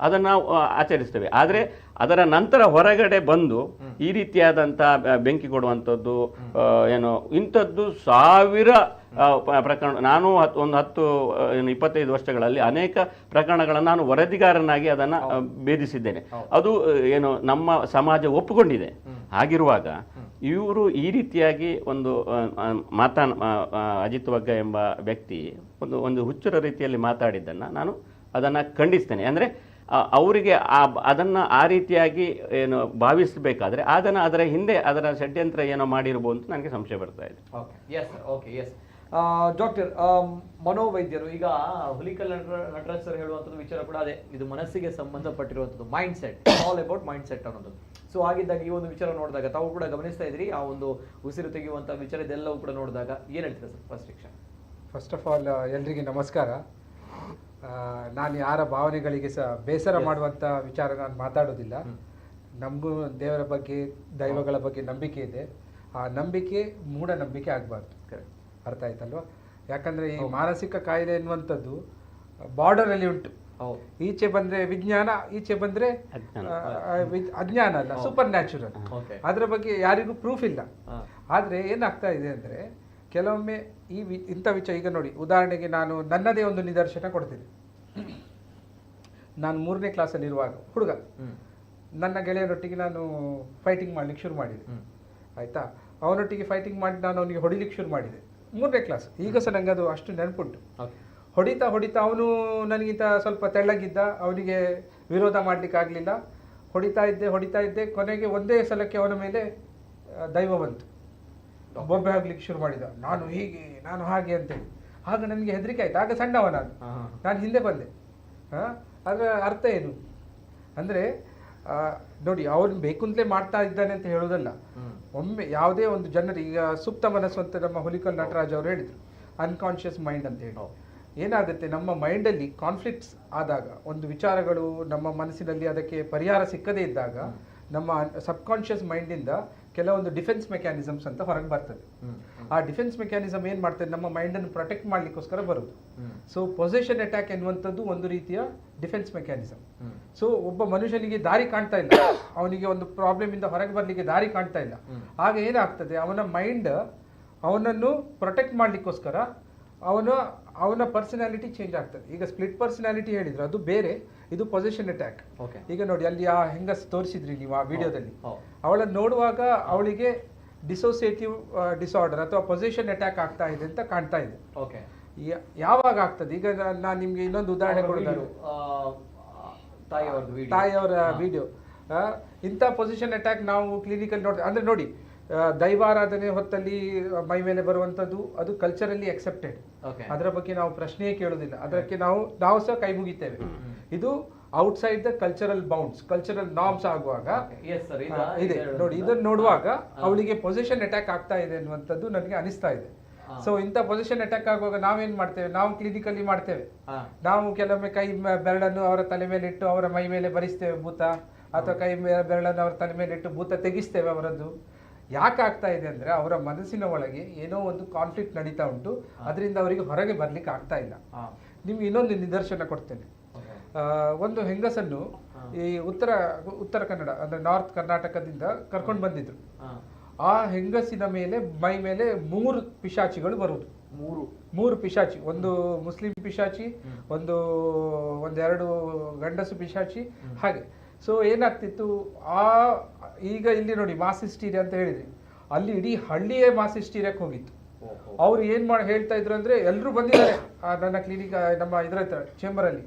ಅದನ್ನು ನಾವು ಆಚರಿಸ್ತೇವೆ. ಆದರೆ ಅದರ ನಂತರ ಹೊರಗಡೆ ಬಂದು ಈ ರೀತಿಯಾದಂಥ ಬೆಂಕಿ ಕೊಡುವಂಥದ್ದು ಏನು ಇಂಥದ್ದು ಸಾವಿರ ಪ್ರಕರಣ, ನಾನು ಒಂದು 10-25 ವರ್ಷಗಳಲ್ಲಿ ಅನೇಕ ಪ್ರಕರಣಗಳನ್ನು ನಾನು ವರದಿಗಾರನಾಗಿ ಅದನ್ನು ಭೇದಿಸಿದ್ದೇನೆ. ಅದು ಏನು ನಮ್ಮ ಸಮಾಜ ಒಪ್ಪಿಕೊಂಡಿದೆ. ಹಾಗಿರುವಾಗ ಇವರು ಈ ರೀತಿಯಾಗಿ ಒಂದು ಅಜಿತ್ ವಗ್ಗ ಎಂಬ ವ್ಯಕ್ತಿ ಒಂದು ಹುಚ್ಚರ ರೀತಿಯಲ್ಲಿ ಮಾತಾಡಿದ್ದನ್ನು ನಾನು ಅದನ್ನು ಖಂಡಿಸ್ತೇನೆ. ಅಂದರೆ ಅವರಿಗೆ ಅದನ್ನು ಆ ರೀತಿಯಾಗಿ ಏನು ಭಾವಿಸಬೇಕಾದ್ರೆ ಅದರ ಹಿಂದೆ ಅದರ ಷಡ್ಯಂತ್ರ ಏನೋ ಮಾಡಿರ್ಬೋದು ಅಂತ ನನಗೆ ಸಂಶಯ ಬರ್ತಾ ಇದೆ. ಡಾಕ್ಟರ್ ಮನೋವೈದ್ಯರು, ಈಗ ಹುಲಿಕಲ್ ನಟರಾಜ್ ಸರ್ ಹೇಳುವಂಥದ್ದು ವಿಚಾರ ಕೂಡ ಅದೇ, ಇದು ಮನಸ್ಸಿಗೆ ಸಂಬಂಧಪಟ್ಟಿರುವಂಥದ್ದು, mind set, all about mind set ಅನ್ನೋದು. ಸೊ ಹಾಗಿದ್ದಾಗ ಈ ಒಂದು ವಿಚಾರ ನೋಡಿದಾಗ ತಾವು ಕೂಡ ಗಮನಿಸ್ತಾ ಇದ್ರಿ, ಆ ಒಂದು ಉಸಿರು ತೆಗೆಯುವಂಥ ವಿಚಾರ ಇದೆಲ್ಲವೂ ಕೂಡ ನೋಡಿದಾಗ ಏನು ಹೇಳ್ತೀರಾ ಸರ್? ಫಸ್ಟ್ ಆಫ್ ಆಲ್ ಎಲ್ರಿಗೆ ನಮಸ್ಕಾರ. ನಾನು ಯಾರ ಭಾವನೆಗಳಿಗೆ ಸಹ ಬೇಸರ ಮಾಡುವಂಥ ವಿಚಾರ ನಾನು ಮಾತಾಡೋದಿಲ್ಲ. ನಮಗೂ ದೇವರ ಬಗ್ಗೆ ದೈವಗಳ ಬಗ್ಗೆ ನಂಬಿಕೆ ಇದೆ. ಆ ನಂಬಿಕೆ ಮೂಢನಂಬಿಕೆ ಆಗಬಾರ್ದು. ಅರ್ಥ ಆಯ್ತಲ್ವ? ಯಾಕಂದರೆ ಈ ಮಾನಸಿಕ ಕಾಯಿಲೆ ಎನ್ನುವಂಥದ್ದು ಬಾರ್ಡರಲ್ಲಿ ಉಂಟು. ಈಚೆ ಬಂದರೆ ವಿಜ್ಞಾನ, ಈಚೆ ಬಂದರೆ ಅಜ್ಞಾನ ಅಲ್ಲ, ಸೂಪರ್ ನ್ಯಾಚುರಲ್. ಅದರ ಬಗ್ಗೆ ಯಾರಿಗೂ ಪ್ರೂಫ್ ಇಲ್ಲ. ಆದರೆ ಏನಾಗ್ತಾ ಇದೆ ಅಂದರೆ ಕೆಲವೊಮ್ಮೆ ಇಂಥ ವಿಚಾರ, ಈಗ ನೋಡಿ ಉದಾಹರಣೆಗೆ ನಾನು ನನ್ನದೇ ಒಂದು ನಿದರ್ಶನ ಕೊಡ್ತೀನಿ. ನಾನು 3ನೇ ಕ್ಲಾಸಲ್ಲಿರುವಾಗ ಹುಡುಗ, ನನ್ನ ಗೆಳೆಯರೊಟ್ಟಿಗೆ ನಾನು ಫೈಟಿಂಗ್ ಮಾಡಲಿಕ್ಕೆ ಶುರು ಮಾಡಿದೆ. ಆಯಿತಾ? ಅವನೊಟ್ಟಿಗೆ ಫೈಟಿಂಗ್ ಮಾಡಿ ನಾನು ಅವನಿಗೆ ಹೊಡಿಲಿಕ್ಕೆ ಶುರು ಮಾಡಿದೆ. 3ನೇ ಕ್ಲಾಸ್, ಈಗ ಸಹ ನನಗೆ ಅದು ಅಷ್ಟು ನೆನಪುಂಟು. ಹೊಡಿತಾ ಅವನು ನನಗಿಂತ ಸ್ವಲ್ಪ ತೆಳ್ಳಗಿದ್ದ, ಅವನಿಗೆ ವಿರೋಧ ಮಾಡಲಿಕ್ಕೆ ಆಗಲಿಲ್ಲ. ಹೊಡಿತಾ ಇದ್ದೆ. ಕೊನೆಗೆ ಒಂದೇ ಸಲಕ್ಕೆ ಅವನ ಮೇಲೆ ದೈವ ಬಂತು. ಬೊಬ್ಬೆ ಆಗ್ಲಿಕ್ಕೆ ಶುರು ಮಾಡಿದ, ನಾನು ಹೀಗೆ ನಾನು ಹಾಗೆ ಅಂತೇಳಿ. ಆಗ ನನಗೆ ಹೆದರಿಕೆ ಆಯ್ತು. ಆಗ ಸಣ್ಣವ ನಾನು ಹಿಂದೆ ಬಂದೆ. ಅದರ ಅರ್ಥ ಏನು ಅಂದರೆ ನೋಡಿ, ಅವನು ಬೇಕುಂತಲೇ ಮಾಡ್ತಾ ಇದ್ದಾನೆ ಅಂತ ಹೇಳೋದಲ್ಲ. ಒಮ್ಮೆ ಯಾವುದೇ ಒಂದು ಜನರು, ಈಗ ಸುಪ್ತ ಮನಸ್ಸು ಅಂತ ನಮ್ಮ ಹುಲಿಕಲ್ ನಟರಾಜ್ ಅವರು ಹೇಳಿದರು, ಅನ್ಕಾನ್ಷಿಯಸ್ ಮೈಂಡ್ ಅಂತ ಹೇಳಿ. ಏನಾಗುತ್ತೆ, ನಮ್ಮ ಮೈಂಡಲ್ಲಿ ಕಾನ್ಫ್ಲಿಕ್ಟ್ಸ್ ಆದಾಗ, ಒಂದು ವಿಚಾರಗಳು ನಮ್ಮ ಮನಸ್ಸಿನಲ್ಲಿ ಅದಕ್ಕೆ ಪರಿಹಾರ ಸಿಕ್ಕದೇ ಇದ್ದಾಗ ನಮ್ಮ ಸಬ್ಕಾನ್ಷಿಯಸ್ ಮೈಂಡಿಂದ ಕೆಲವೊಂದು ಡಿಫೆನ್ಸ್ ಮೆಕ್ಯಾನಿಸಮ್ಸ್ ಅಂತ ಹೊರಗೆ ಬರ್ತದೆ. ಆ ಡಿಫೆನ್ಸ್ ಮೆಕ್ಯಾನಿಸಮ್ ಏನು ಮಾಡ್ತದೆ, ನಮ್ಮ ಮೈಂಡನ್ನು ಪ್ರೊಟೆಕ್ಟ್ ಮಾಡಲಿಕ್ಕೋಸ್ಕರ ಬರೋದು. ಸೊ ಪೊಸೆಷನ್ ಅಟ್ಯಾಕ್ ಎನ್ನುವಂಥದ್ದು ಒಂದು ರೀತಿಯ ಡಿಫೆನ್ಸ್ ಮೆಕ್ಯಾನಿಸಮ್. ಸೊ ಒಬ್ಬ ಮನುಷ್ಯನಿಗೆ ದಾರಿ ಕಾಣ್ತಾ ಇಲ್ಲ, ಅವನಿಗೆ ಒಂದು ಪ್ರಾಬ್ಲಮ್ ಇಂದ ಹೊರಗೆ ಬರಲಿಕ್ಕೆ ದಾರಿ ಕಾಣ್ತಾ ಇಲ್ಲ. ಆಗ ಏನಾಗ್ತದೆ, ಅವನ ಮೈಂಡ್ ಅವನನ್ನು ಪ್ರೊಟೆಕ್ಟ್ ಮಾಡಲಿಕ್ಕೋಸ್ಕರ ಅವನ ಪರ್ಸನಾಲಿಟಿ ಚೇಂಜ್ ಆಗ್ತದೆ. ಈಗ ಸ್ಪ್ಲಿಟ್ ಪರ್ಸನಾಲಿಟಿ ಹೇಳಿದ್ರು, ಅದು ಬೇರೆ, ಇದು ಪೊಸೆಷನ್ ಅಟ್ಯಾಕ್. ಈಗ ನೋಡಿ, ಅಲ್ಲಿ ಆ ಹೆಂಗಸ್ ತೋರಿಸಿದ್ರಿ ನೀವು ಆ ವಿಡಿಯೋದಲ್ಲಿ, ಅವಳನ್ನು ನೋಡುವಾಗ ಅವಳಿಗೆ ಡಿಸೋಸಿಯೇಟಿವ್ ಡಿಸಾರ್ಡರ್ ಅಥವಾ ಪೊಸೆಷನ್ ಅಟ್ಯಾಕ್ ಆಗ್ತಾ ಇದೆ ಅಂತ ಕಾಣ್ತಾ ಇದೆ. ಯಾವಾಗ ಆಗ್ತದೆ? ಈಗ ನಾನು ನಿಮ್ಗೆ ಇನ್ನೊಂದು ಉದಾಹರಣೆ ಕೊಡೋದು, ತಾಯಿಯವರ ವಿಡಿಯೋ. ಇಂಥ ಪೊಸಿಷನ್ ಅಟ್ಯಾಕ್ ನಾವು ಕ್ಲಿನಿಕಲ್ ಅಂದ್ರೆ ನೋಡಿ, ದೈವಾರಾಧನೆ ಹೊತ್ತಲ್ಲಿ ಮೈ ಮೇಲೆ ಬರುವಂಥದ್ದು ಅದು ಕಲ್ಚರಲ್ಲಿ ಅಕ್ಸೆಪ್ಟೆಡ್. ಅದರ ಬಗ್ಗೆ ನಾವು ಪ್ರಶ್ನೆಯೇ ಕೇಳೋದಿಲ್ಲ, ಅದಕ್ಕೆ ನಾವು ಸಹ ಕೈ ಮುಗಿತೇವೆ. ಇದು outside the cultural bounds, cultural norms ಆಗುವಾಗ ಇದೆ ನೋಡಿ. ಇದನ್ನು ನೋಡುವಾಗ ಅವಳಿಗೆ ಪೊಸಿಷನ್ ಅಟ್ಯಾಕ್ ಆಗ್ತಾ ಇದೆ ಅನ್ನುವಂಥದ್ದು ನನಗೆ ಅನಿಸ್ತಾ ಇದೆ. ಸೊ ಇಂಥ ಪೊಸಿಷನ್ ಅಟ್ಯಾಕ್ ಆಗುವಾಗ ನಾವೇನ್ ಮಾಡ್ತೇವೆ, ನಾವು ಕ್ಲಿನಿಕಲ್ಲಿ ಮಾಡ್ತೇವೆ, ನಾವು ಕೆಲವೊಮ್ಮೆ ಕೈ ಬೆರಳನ್ನು ಅವರ ತಲೆ ಮೇಲೆ ಇಟ್ಟು ಅವರ ಮೈ ಮೇಲೆ ಬರಿಸ್ತೇವೆ ಭೂತ, ಅಥವಾ ಕೈ ಬೆರಳನ್ನು ಅವರ ತಲೆ ಮೇಲೆ ಇಟ್ಟು ಭೂತ ತೆಗಿಸ್ತೇವೆ ಅವರದ್ದು. ಯಾಕೆ ಆಗ್ತಾ ಇದೆ ಅಂದರೆ ಅವರ ಮನಸ್ಸಿನ ಒಳಗೆ ಏನೋ ಒಂದು ಕಾನ್ಫ್ಲಿಕ್ಟ್ ನಡೀತಾ ಉಂಟು, ಅದರಿಂದ ಅವರಿಗೆ ಹೊರಗೆ ಬರ್ಲಿಕ್ಕೆ ಆಗ್ತಾ ಇಲ್ಲ. ನಿಮ್ಗೆ ಇನ್ನೊಂದು ನಿದರ್ಶನ ಕೊಡ್ತೇನೆ. ಒಂದು ಹೆಂಗಸನ್ನು ಈ ಉತ್ತರ ಕನ್ನಡ ಅಂದ್ರೆ ನಾರ್ತ್ ಕರ್ನಾಟಕದಿಂದ ಕರ್ಕೊಂಡು ಬಂದಿದ್ರು. ಆ ಹೆಂಗಸಿನ ಮೇಲೆ ಮೈ ಮೇಲೆ 3 ಪಿಶಾಚಿಗಳು ಬರುವುದು. 3 ಪಿಶಾಚಿ, ಒಂದು ಮುಸ್ಲಿಂ ಪಿಶಾಚಿ, ಒಂದೆರಡು ಗಂಡಸು ಪಿಶಾಚಿ, ಹಾಗೆ. ಸೊ ಏನಾಗ್ತಿತ್ತು, ಈಗ ಇಲ್ಲಿ ನೋಡಿ ಮಾಸ್ ಹಿಸ್ಟೀರಿಯಾ ಅಂತ ಹೇಳಿದ್ರಿ, ಅಲ್ಲಿ ಇಡೀ ಹಳ್ಳಿಯೇ ಮಾಸ್ ಹಿಸ್ಟೀರಿಯಾಕ್ಕೆ ಹೋಗಿತ್ತು. ಅವ್ರು ಏನ್ ಹೇಳ್ತಾ ಇದ್ರು ಅಂದ್ರೆ, ಎಲ್ರು ಬಂದಿದ್ದಾರೆ ನನ್ನ ಕ್ಲಿನಿಕ್, ನಮ್ಮ ಇದ್ರ ಹತ್ರ ಚೇಂಬರ್ ಅಲ್ಲಿ,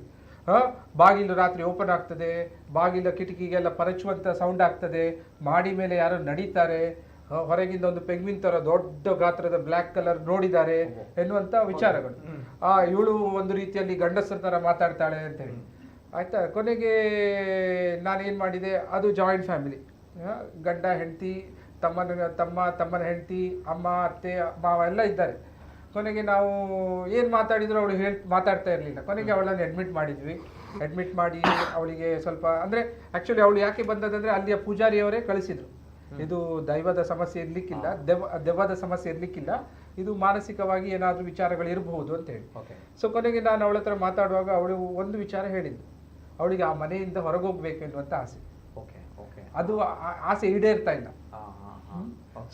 ಬಾಗಿಲು ರಾತ್ರಿ ಓಪನ್ ಆಗ್ತದೆ, ಬಾಗಿಲ ಕಿಟಕಿಗೆಲ್ಲ ಪರಚುವಂತ ಸೌಂಡ್ ಆಗ್ತದೆ, ಮಾಡಿ ಮೇಲೆ ಯಾರೋ ನಡೀತಾರೆ, ಹೊರಗಿಂದ ಒಂದು ಪೆಂಗ್ವಿನ್ ತರ ದೊಡ್ಡ ಗಾತ್ರದ ಬ್ಲ್ಯಾಕ್ ಕಲರ್ ನೋಡಿದ್ದಾರೆ ಎನ್ನುವಂತ ವಿಚಾರಗಳು. ಇವಳು ಒಂದು ರೀತಿಯಲ್ಲಿ ಗಂಡಸರ ತರ ಮಾತಾಡ್ತಾಳೆ ಅಂತ ಹೇಳಿ. ಆಯ್ತಾ, ಕೊನೆಗೆ ನಾನೇನ್ ಮಾಡಿದೆ, ಅದು ಜಾಯಿಂಟ್ ಫ್ಯಾಮಿಲಿ, ಗಂಡ ಹೆಂಡತಿ, ತಮ್ಮನ ಹೆಂಡತಿ, ಅಮ್ಮ, ಅತ್ತೆ, ಮಾವ ಎಲ್ಲ ಇದ್ದಾರೆ. ಕೊನೆಗೆ ನಾವು ಏನು ಮಾತಾಡಿದ್ರು ಅವಳು ಮಾತಾಡ್ತಾ ಇರಲಿಲ್ಲ. ಕೊನೆಗೆ ಅವಳನ್ನು ಅಡ್ಮಿಟ್ ಮಾಡಿದ್ವಿ. ಅಡ್ಮಿಟ್ ಮಾಡಿ ಅವಳಿಗೆ ಸ್ವಲ್ಪ ಅಂದರೆ ಆ್ಯಕ್ಚುಲಿ ಅವಳು ಯಾಕೆ ಬಂದದಂದರೆ, ಅಲ್ಲಿಯ ಪೂಜಾರಿಯವರೇ ಕಳಿಸಿದ್ರು. ಇದು ದೈವದ ಸಮಸ್ಯೆ ಇರಲಿಕ್ಕಿಲ್ಲ, ದೆವ್ವದ ಸಮಸ್ಯೆ ಇರಲಿಕ್ಕಿಲ್ಲ, ಇದು ಮಾನಸಿಕವಾಗಿ ಏನಾದರೂ ವಿಚಾರಗಳು ಇರಬಹುದು ಅಂತ ಹೇಳಿ. ಸೊ ಕೊನೆಗೆ ನಾನು ಅವಳ ಹತ್ರ ಮಾತಾಡುವಾಗ ಅವಳು ಒಂದು ವಿಚಾರ ಹೇಳಿದ್ಲು, ಅವಳಿಗೆ ಆ ಮನೆಯಿಂದ ಹೊರಗೋಗ್ಬೇಕು ಎನ್ನುವಂಥ ಆಸೆ. ಅದು ಆಸೆ ಈಡೇರ್ತಾ ಇಲ್ಲ.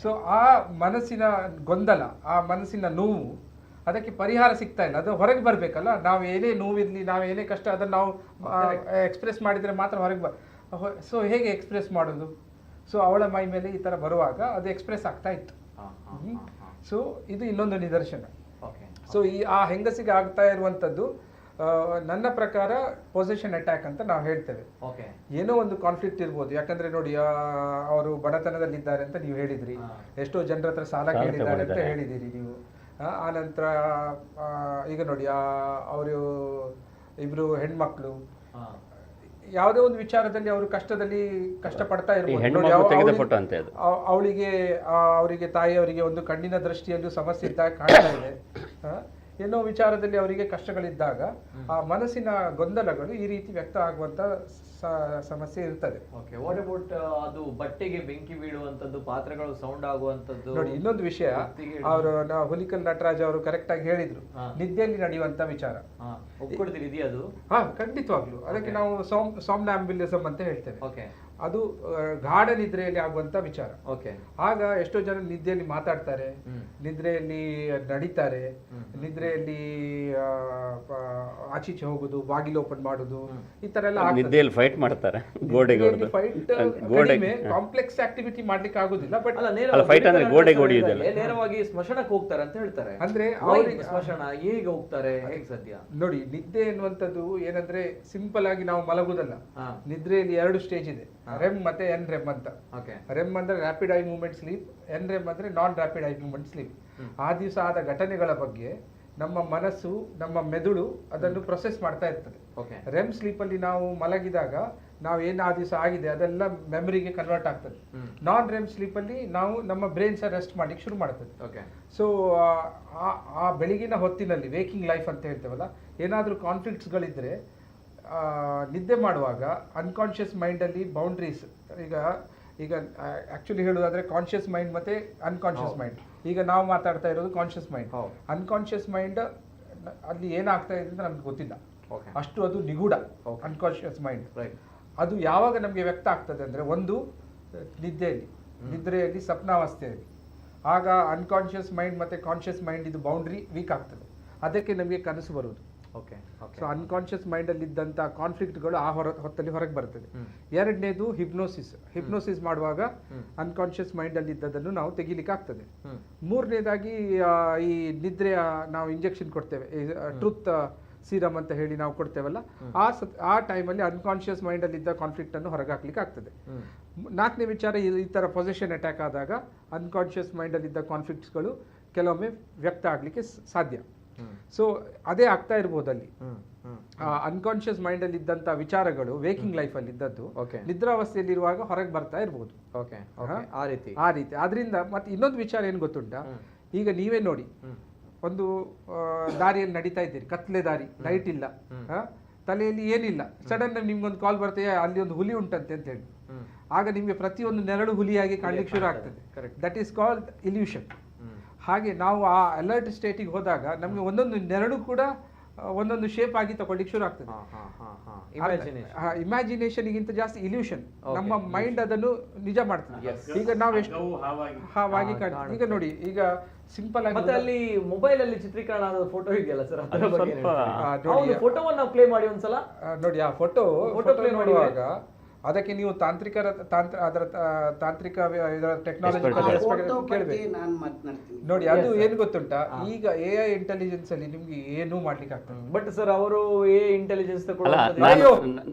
ಸೊ ಆ ಮನಸ್ಸಿನ ಗೊಂದಲ, ಆ ಮನಸ್ಸಿನ ನೋವು, ಅದಕ್ಕೆ ಪರಿಹಾರ ಸಿಗ್ತಾ ಇಲ್ಲ. ಅದು ಹೊರಗೆ ಬರಬೇಕಲ್ಲ. ನಾವು ಏನೇ ನೋವಿರಲಿ, ನಾವು ಏನೇ ಕಷ್ಟ, ಅದನ್ನು ನಾವು ಎಕ್ಸ್ಪ್ರೆಸ್ ಮಾಡಿದರೆ ಮಾತ್ರ ಹೊರಗೆ ಸೊ ಹೇಗೆ ಎಕ್ಸ್ಪ್ರೆಸ್ ಮಾಡೋದು? ಸೊ ಅವಳ ಮೈ ಮೇಲೆ ಈ ಥರ ಬರುವಾಗ ಅದು ಎಕ್ಸ್ಪ್ರೆಸ್ ಆಗ್ತಾ ಇತ್ತು. ಸೊ ಇದು ಇನ್ನೊಂದು ನಿದರ್ಶನ. ಸೊ ಆ ಹೆಂಗಸಿಗೆ ಆಗ್ತಾ ಇರುವಂಥದ್ದು ನನ್ನ ಪ್ರಕಾರ ಪೊಸೆಷನ್ ಅಟ್ಯಾಕ್ ಅಂತ ನಾವು ಹೇಳ್ತೇವೆ. ಏನೋ ಒಂದು ಕಾನ್ಫ್ಲಿಕ್ಟ್ ಇರ್ಬೋದು. ಯಾಕಂದ್ರೆ ನೋಡಿ, ಅವರು ಬಡತನದಲ್ಲಿದ್ದಾರೆ ಅಂತ ನೀವು ಹೇಳಿದ್ರಿ, ಎಷ್ಟೋ ಜನರ ಹತ್ರ ಸಾಲ ಕೇಳಿದ್ದಾರೆ ಅಂತ ಹೇಳಿದಿರಿ ನೀವು. ಆ ನಂತರ ಈಗ ನೋಡಿ, ಅವರು ಇಬ್ರು ಹೆಣ್ಮಕ್ಳು ಯಾವುದೇ ಒಂದು ವಿಚಾರದಲ್ಲಿ ಅವರು ಕಷ್ಟಪಡ್ತಾ ಇರ್ಬೋದು. ಅವರಿಗೆ ತಾಯಿಯವರಿಗೆ ಒಂದು ಕಣ್ಣಿನ ದೃಷ್ಟಿಯಲ್ಲೂ ಸಮಸ್ಯೆ ಇದ್ದಾಗ ಕಾಣ್ತಾ ಇದೆ. ಏನೋ ವಿಚಾರದಲ್ಲಿ ಅವರಿಗೆ ಕಷ್ಟಗಳಿದ್ದಾಗ ಆ ಮನಸ್ಸಿನ ಗೊಂದಲಗಳು ಈ ರೀತಿ ವ್ಯಕ್ತ ಆಗುವಂತ ಸಮಸ್ಯೆ ಇರ್ತದೆ. ವಾಟ್ ಅಬೌಟ್ ಅದು ಬಟ್ಟೆಗೆ ಬೆಂಕಿ ಬೀಳುವಂತದ್ದು, ಪಾತ್ರೆಗಳು ಸೌಂಡ್ ಆಗುವಂತದ್ದು? ನೋಡಿ, ಇನ್ನೊಂದು ವಿಷಯ, ಅವರು ಹುಲಿಕಲ್ ನಟರಾಜ್ ಅವರು ಕರೆಕ್ಟ್ ಆಗಿ ಹೇಳಿದ್ರು, ನಿದ್ದೆಯಲ್ಲಿ ನಡೆಯುವಂತ ವಿಚಾರ. ಅದು ಖಂಡಿತವಾಗ್ಲು ಅದಕ್ಕೆ ನಾವು ಸಾಮ್ನಾಂಬ್ಯುಲಿಸಮ್ ಅಂತ ಹೇಳ್ತೇವೆ. ಅದು ಗಾಢ ನಿದ್ರೆಯಲ್ಲಿ ಆಗುವಂತ ವಿಚಾರ. ಆಗ ಎಷ್ಟೋ ಜನ ನಿದ್ದೆಯಲ್ಲಿ ಮಾತಾಡ್ತಾರೆ, ನಿದ್ರೆಯಲ್ಲಿ ನಡೀತಾರೆ, ನಿದ್ರೆಯಲ್ಲಿ ಆಚೀಚೆ ಹೋಗುದು, ಬಾಗಿಲು ಓಪನ್ ಮಾಡುದು, ಈ ತರ ಎಲ್ಲ ನಿದ್ದೆಯಲ್ಲಿ ಫೈಟ್ ಮಾಡ್ತಾರೆ. ಕಾಂಪ್ಲೆಕ್ಸ್ ಆಕ್ಟಿವಿಟಿ ಮಾಡ್ಲಿಕ್ಕೆ ಆಗುದಿಲ್ಲ. ಬಟ್ ಫೈಟ್ ಅಂದ್ರೆ ಗೋಡೆಗೆ ಹೊಡೆಯುವುದಿಲ್ಲ, ನೇರವಾಗಿ ಸ್ಮಶಾನಕ್ಕೆ ಹೋಗ್ತಾರೆ ಅಂತ ಹೇಳ್ತಾರೆ. ಅಂದ್ರೆ ಅವರಿಗೆ ಸ್ಮಶಾನ ಹೇಗೆ ಹೋಗ್ತಾರೆ, ಹೇಗೆ ಸದ್ಯ? ನೋಡಿ, ನಿದ್ದೆ ಎನ್ನುವಂಥದ್ದು ಏನಂದ್ರೆ ಸಿಂಪಲ್ ಆಗಿ ನಾವು ಮಲಗುದಲ್ಲ. ನಿದ್ರೆಯಲ್ಲಿ 2 ಸ್ಟೇಜ್ ಇದೆ, ರೆಮ್ ಮತ್ತೆ ಎನ್ ರೆಮ್ ಅಂತ. ರೆಮ್ ಅಂದ್ರೆ rapid I movement sleep, N REM ಅಂದ್ರೆ ನಾನ್ ರ್ಯಾಪಿಡ್ ಐ ಮೂವ್ಮೆಂಟ್ ಸ್ಲೀಪ್. ಆ ದಿವಸ ಆದ ಘಟನೆಗಳ ಬಗ್ಗೆ ನಮ್ಮ ಮನಸ್ಸು, ನಮ್ಮ ಮೆದುಳು ಅದನ್ನು ಪ್ರೊಸೆಸ್ ಮಾಡ್ತಾ ಇರ್ತದೆ. ರೆಮ್ ಸ್ಲೀಪ್ ಅಲ್ಲಿ ನಾವು ಮಲಗಿದಾಗ ನಾವು ಏನು ಆ ದಿವಸ ಆಗಿದೆ ಅದೆಲ್ಲ ಮೆಮರಿಗೆ ಕನ್ವರ್ಟ್ ಆಗ್ತದೆ. ನಾನ್ ರೆಮ್ ಸ್ಲೀಪ್ ಅಲ್ಲಿ ನಾವು ನಮ್ಮ ಬ್ರೈನ್ ಸಹ ರೆಸ್ಟ್ ಮಾಡ್ಲಿಕ್ಕೆ ಶುರು ಮಾಡ್ತದೆ. ಸೊ ಆ ಬೆಳಗಿನ ಹೊತ್ತಿನಲ್ಲಿ ವೇಕಿಂಗ್ ಲೈಫ್ ಅಂತ ಹೇಳ್ತೇವಲ್ಲ, ಏನಾದರೂ ಕಾನ್ಫ್ಲಿಕ್ಟ್ಸ್ಗಳಿದ್ರೆ ನಿದ್ದೆ ಮಾಡುವಾಗ ಅನ್ಕಾನ್ಷಿಯಸ್ ಮೈಂಡಲ್ಲಿ ಬೌಂಡ್ರೀಸ್, ಈಗ ಆಕ್ಚುಲಿ ಹೇಳೋದಾದ್ರೆ ಕಾನ್ಷಿಯಸ್ ಮೈಂಡ್ ಮತ್ತೆ ಅನ್ಕಾನ್ಷಿಯಸ್ ಮೈಂಡ್. ಈಗ ನಾವು ಮಾತಾಡ್ತಾ ಇರೋದು ಕಾನ್ಷಿಯಸ್ ಮೈಂಡ್. ಅನ್ಕಾನ್ಷಿಯಸ್ ಮೈಂಡ್ ಅಲ್ಲಿ ಏನಾಗ್ತಾ ಇದೆ ಅಂತ ನಮ್ಗೆ ಗೊತ್ತಿಲ್ಲ, ಅಷ್ಟು ಅದು ನಿಗೂಢ. ಅನ್ಕಾನ್ಷಿಯಸ್ ಮೈಂಡ್ ಅದು ಯಾವಾಗ ನಮಗೆ ವ್ಯಕ್ತ ಆಗ್ತದೆ ಅಂದ್ರೆ, ಒಂದು ನಿದ್ರೆಯಲ್ಲಿ ಸ್ವಪ್ನಾವಸ್ಥೆಯಲ್ಲಿ, ಆಗ ಅನ್ಕಾನ್ಷಿಯಸ್ ಮೈಂಡ್ ಮತ್ತೆ ಕಾನ್ಷಿಯಸ್ ಮೈಂಡ್ ಇದು ಬೌಂಡ್ರಿ ವೀಕ್ ಆಗ್ತದೆ, ಅದಕ್ಕೆ ನಮಗೆ ಕನಸು ಬರುವುದು. ಸೊ ಅನ್ಕಾನ್ಷಿಯಸ್ ಮೈಂಡ್ ಅಲ್ಲಿ ಇದ್ದಂತ ಕಾನ್ಫ್ಲಿಕ್ಟ್ಗಳು ಆ ಹೊತ್ತಲ್ಲಿ ಹೊರಗೆ ಬರ್ತದೆ. ಎರಡನೇದು ಹಿಪ್ನೋಸಿಸ್ ಮಾಡುವಾಗ ಅನ್ಕಾನ್ಷಿಯಸ್ ಮೈಂಡ್ ಅಲ್ಲಿ ಇದ್ದದನ್ನು ನಾವು ತೆಗಿಲಿಕ್ಕೆ ಆಗ್ತದೆ. ಮೂರನೇದಾಗಿ ಈ ನಿದ್ರೆಯ ನಾವು ಇಂಜೆಕ್ಷನ್ ಕೊಡ್ತೇವೆ, ಟ್ರೂತ್ ಸೀರಮ್ ಅಂತ ಹೇಳಿ ನಾವು ಕೊಡ್ತೇವಲ್ಲ, ಆ ಟೈಮಲ್ಲಿ ಅನ್ಕಾನ್ಷಿಯಸ್ ಮೈಂಡ್ ಅಲ್ಲಿ ಇದ್ದ ಕಾನ್ಫ್ಲಿಕ್ಟ್ ಅನ್ನು ಹೊರಗೆ ಹಾಕ್ಲಿಕ್ಕೆ ಆಗ್ತದೆ. 4ನೇ ವಿಚಾರ, ಈ ತರ ಪೊಸೆಷನ್ ಅಟ್ಯಾಕ್ ಆದಾಗ ಅನ್ಕಾನ್ಷಿಯಸ್ ಮೈಂಡ್ ಅಲ್ಲಿ ಇದ್ದ ಕಾನ್ಫ್ಲಿಕ್ಟ್ಸ್ಗಳು ಕೆಲವೊಮ್ಮೆ ವ್ಯಕ್ತ ಆಗ್ಲಿಕ್ಕೆ ಸಾಧ್ಯ. ಸೊ ಅದೇ ಆಗ್ತಾ ಇರ್ಬೋದು ಅಲ್ಲಿ. ಅನ್ಕಾನ್ಷಿಯಸ್ ಮೈಂಡ್ ಅಲ್ಲಿ ಇದ್ದಂತ ವಿಚಾರಗಳು ವೇಕಿಂಗ್ ಲೈಫ್ ಅಲ್ಲಿ ಇದ್ದದ್ದು ನಿದ್ರಾವಸ್ಥೆಯಲ್ಲಿರುವಾಗ ಹೊರಗೆ ಬರ್ತಾ ಇರ್ಬೋದು. ಆ ರೀತಿ. ಆದ್ರಿಂದ ಮತ್ತೆ ಇನ್ನೊಂದು ವಿಚಾರ ಏನ್ ಗೊತ್ತುಂಟಾ, ಈಗ ನೀವೇ ನೋಡಿ, ಒಂದು ದಾರಿಯಲ್ಲಿ ನಡೀತಾ ಇದ್ದೀರಿ, ಕತ್ಲೆ ದಾರಿ, ಲೈಟ್ ಇಲ್ಲ, ತಲೆಯಲ್ಲಿ ಏನಿಲ್ಲ, ಸಡನ್ ನಿಮ್ಗೊಂದು ಕಾಲ್ ಬರ್ತದೆ, ಅಲ್ಲಿ ಒಂದು ಹುಲಿ ಉಂಟಂತೆ ಅಂತ ಹೇಳಿ. ಆಗ ನಿಮ್ಗೆ ಪ್ರತಿಯೊಂದು ನೆರಳು ಹುಲಿಯಾಗಿ ಕಾಣ್ಲಿಕ್ಕೆ ಶುರು ಆಗ್ತದೆ. That is called illusion. ಹಾಗೆ ನಾವು ಆ ಅಲರ್ಟ್ ಸ್ಟೇಟಿಗೆ ಹೋದಾಗ ನಮಗೆ ಒಂದೊಂದು ನೆರಳು ಕೂಡ ಒಂದೊಂದು ಶೇಪ್ ಆಗಿ ತಗೊಳ್ಳಿಕ್ಕೆ ಶುರು ಆಗ್ತದೆ. ಇಮ್ಯಾಜಿನೇಷನ್ ಗಿಂತ ಜಾಸ್ತಿ ಇಲ್ಯೂಷನ್, ನಮ್ಮ ಮೈಂಡ್ ಅದನ್ನು ನಿಜ ಮಾಡ್ತದೆ. ಈಗ ನಾವು ಎಷ್ಟು ಹಾವಾಗಿ ಕಾಣ್ತೀವಿ. ಈಗ ನೋಡಿ, ಈಗ ಸಿಂಪಲ್ ಆಗಿ ಮತ್ತೆ ಅಲ್ಲಿ ಮೊಬೈಲ್ ಅಲ್ಲಿ ಚಿತ್ರೀಕರಣ ಆದ ಫೋಟೋ ಇದೆಯಲ್ಲ ಸರ್, ಫೋಟೋವನ್ನು ನಾವು ಪ್ಲೇ ಮಾಡಿ ಒಂದ್ಸಲ ನೋಡಿ. ಆ ಫೋಟೋ ಪ್ಲೇ ಮಾಡುವಾಗ ಅದಕ್ಕೆ ನೀವು ತಾಂತ್ರಿಕ ಟೆಕ್ನಾಲಜಿ ಕೇಳಬೇಕು ನೋಡಿ. ಅದು ಏನು ಗೊತ್ತುಂಟಾ, ಈಗ AI ಇಂಟೆಲಿಜೆನ್ಸ್ ಅಲ್ಲಿ ನಿಮ್ಗೆ ಏನೂ ಮಾಡ್ಲಿಕ್ಕೆ ಆಗ್ತದೆ. ಬಟ್ ಸರ್ ಅವರು ಇಂಟೆಲಿಜೆನ್ಸ್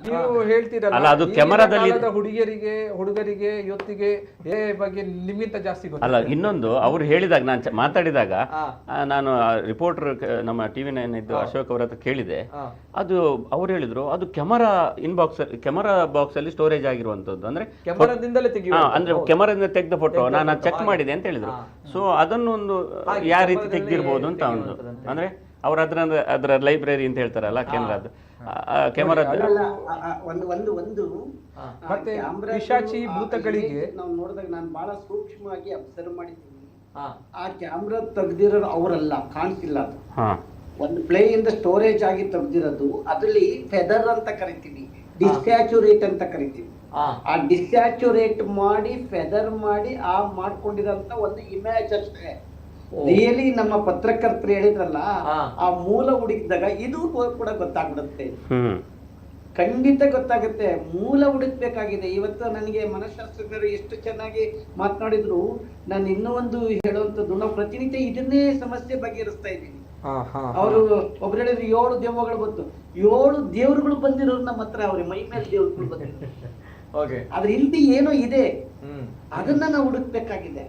ನೀವು ಹೇಳ್ತೀರಲ್ಲ, ಅದು ಕ್ಯಾಮರಾದಲ್ಲಿ ಹುಡುಗರಿಗೆ ಇವತ್ತಿಗೆ AI ಬಗ್ಗೆ ನಿಮ್ಗಿಂತ ಜಾಸ್ತಿ ಗೊತ್ತಿಲ್ಲ. ಅಲ್ಲ, ಇನ್ನೊಂದು ಅವ್ರು ಹೇಳಿದಾಗ ನಾನು ಮಾತಾಡಿದಾಗ ನಾನು ರಿಪೋರ್ಟರ್ ನಮ್ಮ TV9 ಇದ್ದು ಅಶೋಕ್ ಅವರ ಹತ್ರ ಕೇಳಿದೆ. ಅದು ಅವ್ರು ಹೇಳಿದ್ರು ಅದು ಕ್ಯಾಮರಾ ಬಾಕ್ಸ್ ಅಲ್ಲಿ ಸ್ಟೋರೇಜ್ ಆಗಿರುವಂತದ್ದು, ಅಂದ್ರೆ ಅಂದ್ರೆ ಕ್ಯಾಮರಾದಿಂದ ತೆಗೆದ ಫೋಟೋ ನಾನು ಚೆಕ್ ಮಾಡಿದೆ ಅಂತ ಹೇಳಿದ್ರು. ಸೊ ಅದನ್ನು ಒಂದು ಯಾವ ರೀತಿ ತೆಗ್ದಿರ್ಬೋದು ಅಂತ ಒಂದು, ಅಂದ್ರೆ ಅವ್ರ ಅದರ ಲೈಬ್ರರಿ ಅಂತ ಹೇಳ್ತಾರಲ್ಲ ಕ್ಯಾಮರಾದ ಮತ್ತೆ ಪಿಶಾಚಿ ಭೂತಗಳಿಗೆ ನಾವು ನೋಡಿದಾಗ ನಾನು ಬಹಳ ಸೂಕ್ಷ್ಮವಾಗಿ ಅಬ್ಸರ್ವ್ ಮಾಡಿದ್ದೀನಿ. ಆ ಕ್ಯಾಮ್ರಾ ತೆಗ್ದಿರೋರು ಅವರಲ್ಲ, ಕಾಣಿಸಿಲ್ಲ. ಅದು ಒಂದು ಪ್ಲೇ ಇಂದ ಸ್ಟೋರೇಜ್ ಆಗಿ ತೆಗ್ದಿರೋದು. ಅದ್ರಲ್ಲಿ ಫೆದರ್ ಅಂತ ಕರಿತೀವಿ, ಡಿಸ್ಟ್ಯಾಚುರೇಟ್ ಅಂತ ಕರಿತೀವಿ. ಆ ಡಿಸ್ಟ್ಯಾಚುರೇಟ್ ಮಾಡಿ ಫೆದರ್ ಮಾಡಿ ಆ ಮಾಡ್ಕೊಂಡಿರೋಂತ ಒಂದು ಇಮೇಜ್ ಅಷ್ಟೇ. ರಿಯಲಿ ನಮ್ಮ ಪತ್ರಕರ್ತರು ಹೇಳಿದ್ರಲ್ಲ, ಆ ಮೂಲ ಹುಡುಕಿದಾಗ ಇದು ಕೂಡ ಗೊತ್ತಾಗ್ಬಿಡುತ್ತೆ, ಖಂಡಿತ ಗೊತ್ತಾಗುತ್ತೆ. ಮೂಲ ಹುಡುಕ್ಬೇಕಾಗಿದೆ. ಇವತ್ತು ನನಗೆ ಮನಃಶಾಸ್ತ್ರಜ್ಞರು ಎಷ್ಟು ಚೆನ್ನಾಗಿ ಮಾತನಾಡಿದ್ರು. ನಾನು ಇನ್ನೂ ಒಂದು ಹೇಳುವಂಥದ್ದು, ನಾವು ಪ್ರತಿನಿತ್ಯ ಇದನ್ನೇ ಸಮಸ್ಯೆ ಬಗೆಹರಿಸ್ತಾ ಇದ್ದೀವಿ. ಅವರು ಒಬ್ರು ಹೇಳಿದ್ರು 7 ದೆವ್ವಗಳು ಬಂತು. 7 ದೇವ್ರುಗಳು ಬಂದಿರೋರು ನಮ್ಮ ಹತ್ರ, ಅವ್ರಿಗೆ ಮೈ ಮೇಲೆ ದೇವ್ರುಗಳು ಬಂದಿರೋರು. ಅದ್ರ ಹಿಂದೆ ಏನೋ ಇದೆ, ಅದನ್ನ ನಾವು ಹುಡುಕ್ಬೇಕಾಗಿದೆ.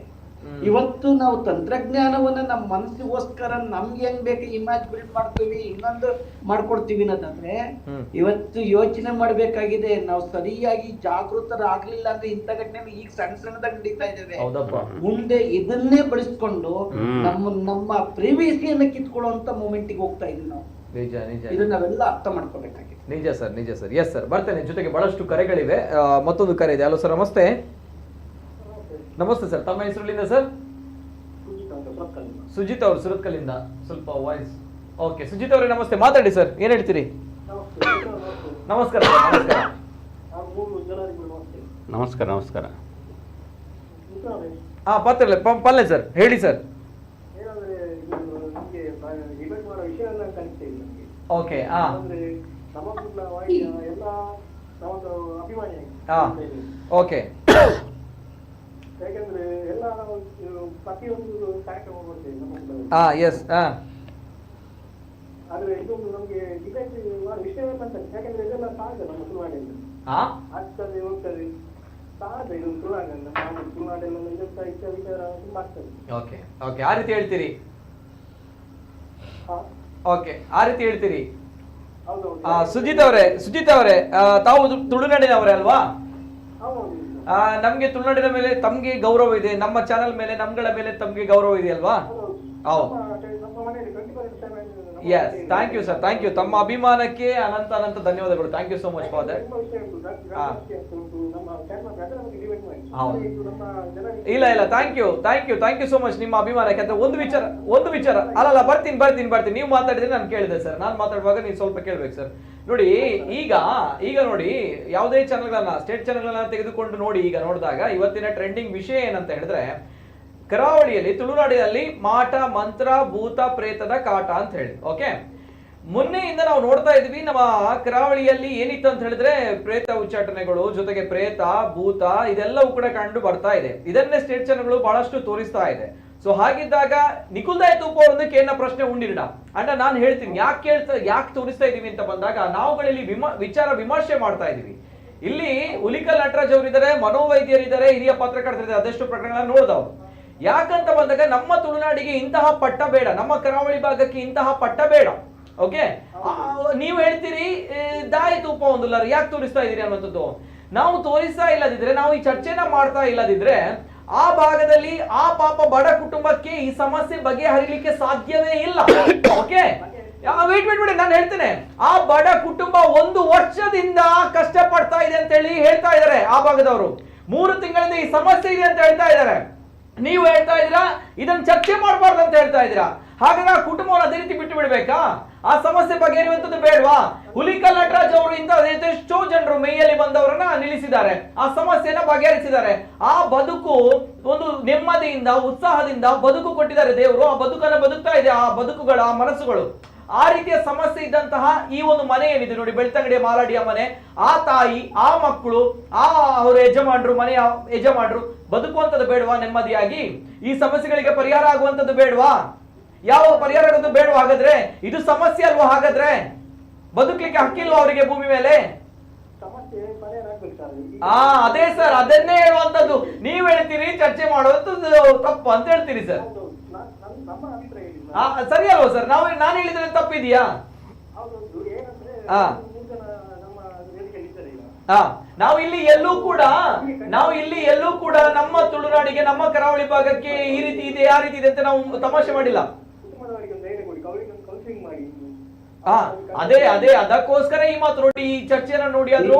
ಇವತ್ತು ನಾವು ತಂತ್ರಜ್ಞಾನವನ್ನ ನಮ್ಮ ಮನಸ್ಸಿಗೋಸ್ಕರ ನಮ್ಗೆ ಹೆಂಗ್ ಬೇಕು ಇಮೇಜ್ ಬಿಲ್ಡ್ ಮಾಡ್ತೀವಿ, ಇನ್ನೊಂದು ಮಾಡ್ಕೊಡ್ತೀವಿ ಅನ್ನೋದಂದ್ರೆ ಇವತ್ತು ಯೋಚನೆ ಮಾಡ್ಬೇಕಾಗಿದೆ. ನಾವು ಸರಿಯಾಗಿ ಜಾಗೃತರಾಗ್ಲಿಲ್ಲ ಅಂದ್ರೆ ಇಂಥ ಘಟನೆ ಈಗ ಸಣ್ಣದಾಗಿ ನಡೀತಾ ಇದ್ದೇವೆ. ಮುಂದೆ ಇದನ್ನೇ ಬಳಸ್ಕೊಂಡು ನಮ್ಮ ಪ್ರಿವಿಸಿಯನ್ನ ಕಿತ್ಕೊಳ್ಳುವಂತ ಮೂಮೆಂಟ್ಗೆ ಹೋಗ್ತಾ ಇದೀವಿ ನಾವು. ಇದನ್ನ ನಾವೆಲ್ಲ ಅರ್ಥ ಮಾಡ್ಕೋಬೇಕಾಗಿದೆ. ನಿಜ ಸರ್. ಎಸ್ ಸರ್, ಬರ್ತೇನೆ. ಜೊತೆಗೆ ಬಹಳಷ್ಟು ಕರೆಗಳಿವೆ. ಮತ್ತೊಂದು ಕರೆ ಇದೆ. ಹಲೋ ಸರ್, ನಮಸ್ತೆ. ನಮಸ್ತೆ ಸರ್, ತಮ್ಮ ಹೆಸರುಲಿಂದ ಸರ್? ಸುಜಿತ್ ಅವರು ಸುರತ್ಕಲ್ಲಿಂದ. ಸ್ವಲ್ಪ ವಾಯ್ಸ್. ಓಕೆ ಸುಜಿತ್ ಅವರೇ, ನಮಸ್ತೆ, ಮಾತಾಡಿ ಸರ್, ಏನ್ ಹೇಳ್ತೀರಿ? ನಮಸ್ಕಾರ. ನಮಸ್ಕಾರ. ಪಲ್ಲೆ ಸರ್, ಹೇಳಿ ಸರ್. ಓಕೆ. ಓಕೆ. ಯಾಕಂದ್ರೆ ಎಲ್ಲ ಪ್ರತಿಯೊಂದು ಕಾರ್ಯಕ್ರಮ ಮಾಡ್ತೇವೆ. ಎಸ್. ಆದ್ರೆ ಇದೊಂದು ನಮ್ಗೆ ಡಿಬೇಟ್ ಮಾಡೋ ವಿಷಯ ಅಂತ, ಯಾಕಂದ್ರೆ ಇದೆಲ್ಲ ಸಹಜ ನಮ್ಮ ತುಳುನಾಡಿನಲ್ಲಿ ಆಗ್ತದೆ ಹೋಗ್ತದೆ, ಸಹಜ ಇದೊಂದು ತುಳುನಾಡಿನಲ್ಲಿ. ನಮ್ಮ ತುಳುನಾಡಿನಲ್ಲಿ ವಿಚಾರ ತುಂಬಾ ಆಗ್ತದೆ. ಓಕೆ, ಆ ರೀತಿ ಹೇಳ್ತೀರಿ? ಓಕೆ, ಆ ರೀತಿ ಹೇಳ್ತೀರಿ. ಸುಜಿತ್ ಅವರೇ, ತಾವು ತುಳುನಾಡಿನವರೇ ಅಲ್ವಾ? ನಮ್ಗೆ ತುಳುನಾಡಿನ ಮೇಲೆ ತಮ್ಗೆ ಗೌರವ ಇದೆ, ನಮ್ಮ ಚಾನೆಲ್ ಮೇಲೆ ನಮ್ಗಳ ಮೇಲೆ ತಮ್ಗೆ ಗೌರವ ಇದೆ ಅಲ್ವಾ? ಹೌದು. Yes, thank you sir, thank you. ತಮ್ಮ ಅಭಿಮಾನಕ್ಕೆ ಅನಂತ ಧನ್ಯವಾದಗಳು. Thank you so much for that. ಇಲ್ಲ, ಥ್ಯಾಂಕ್ ಯು ಸೋ ಮಚ್ ನಿಮ್ಮ ಅಭಿಮಾನಕ್ಕೆ. ಅಂತ ಒಂದು ವಿಚಾರ ಅಲ್ಲ, ಬರ್ತೀನಿ. ನೀವು ಮಾತಾಡಿದ್ರೆ ನಾನು ಕೇಳಿದೆ ಸರ್. ನಾನು ಮಾತಾಡುವಾಗ ನೀವು ಸ್ವಲ್ಪ ಕೇಳ್ಬೇಕು ಸರ್. ನೋಡಿ, ಈಗ ನೋಡಿ, ಯಾವುದೇ ಚಾನೆಲ್ಗಳನ್ನ, ಸ್ಟೇಟ್ ಚಾನೆಲ್ಗಳನ್ನ ತೆಗೆದುಕೊಂಡು ನೋಡಿ, ಈಗ ನೋಡಿದಾಗ ಇವತ್ತಿನ ಟ್ರೆಂಡಿಂಗ್ ವಿಷಯ ಏನಂತ ಹೇಳಿದ್ರೆ, ಕರಾವಳಿಯಲ್ಲಿ, ತುಳುನಾಡಿನಲ್ಲಿ ಮಾಟ, ಮಂತ್ರ, ಭೂತ, ಪ್ರೇತದ ಕಾಟ ಅಂತ ಹೇಳಿ. ಓಕೆ, ಮೊನ್ನೆಯಿಂದ ನಾವು ನೋಡ್ತಾ ಇದ್ವಿ ನಮ್ಮ ಕರಾವಳಿಯಲ್ಲಿ ಏನಿತ್ತು ಅಂತ ಹೇಳಿದ್ರೆ ಪ್ರೇತ ಉಚ್ಚಾಟನೆಗಳು, ಜೊತೆಗೆ ಪ್ರೇತ, ಭೂತ ಇದೆಲ್ಲವೂ ಕೂಡ ಕಂಡು ಬರ್ತಾ ಇದೆ. ಇದನ್ನೇ ಸ್ಟೇಟ್ ಚಾನೆಲ್ಗಳು ಬಹಳಷ್ಟು ತೋರಿಸ್ತಾ ಇದೆ. ಸೊ ಹಾಗಿದ್ದಾಗ ನಿಖುಲ್ದಾಯ್ ತೂಪ ಅವರೊಂದು ಕೇಳಿನ ಪ್ರಶ್ನೆ ಉಂಡಿರಡ ಅಂಡ್ ನಾನು ಹೇಳ್ತೀನಿ ಯಾಕೆ ತೋರಿಸ್ತಾ ಇದೀವಿ ಅಂತ ಬಂದಾಗ, ನಾವುಗಳಲ್ಲಿ ವಿಚಾರ ವಿಮರ್ಶೆ ಮಾಡ್ತಾ ಇದೀವಿ. ಇಲ್ಲಿ ಹುಲಿಕಲ್ ನಟರಾಜ್ ಅವರಿದ್ದಾರೆ, ಮನೋವೈದ್ಯರಿದ್ದಾರೆ, ಹಿರಿಯ ಪತ್ರಕರ್ತರಿದ್ದಾರೆ, ಅದೆಷ್ಟು ಪ್ರಕರಣಗಳನ್ನ ನೋಡಿದವರು. ಯಾಕಂತ ಬಂದಾಗ ನಮ್ಮ ತುಳುನಾಡಿಗೆ ಇಂತಹ ಪಟ್ಟ ಬೇಡ, ನಮ್ಮ ಕರಾವಳಿ ಭಾಗಕ್ಕೆ ಇಂತಹ ಪಟ್ಟ ಬೇಡ. ಓಕೆ, ನೀವು ಹೇಳ್ತೀರಿ ದಾಯಿ ತೂಪ ಒಂದಿಲ್ಲ, ಯಾಕೆ ತೋರಿಸ್ತಾ ಇದೀರಿ ಅನ್ನೋಂಥದ್ದು. ನಾವು ತೋರಿಸ್ತಾ ಇಲ್ಲದಿದ್ರೆ, ನಾವು ಈ ಚರ್ಚೆನ ಮಾಡ್ತಾ ಇಲ್ಲದಿದ್ರೆ, ಆ ಭಾಗದಲ್ಲಿ ಆ ಪಾಪ ಬಡ ಕುಟುಂಬಕ್ಕೆ ಈ ಸಮಸ್ಯೆ ಬಗೆಹರಿಲಿಕ್ಕೆ ಸಾಧ್ಯವೇ ಇಲ್ಲ. ಓಕೆ, ವೇಟ್ ನಾನು ಹೇಳ್ತೇನೆ. ಆ ಬಡ ಕುಟುಂಬ 1 ವರ್ಷದಿಂದ ಕಷ್ಟ ಪಡ್ತಾ ಇದೆ ಅಂತ ಹೇಳಿ ಹೇಳ್ತಾ ಇದ್ದಾರೆ ಆ ಭಾಗದವರು. 3 ತಿಂಗಳಿಂದ ಈ ಸಮಸ್ಯೆ ಇದೆ ಅಂತ ಹೇಳ್ತಾ ಇದ್ದಾರೆ. ನೀವು ಹೇಳ್ತಾ ಇದ್ದೀರಾ ಇದನ್ನ ಚರ್ಚೆ ಮಾಡಬಾರ್ದು ಅಂತ ಹೇಳ್ತಾ ಇದ್ದೀರಾ. ಹಾಗಾದ್ರೆ ಆ ಕುಟುಂಬವನ್ನು ಅದೇ ರೀತಿ ಬಿಟ್ಟು ಬಿಡ್ಬೇಕಾ? ಆ ಸಮಸ್ಯೆ ಬಗೆಹರಿಯುವಂತದ್ದು ಬೇಡವಾ? ಹುಲಿಕಲ್ ನಟರಾಜ್ ಅವರು ಇಂತ ಎಷ್ಟೋ ಜನರು ಮೈಯಲ್ಲಿ ಬಂದವರನ್ನ ನಿಲ್ಲಿಸಿದ್ದಾರೆ, ಆ ಸಮಸ್ಯೆನ ಬಗೆಹರಿಸಿದ್ದಾರೆ. ಆ ಬದುಕು ಒಂದು ನೆಮ್ಮದಿಯಿಂದ ಉತ್ಸಾಹದಿಂದ ಬದುಕು ಕೊಟ್ಟಿದ್ದಾರೆ ದೇವರು. ಆ ಬದುಕನ್ನ ಬದುಕ್ತಾ ಇದೆ ಆ ಬದುಕುಗಳ ಆ ಮನಸ್ಸುಗಳು. ಆ ರೀತಿಯ ಸಮಸ್ಯೆ ಇದ್ದಂತಹ ಈ ಒಂದು ಮನೆ ಏನಿದೆ ನೋಡಿ, ಬೆಳ್ತಂಗಡಿಯ ಮಾಲಾಡಿಯ ಮನೆ, ಆ ತಾಯಿ, ಆ ಮಕ್ಕಳು, ಆ ಅವರ ಯಜಮಾನರು, ಮನೆಯ ಯಜಮಾನರು ಬದುಕುವಂಥದ್ದು ಬೇಡವಾ ನೆಮ್ಮದಿಯಾಗಿ? ಈ ಸಮಸ್ಯೆಗಳಿಗೆ ಪರಿಹಾರ ಆಗುವಂಥದ್ದು ಬೇಡವಾ? ಯಾವ ಪರಿಹಾರ ಆಗೋದು ಬೇಡವಾ? ಹಾಗಾದ್ರೆ ಇದು ಸಮಸ್ಯೆ ಅಲ್ವಾ? ಹಾಗಾದ್ರೆ ಬದುಕಲಿಕ್ಕೆ ಹಕ್ಕಿಲ್ವಾ ಅವರಿಗೆ ಭೂಮಿ ಮೇಲೆ? ಸಮಸ್ಯೆ ಪರಿಹಾರ ಆಗ್ಬೇಕು ಸರ್. ಅದೇ ಸರ್, ಅದನ್ನೇ ಹೇಳುವಂತದ್ದು. ನೀವ್ ಹೇಳ್ತೀರಿ ಚರ್ಚೆ ಮಾಡುವಂತದ್ದು ತಪ್ಪು ಅಂತ ಹೇಳ್ತೀರಿ ಸರ್. ನಮ್ಮ ಅಭಿಪ್ರಾಯ ಏನಿಲ್ಲ. ಸರಿ ಅಲ್ವಾ ಸರ್? ನಾನು ಹೇಳಿದ್ರೆ ತಪ್ಪಿದೆಯಾ? ಹೌದೌದು. ಏನಂದ್ರೆ ನಮ್ಮ ವೇದಿಕೆಯಲ್ಲಿ ಇದ್ದಾರೆ ಈಗ. ನಾವು ಇಲ್ಲಿ ಎಲ್ಲೂ ಕೂಡ ನಮ್ಮ ತುಳುನಾಡಿಗೆ, ನಮ್ಮ ಕರಾವಳಿ ಭಾಗಕ್ಕೆ ಈ ರೀತಿ ಇದೆ ಆ ರೀತಿ ಇದೆ ಅಂತ ನಾವು ತಮಾಷೆ ಮಾಡಿಲ್ಲ. ಕುಟುಂಬದವರಿಗೆ ಒಂದು ಧೈರ್ಯ ಕೊಡಿ, ಅವರಿಗೆ ಕೌನ್ಸಿಲಿಂಗ್ ಮಾಡಿ. ಅದೇ ಅದಕ್ಕೋಸ್ಕರ ಈ ಮಾತು ನೋಡಿ, ಈ ಚರ್ಚೆನ ನೋಡಿ. ಆದ್ರೂ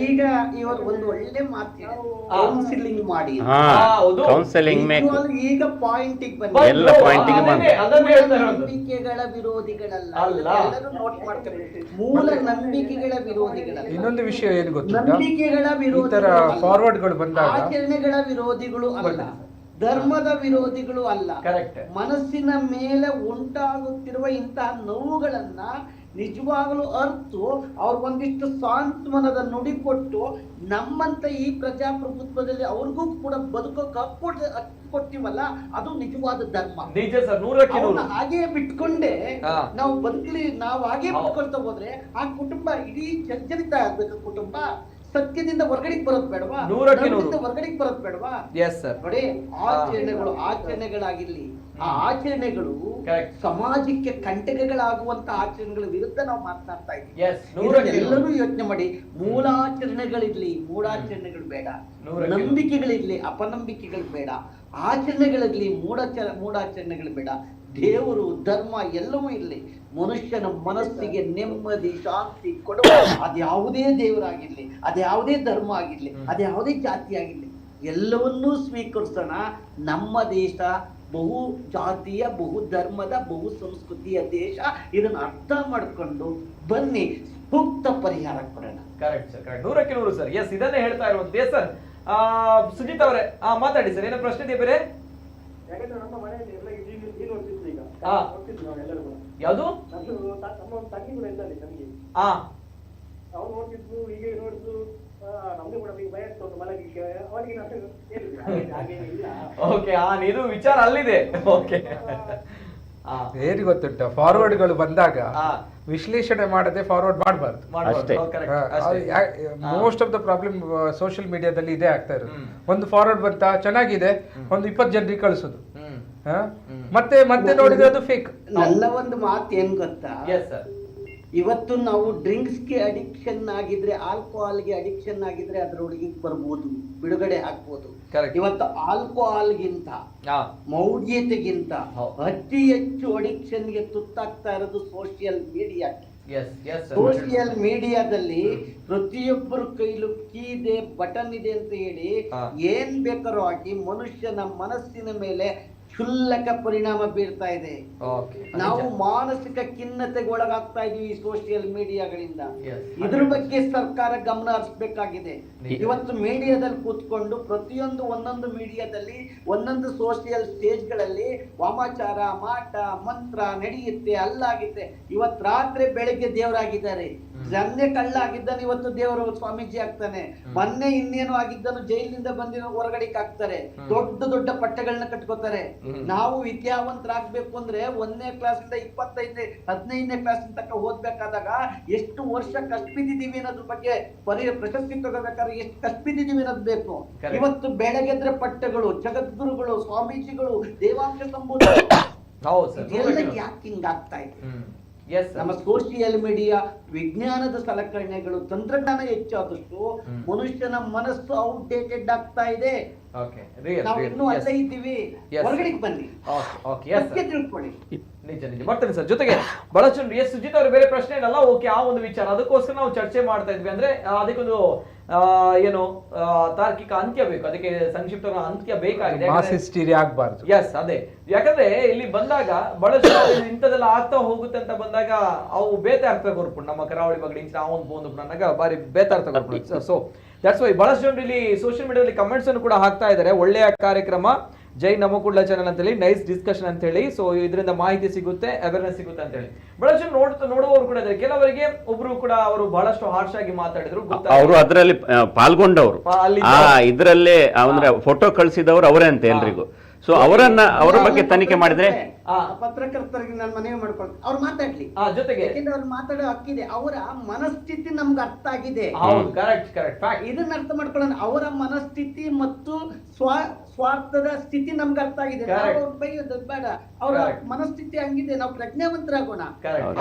ಈಗ ಇವರು ಒಂದು ಒಳ್ಳೆ ಮಾತು ಕೌನ್ಸಿಲಿಂಗ್ ಮಾಡಿ. ಕೌನ್ಸಿಲಿಂಗ್ ಈಗ ಪಾಯಿಂಟ್ ಎಲ್ಲ ಪಾಯಿಂಟಿಗೆ ಬಂದು ನಂಬಿಕೆಗಳ ವಿರೋಧಿಗಳಲ್ಲ, ಎಲ್ಲರೂ ನೋಟ್ ಮಾಡ್ತಾರೆ. ಮೂಲ ನಂಬಿಕೆಗಳ ವಿರೋಧಿಗಳಲ್ಲ. ಇನ್ನೊಂದು ವಿಷಯ ಏನು ಗೊತ್ತಿಲ್ಲ, ನಂಬಿಕೆಗಳ ವಿರೋಧ, ಫಾರ್ವರ್ಡ್ಗಳು ಬಂದಾಗ ಆಚರಣೆಗಳ ವಿರೋಧಿಗಳು ಅಲ್ಲ, ಧರ್ಮದ ವಿರೋಧಿಗಳು ಅಲ್ಲ. ಮನಸ್ಸಿನ ಮೇಲೆ ಉಂಟಾಗುತ್ತಿರುವ ಇಂತಹ ನೋವುಗಳನ್ನ ನಿಜವಾಗಲೂ ಅರ್ತು ಅವ್ರಿಗೊಂದಿಷ್ಟು ಸಾಂತ್ವನದ ನುಡಿ ಕೊಟ್ಟು ನಮ್ಮಂತ ಈ ಪ್ರಜಾಪ್ರಭುತ್ವದಲ್ಲಿ ಅವ್ರಿಗೂ ಕೂಡ ಬದುಕೋಕೆ ಹಕ್ಕು ಕೊಟ್ಟಿವಲ್ಲ, ಅದು ನಿಜವಾದ ಧರ್ಮ. ನಿಜ ಸರ್, 100% ಹಾಗೆ ಬಿಟ್ಕೊಂಡೆ ನಾವು ಬದುಕಲಿ, ನಾವು ಹಾಗೆ ಬಿಟ್ಕೊಳ್ತಾ ಹೋದ್ರೆ ಆ ಕುಟುಂಬ ಇಡೀ ಜರ್ಜರಿತ ಆಗ್ಬೇಕು. ಕುಟುಂಬ ಸತ್ಯದಿಂದ ಹೊರಗಡೆಗೆ ಬರೋದ್ ಬೇಡವಾ? ಹೊರಗಡೆಗೆ ಬರೋದ್ ಬೇಡವಾ? ನೋಡಿ, ಆಚರಣೆಗಳಾಗಿರ್ಲಿ, ಆ ಆಚರಣೆಗಳು ಸಮಾಜಕ್ಕೆ ಕಂಟಕಗಳಾಗುವಂತ ಆಚರಣೆಗಳ ವಿರುದ್ಧ ನಾವು ಮಾತನಾಡ್ತಾ ಇದ್ದೀವಿ. ಎಲ್ಲರೂ ಯೋಚನೆ ಮಾಡಿ, ಮೂಲಾಚರಣೆಗಳಿರ್ಲಿ, ಮೂಢಾಚರಣೆಗಳು ಬೇಡ, ನಂಬಿಕೆಗಳಿರ್ಲಿ, ಅಪನಂಬಿಕೆಗಳು ಬೇಡ, ಆಚರಣೆಗಳಿರ್ಲಿ, ಮೂಢಾಚರಣೆಗಳು ಬೇಡ, ದೇವರು ಧರ್ಮ ಎಲ್ಲವೂ ಇರಲಿ. ಮನುಷ್ಯನ ಮನಸ್ಸಿಗೆ ನೆಮ್ಮದಿ ಶಾಂತಿ ಕೊಡುವ ಅದ್ಯಾವುದೇ ದೇವರಾಗಿರ್ಲಿ, ಅದ್ಯಾವುದೇ ಧರ್ಮ ಆಗಿರ್ಲಿ, ಅದ್ಯಾವುದೇ ಜಾತಿ ಆಗಿರ್ಲಿ, ಎಲ್ಲವನ್ನೂ ಸ್ವೀಕರಿಸೋಣ. ನಮ್ಮ ದೇಶ ಬಹು ಜಾತಿಯ, ಬಹು ಧರ್ಮದ, ಬಹು ಸಂಸ್ಕೃತಿಯ ದೇಶ. ಇದನ್ನು ಅರ್ಥ ಮಾಡಿಕೊಂಡು ಬನ್ನಿ, ಸೂಕ್ತ ಪರಿಹಾರ ಕೊಡೋಣ. Correct sir, correct, 100% sir. Yes, ಇದನ್ನೇ ಹೇಳ್ತಾ ಇರುವಂತೆ ಸರ್. ಸುಜಿತ್ ಅವರೇ ಮಾತಾಡಿ ಸರ್, ಏನೋ ಪ್ರಶ್ನೆ ಇದೆ ಬೇರೆ? ಯಾಕಂದ್ರೆ ನಮ್ಮ ಮನೆಯಲ್ಲಿ ಎಲ್ಲ ಈಗ ನಾವೆಲ್ಲರೂ ಕೂಡ ಯಾವುದು ನಮ್ಮ ತಂಗಿ ಕೂಡ ಇದ್ದಾರೆ ನಮಗೆ. ಅವ್ರು ನೋಡ್ತಿದ್ರು, ಈಗ ನೋಡಿದ್ರು, ನಮ್ಗೆ ಕೂಡ ಭಯ ಆಗ್ತದೆ ಮಲಗಿಕ್ಕೆ. ಅವರಿಗೆ ಓಕೆ, ಇದು ವಿಚಾರ ಅಲ್ಲಿದೆ. ಓಕೆ, ಏನು ಗೊತ್ತುಂಟ, ಫಾರ್ವರ್ಡ್ಗಳು ಬಂದಾಗ ವಿಶ್ಲೇಷಣೆ ಮಾಡದೆ ಫಾರ್ವರ್ಡ್ ಮಾಡಬಾರ್ದು. Most of the problem social ಮೀಡಿಯಾದಲ್ಲಿ ಇದೇ ಆಗ್ತಾ ಇರೋದು. ಒಂದು ಫಾರ್ವರ್ಡ್ ಬಂತ ಚೆನ್ನಾಗಿದೆ, ಒಂದು 20 ಜನರಿಗೆ ಕಳಿಸೋದು, ಮತ್ತೆ ನೋಡಿದ್ರೆ ಅದು ಫೇಕ್. ನನ್ನ ಒಂದು ಮಾತು ಏನ್ ಗೊತ್ತಾ, ಇವತ್ತು ನಾವು ಡ್ರಿಂಕ್ಸ್ಗೆ ಅಡಿಕ್ಷನ್ ಆಗಿದ್ರೆ, ಆಲ್ಕೋಹಾಲ್ಗೆ ಅಡಿಕ್ಷನ್ ಆಗಿದ್ರೆ ಅದರೊಳಗೆ ಬರ್ಬೋದು, ಬಿಡುಗಡೆ ಆಗ್ಬೋದು. ಇವತ್ತು ಆಲ್ಕೋಹಾಲ್ಗಿಂತ, ಮೌಢ್ಯತೆಗಿಂತ ಅತಿ ಹೆಚ್ಚು ಅಡಿಕ್ಷನ್ಗೆ ತುತ್ತಾಗ್ತಾ ಇರೋದು ಸೋಷಿಯಲ್ ಮೀಡಿಯಾ. ಸೋಷಿಯಲ್ ಮೀಡಿಯಾದಲ್ಲಿ ಪ್ರತಿಯೊಬ್ಬರ ಕೈಲೂ ಕೀ ಇದೆ, ಬಟನ್ ಇದೆ ಅಂತ ಹೇಳಿ ಏನ್ ಬೇಕಾದ್ರೂ ಹಾಕಿ ಮನುಷ್ಯನ ಮನಸ್ಸಿನ ಮೇಲೆ ಕ್ಷುಲ್ಲಕ ಪರಿಣಾಮ ಬೀರ್ತಾ ಇದೆ. ನಾವು ಮಾನಸಿಕ ಖಿನ್ನತೆಗೆ ಒಳಗಾಗ್ತಾ ಇದೀವಿ ಸೋಷಿಯಲ್ ಮೀಡಿಯಾಗಳಿಂದ. ಇದ್ರ ಬಗ್ಗೆ ಸರ್ಕಾರ ಗಮನ ಹರಿಸಬೇಕಾಗಿದೆ. ಇವತ್ತು ಮೀಡಿಯಾದಲ್ಲಿ ಕೂತ್ಕೊಂಡು ಪ್ರತಿಯೊಂದು ಒಂದೊಂದು ಮೀಡಿಯಾದಲ್ಲಿ ಒಂದೊಂದು ಸೋಷಿಯಲ್ ಸ್ಟೇಜ್ಗಳಲ್ಲಿ ವಾಮಾಚಾರ, ಮಾಟ, ಮಂತ್ರ ನಡೆಯುತ್ತೆ, ಅಲ್ಲಾಗುತ್ತೆ. ಇವತ್ತು ರಾತ್ರಿ ಬೆಳಗ್ಗೆ ದೇವರಾಗಿದ್ದಾರೆ, ಜನ್ನೆ ಕಳ್ಳ ಆಗಿದ್ದಾನೆ, ಇವತ್ತು ದೇವರು ಸ್ವಾಮೀಜಿ ಆಗ್ತಾನೆ. ಮೊನ್ನೆ ಇನ್ನೇನು ಆಗಿದ್ದನು ಜೈಲಿನಿಂದ ಬಂದಿರೋ ಹೊರಗಡೆ ಹಾಕ್ತಾರೆ, ದೊಡ್ಡ ದೊಡ್ಡ ಪಟ್ಟಗಳನ್ನ ಕಟ್ಕೋತಾರೆ. ನಾವು ವಿದ್ಯಾವಂತರಾಗಬೇಕು ಅಂದ್ರೆ 1ನೇ ಕ್ಲಾಸಿಂದ 15ನೇ ಕ್ಲಾಸಿನ ತನಕ ಓದ್ಬೇಕಾದಾಗ ಎಷ್ಟು ವರ್ಷ ಕಷ್ಟಿದ್ದೀವಿ ಅನ್ನೋದ್ರ ಬಗ್ಗೆ ಪ್ರಶಸ್ತಿ ತಗೋಬೇಕಾದ್ರೆ ಎಷ್ಟು ಕಷ್ಟಿದ್ದೀವಿ ಅನ್ನೋದು ಬೇಕು. ಇವತ್ತು ಬೆಳಗ್ಗೆದ್ರೆ ಪಟ್ಟಗಳು, ಜಗದ್ಗುರುಗಳು, ಸ್ವಾಮೀಜಿಗಳು, ದೇವಾಂಶ ಸಂಬೂತ, ಯಾಕೆ ಹಿಂಗಾಗ್ತಾ ಇದೆ? ನಮ್ಮ ಸೋಷಿಯಲ್ ಮೀಡಿಯಾ, ವಿಜ್ಞಾನದ ಸಲಕರಣೆಗಳು, ತಂತ್ರಜ್ಞಾನ ಹೆಚ್ಚಾದಷ್ಟು ಮನುಷ್ಯನ ಮನಸ್ಸು ಔಟ್ಡೇಟೆಡ್ ಆಗ್ತಾ ಇದೆ. ನಾವು ಇನ್ನೂ ಅಲ್ಲೇ ಇದ್ದೀವಿ, ಹೊರಗಡೆ ಬನ್ನಿ, ತಿಳ್ಕೊಳ್ಳಿ. ನಿಜ ನಿಜ ಬರ್ತೇನೆ ಸರ್. ಜೊತೆಗೆ ಬಹಳಷ್ಟು ಜನರು ಎಸ್ ಸುಜಿತ್ ಅವರು ಬೇರೆ ಪ್ರಶ್ನೆ ಏನಲ್ಲ, ಓಕೆ ಆ ಒಂದು ವಿಚಾರ ಅದಕ್ಕೋಸ್ಕರ ನಾವು ಚರ್ಚೆ ಮಾಡ್ತಾ ಇದ್ವಿ. ಅಂದ್ರೆ ಅದಕ್ಕೊಂದು ಏನು ತಾರ್ಕಿಕ ಅಂತ್ಯ ಬೇಕು, ಅದಕ್ಕೆ ಸಂಕ್ಷಿಪ್ತ ಅಂತ್ಯ ಬೇಕಾಗಿದೆ. ಆಗ್ಬಾರ್ದು. ಎಸ್ ಅದೇ, ಯಾಕಂದ್ರೆ ಇಲ್ಲಿ ಬಂದಾಗ ಬಹಳಷ್ಟು ಇಂಥದೆಲ್ಲ ಆಗ್ತಾ ಹೋಗುತ್ತೆ ಅಂತ ಬಂದಾಗ ಅವು ಬೇತಾರ್ಥ ಕೊರ್ಪುಂಡು ನಮ್ಮ ಕರಾವಳಿ ಬಗ್ಗೆ ಇಂಚಿನ ಆ ಒಂದು ಬೋಂದು ನನಗ ಬಾರಿ ಬೇತಾರ್ಥ ಕೊರ್ಪುಂಡು. ಸೊ ದಟ್ಸ್ ವೈ ಬಹಳಷ್ಟು ಜನರು ಇಲ್ಲಿ ಸೋಷಿಯಲ್ ಮೀಡಿಯಾದಲ್ಲಿ ಕಮೆಂಟ್ಸ್ ಅನ್ನು ಕೂಡ ಹಾಕ್ತಾ ಇದ್ದಾರೆ. ಒಳ್ಳೆಯ ಕಾರ್ಯಕ್ರಮ, ಜೈ ನಮಕುಡ್ಲ ಚಾನಲ್ ಅಂತ ಹೇಳಿ, ನೈಸ್ ಡಿಸ್ಕಷನ್ ಅಂತ ಹೇಳಿ. ಸೊ ಇದರಿಂದ ಮಾಹಿತಿ ಸಿಗುತ್ತೆ, ಅವೇರ್ನೆಸ್ ಸಿಗುತ್ತೆ ಅಂತ ಹೇಳಿ ಬಹಳಷ್ಟು ಜನ ನೋಡುವವರು ಕೂಡ ಇದ್ದಾರೆ. ಕೆಲವರಿಗೆ ಒಬ್ರು ಕೂಡ ಅವರು ಬಹಳಷ್ಟು ಹಾರ್ಶ್ ಆಗಿ ಮಾತಾಡಿದ್ರು, ಅವರು ಅದರಲ್ಲಿ ಪಾಲ್ಗೊಂಡವರು, ಇದರಲ್ಲೇ ಅಂದ್ರೆ ಫೋಟೋ ಕಳಿಸಿದವರು ಅವರೇ ಅಂತ ಎಲ್ರಿಗೂ. ಸೊ ಅವರ ಬಗ್ಗೆ ತನಿಖೆ ಮಾಡಿದ್ರೆ ಪತ್ರಕರ್ತರಿಗೆ ನಾನು ಮನವಿ ಮಾಡ್ಕೊಳ್ತೀನಿ, ಅವ್ರು ಮಾತಾಡ್ಲಿ ಜೊತೆಗೆ, ಯಾಕೆಂದ್ರೆ ಅವ್ರು ಮಾತಾಡೋ ಹಕ್ಕಿದೆ. ಅವರ ಮನಸ್ಥಿತಿ ನಮ್ಗೆ ಅರ್ಥ ಆಗಿದೆ, ಇದನ್ನ ಅರ್ಥ ಮಾಡ್ಕೊಳ್ಳೋಣ. ಅವರ ಮನಸ್ಥಿತಿ ಮತ್ತು ಸ್ವಾರ್ಥದ ಸ್ಥಿತಿ ನಮ್ಗೆ ಅರ್ಥ ಆಗಿದೆ. ಬೈಯೋದು ಬೇಡ, ಅವರ ಮನಸ್ಥಿತಿ ಹಂಗಿದೆ, ನಾವು ಪ್ರಜ್ಞಾವಂತರಾಗೋಣ.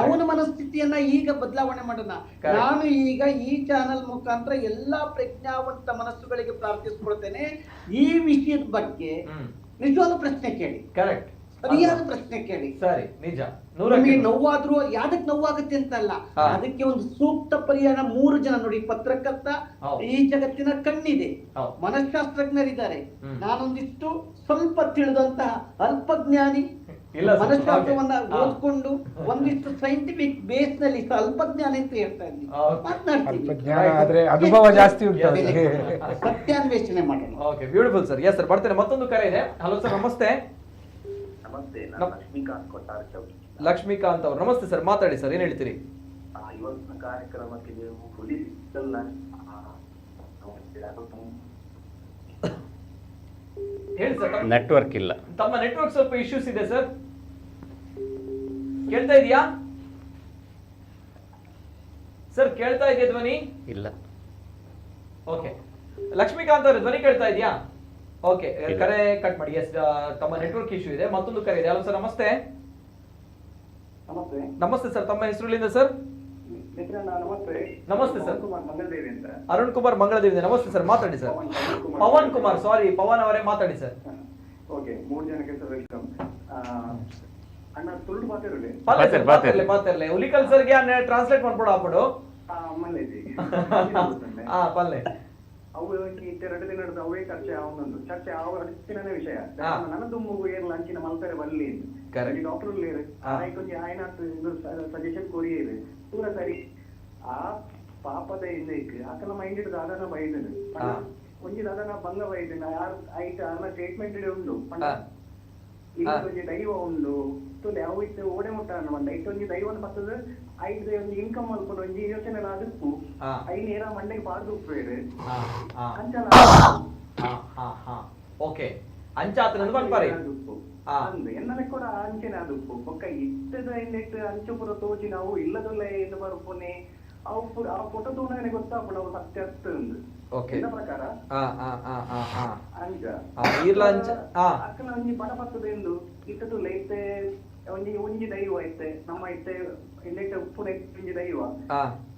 ಅವನ ಮನಸ್ಥಿತಿಯನ್ನ ಈಗ ಬದಲಾವಣೆ ಮಾಡೋಣ. ನಾನು ಈಗ ಈ ಚಾನಲ್ ಮುಖಾಂತರ ಎಲ್ಲಾ ಪ್ರಜ್ಞಾವಂತ ಮನಸ್ಸುಗಳಿಗೆ ಪ್ರಾರ್ಥಿಸ್ಕೊಳ್ತೇನೆ, ಈ ವಿಷಯದ ಬಗ್ಗೆ ನಿಜವಾದ ಪ್ರಶ್ನೆ ಕೇಳಿ, ಕರೆಕ್ಟ್ ಸರಿಯಾದ ಪ್ರಶ್ನೆ ಕೇಳಿ. ಸರಿ, ನಿಜ. ನೋವಾದ್ರೂ ಯಾವ್ದಕ್ ನೋವಾಗುತ್ತೆ ಅಂತಲ್ಲ, ಅದಕ್ಕೆ ಒಂದು ಸೂಕ್ತ ಪರಿಹಾರ. 3 ಜನ ನೋಡಿ, ಪತ್ರಕರ್ತ, ಈ ಜಗತ್ತಿನ ಕಣ್ಣಿದೆ, ಮನಃಶಾಸ್ತ್ರಜ್ಞರಿದ್ದಾರೆ, ನಾನೊಂದಿಷ್ಟು ಸ್ವಲ್ಪ ತಿಳಿದಂತಹ ಅಲ್ಪಜ್ಞಾನಿ, ಮನಃಶಾಸ್ತ್ರವನ್ನ ಓದ್ಕೊಂಡು ಒಂದಿಷ್ಟು ಸೈಂಟಿಫಿಕ್ ಬೇಸ್ ನಲ್ಲಿ ಅಲ್ಪಜ್ಞಾನಿ ಅಂತ ಹೇಳ್ತಾ ಇದ್ದೀನಿ, ಮಾತನಾಡ್ತೀನಿ. ಅನುಭವ ಜಾಸ್ತಿ ಉಂಟು, ಸತ್ಯಾನ್ವೇಷಣೆ ಮಾಡೋಣ. Okay, beautiful sir. Yes sir, ಬರ್ತೇನೆ. ಮತ್ತೊಂದು ಕರೆ ಇದೆ. ಹಲೋ ಸರ್, ನಮಸ್ತೆ. ನಮಸ್ತೆ, ನಾನು ಲಕ್ಷ್ಮೀಕಾಂತ್ ಕೊಟ್ಟಾರ ಚೌಕಿ. ಲಕ್ಷ್ಮೀಕಾಂತ್ ಅವರು, ನಮಸ್ತೆ ಸರ್, ಮಾತಾಡಿ ಸರ್, ಏನ್ ಹೇಳ್ತೀರಿ? ಇವತ್ತಿನ ಕಾರ್ಯಕ್ರಮಕ್ಕೆ ನೀವು ಹುಲಿ ಹೇಳಿ ಸರ್. ನೆಟ್ವರ್ಕ್ ಇಲ್ಲ, ತಮ್ಮ ನೆಟ್ವರ್ಕ್ ಸ್ವಲ್ಪ ಇಶ್ಯೂಸ್ ಇದೆ ಸರ್. ಕೇಳ್ತಾ ಇದೆಯಾ ಸರ್? ಕೇಳ್ತಾ ಇದೆಯಾ ಧ್ವನಿ? ಇಲ್ಲ. ಓಕೆ, ಲಕ್ಷ್ಮೀಕಾಂತ್ ಅವರ ಧ್ವನಿ ಕೇಳ್ತಾ ಇದೆಯಾ? ಓಕೆ, ಕರೆ ಕಟ್ ಮಾಡಿ. ಎಸ್, ತಮ್ಮ ನೆಟ್ವರ್ಕ್ ಇಶ್ಯೂ ಇದೆ. ಮತ್ತೊಂದು ಕರೆ ಇದೆ. ಹಲೋ ಸರ್, ನಮಸ್ತೆ. ನಮಸ್ತೆ ಸರ್, ತಮ್ಮ ಹೆಸರುಲಿಂದ ಸರ್? ನಮಸ್ತೆ ಸರ್, ಅರುಣ್ ಕುಮಾರ್ ಮಂಗಳದೇವಿ. ನಮಸ್ತೆ ಸರ್, ಮಾತಾಡಿ ಸರ್. ಪವನ್ ಕುಮಾರ್, ಸಾರಿ, ಪವನ್ ಅವರೇ ಮಾತಾಡಿ ಸರ್. ಓಕೆ, 3 ಜನಕ್ಕೆ ಸರ್ ವೆಲ್ಕಮ್. ಅಣ್ಣ ತುಳು ಮಾತಾಡಲಿ ಮಾತಾಡಲಿ ಹುಲಿಕಲ್ ಸರ್ಗೆ ಟ್ರಾನ್ಸ್ಲೇಟ್ ಮಾಡ್ಬಿಡು ಆಪಡು. ಪಲ್ಲೆ ಅವು 2 ದಿನ ಅವೇ ಚರ್ಚೆ ಅವನೊಂದು ವಿಷಯ ನನ್ನದು ಮೂಗು ಏರ್ಲ ಅಂಚಿನ ಮಲ್ಪರೆ ಬಲ್ಲಿ ಡಾಕ್ಟರ್ ಕೊಂಚ ಆಯ್ನ ಸಜೆಷನ್ ಕೊರಿಯೇರು ಪೂರ ಸರಿ. ಆ ಪಾಪದ ಇಂದಕ್ಕೆ ಆಕಲ ಮೈಂಡ್ ಇಟ್ಟು ದಾದನ ಬೈದನು ಒಂಜಿ ದಾದನ ಬಂಗ ಬೈದನು ಆಯ್ತು ಅನ್ನ ಟ್ರೀಟ್ಮೆಂಟ್ ಉಂಡು ಇಲ್ಲಿ ದೈವ ಉಂಡು ತುಲೆ ಅವು ಇತ್ತು ಓಡೆ ಮುಟ್ಟ ಅನ್ನ ಇಟ್ಟು ಒಂಜಿ ದೈವನ ಪತ್ತದ ಐದು ಒಂದು ಇನ್ಕಮ್ ಅನ್ಕೊಂಡು ಒಂಜಿ ಯೋಚನೆ ಅದಕ್ಕೂ ಐ ನೇರ ಮಂಡೆಗೆ ಪಾರ್ದು ಉಪ್ಪೇರು ಅಂಚಲ ಓಕೆ ಅಂಚಾತ ಪನ್ಪಾರಿ ಅಂದು ಎನ್ನಲೆ ಕೂಡ ಅಂಚೆನೆ ಅದಕ್ಕೂ ಬೊಕ್ಕ ಇಟ್ಟದ ಇನ್ನಿಟ್ಟು ಅಂಚು ಪುರ ತೋಜಿ ನಾವು ಇಲ್ಲದಲ್ಲ ಎಂದು ಬರ್ಪುನೆ ಅವು ಆ ಫೋಟೋ ತೋಣನೆ ಗೊತ್ತಾಗ್ಬಿಡ ಅವು ಸತ್ಯ ಉಂದು ಎನ್ನ ಪ್ರಕಾರ ಅಂಚ ಅಕ್ಕನ ಒಂಜಿ ಬಡ ಪತ್ತದ ಎಂದು ಇಟ್ಟದು ಲೈತೆ ಒಂಜಿ ದೈವ ಐತೆ ನಮ್ಮ ಐತೆ ಇಲ್ಲೈತೆ ಉಪ್ಪುನ ಒಂಜಿ ದೈವ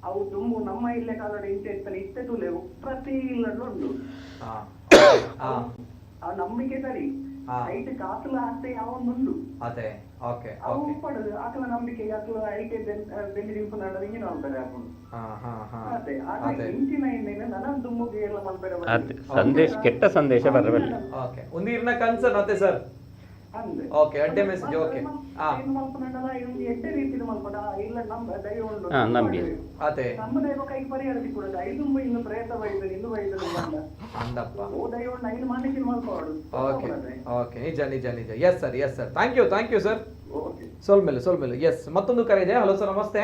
ಅವು ತುಂಬು ನಮ್ಮ ಇಲ್ಲೇ ಕಾಲದ ಇಂಚೆ ಇರ್ತಾನೆ ಇತ್ತೆ ತುಲೆ ಪ್ರತಿ ಇಲ್ಲಡು ಉಂಡು ಆ ನಂಬಿಕೆ ಸರಿ ಐತೆ ಕಾಕಲ ಅತ್ತೆ ಯಾವೊಂದುಂಡು ಅವು ಪಡದು ಆಕಲ ನಂಬಿಕೆ ಆಕಲ ಐತೆ ಬೆಂದಿ ದಿವಸ ನಡ ಹಿಂಗೆ ನೋಡ್ತಾರೆ ಹಾಕೊಂಡು ಅದೇ ಆದ್ರೆ ಇಂಚಿನ ಹಿಂದೆ ನನ್ನ ದುಮ್ಮುಗೆ ಎಲ್ಲ ಮಲ್ಬೇರೆ ಸಂದೇಶ ಕೆಟ್ಟ ಸಂದೇಶ ಬರಬೇಡ. ಓಕೆ, ಒಂದು ಇರ್ನ ಕನ್ಸರ್ನ್ ಅತ್ತೆ ಸರ್. ಓಕೆ, ಅಡ್ಡೆ ಮೆಸೇಜ್. ಓಕೆ, ಎಡ್ಡೆ ರೀತಿಯಲ್ಲಿ ಮಲ್ಪಡ ಇಲ್ಲ ನಮ್ಮ ದೈವ ಉಂಡು ನಂಬಿ ಅದೇ ನಮ್ಮ ದೈವ ಕೈ ಪರಿಹಾರ ಸಿಕ್ಕೂಡ ಐದು ಇನ್ನು ಪ್ರಯತ್ನ ವೈದ್ಯರು ಇನ್ನು ವೈದ್ಯರು ಅಂದಪ್ಪ ಓ ದೈವ ಉಂಡು ಐದು ಮಾಡಿಸಿ ಮಲ್ಪಡು. ಓಕೆ ಓಕೆ, ನಿಜ ನಿಜ ನಿಜ. Yes sir, yes sir, thank you sir. ಸೋಲ್ಮೇಲೆ. ಎಸ್, ಮತ್ತೊಂದು ಕರೆ ಇದೆ. ಹಲೋ ಸರ್, ನಮಸ್ತೆ.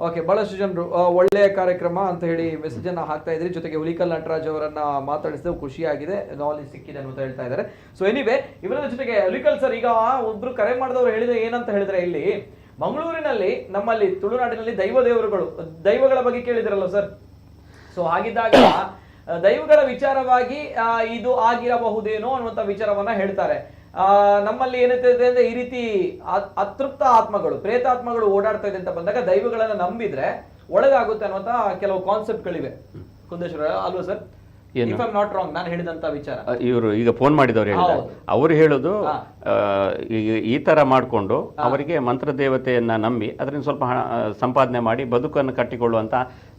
ಓಕೆ, ಬಹಳಷ್ಟು ಜನರು ಒಳ್ಳೆಯ ಕಾರ್ಯಕ್ರಮ ಅಂತ ಹೇಳಿ ಮೆಸೇಜ್ ಅನ್ನ ಹಾಕ್ತಾ ಇದ್ರಿ. ಜೊತೆಗೆ ಹುಲಿಕಲ್ ನಟರಾಜ್ ಅವರನ್ನ ಮಾತಾಡಿಸಿದ ಖುಷಿಯಾಗಿದೆ, ನಾಲೆಜ್ ಸಿಕ್ಕಿದೆ ಅಂತ ಹೇಳ್ತಾ ಇದ್ದಾರೆ. ಸೊ ಎನಿವೆ, ಇವರ ಜೊತೆಗೆ ಹುಲಿಕಲ್ ಸರ್, ಈಗ ಒಬ್ರು ಕರೆ ಮಾಡಿದವರು ಹೇಳಿದ್ರೆ ಏನಂತ ಹೇಳಿದ್ರೆ, ಇಲ್ಲಿ ಮಂಗಳೂರಿನಲ್ಲಿ ನಮ್ಮಲ್ಲಿ ತುಳುನಾಡಿನಲ್ಲಿ ದೈವಗಳ ಬಗ್ಗೆ ಕೇಳಿದಿರಲ್ಲ ಸರ್. ಸೊ ಹಾಗಿದ್ದಾಗ ದೈವಗಳ ವಿಚಾರವಾಗಿ ಇದು ಆಗಿರಬಹುದೇನೋ ಅನ್ನುವಂಥ ವಿಚಾರವನ್ನ ಹೇಳ್ತಾರೆ. ನಮ್ಮಲ್ಲಿ ಏನೈತೆ ಅಂದ್ರೆ, ಈ ರೀತಿ ಅತೃಪ್ತ ಆತ್ಮಗಳು, ಪ್ರೇತಾತ್ಮಗಳು ಓಡಾಡ್ತಾ ಇದೆ ಅಂತ ಬಂದಾಗ ದೈವಗಳನ್ನ ನಂಬಿದ್ರೆ ಒಳಗಾಗುತ್ತೆ ಅನ್ನುವಂತ ಕೆಲವು ಕಾನ್ಸೆಪ್ಟ್ಗಳಿವೆ ಕುಂದೇಶ್ವರ, ಅಲ್ವಾ ಸರ್? ಏನು? ಇಫ್ ಐ ನಾಟ್ ರಾಂಗ್ ನಾನು ಹೇಳಿದಂತ ವಿಚಾರ. ಇವರು ಈಗ ಫೋನ್ ಮಾಡಿದವರು ಹೇಳಿದ್ದಾರೆ, ಅವರು ಹೇಳೋದು ಈ ತರ ಮಾಡಿಕೊಂಡು ಅವರಿಗೆ ಮಂತ್ರ ದೇವತೆಯನ್ನ ನಂಬಿ ಅದರಿಂದ ಸ್ವಲ್ಪ ಹಣ ಸಂಪಾದನೆ ಮಾಡಿ ಬದುಕನ್ನು ಕಟ್ಟಿಕೊಳ್ಳುವಂತ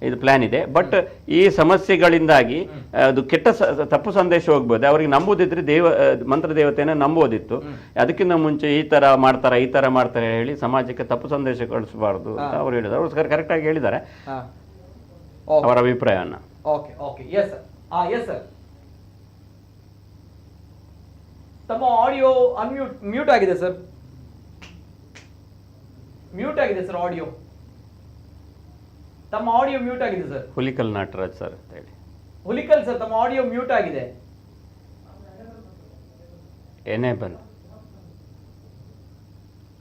ಇದು ಪ್ಲಾನ್ ಇದೆ. ಬಟ್ ಈ ಸಮಸ್ಯೆಗಳಿಂದಾಗಿ ಅದು ಕೆಟ್ಟ ತಪ್ಪು ಸಂದೇಶ ಹೋಗ್ಬೋದು. ಅವರಿಗೆ ನಂಬುದಿದ್ರೆ ಮಂತ್ರ ದೇವತೆಯನ್ನ ನಂಬೋದಿತ್ತು. ಅದಕ್ಕಿಂತ ಮುಂಚೆ ಈ ತರ ಮಾಡ್ತಾರೆ ಹೇಳಿ ಸಮಾಜಕ್ಕೆ ತಪ್ಪು ಸಂದೇಶ ಕಳಿಸಬಾರ್ದು ಅಂತ ಅವ್ರು ಹೇಳಿದ್ರು. ಅವ್ರು ಕರೆಕ್ಟ್ ಆಗಿ ಹೇಳಿದ್ದಾರೆ ಅವರ ಅಭಿಪ್ರಾಯವನ್ನ. Okay okay yes sir. Yes sir, ತಮ್ಮ ಆಡಿಯೋ ಮ್ಯೂಟ್ ಆಗಿದೆ ಸರ್. ಮ್ಯೂಟ್ ಆಗಿದೆ ಸರ್ ಆಡಿಯೋ. ತಮ್ಮ ಆಡಿಯೋ ಮ್ಯೂಟ್ ಆಗಿದೆ ಸರ್. ಹುಲಿಕಲ್ ನಟರಾಜ್ ಸರ್ ಅಂತ ಹೇಳಿ. ಹುಲಿಕಲ್ ಸರ್, ತಮ್ಮ ಆಡಿಯೋ ಮ್ಯೂಟ್ ಆಗಿದೆ.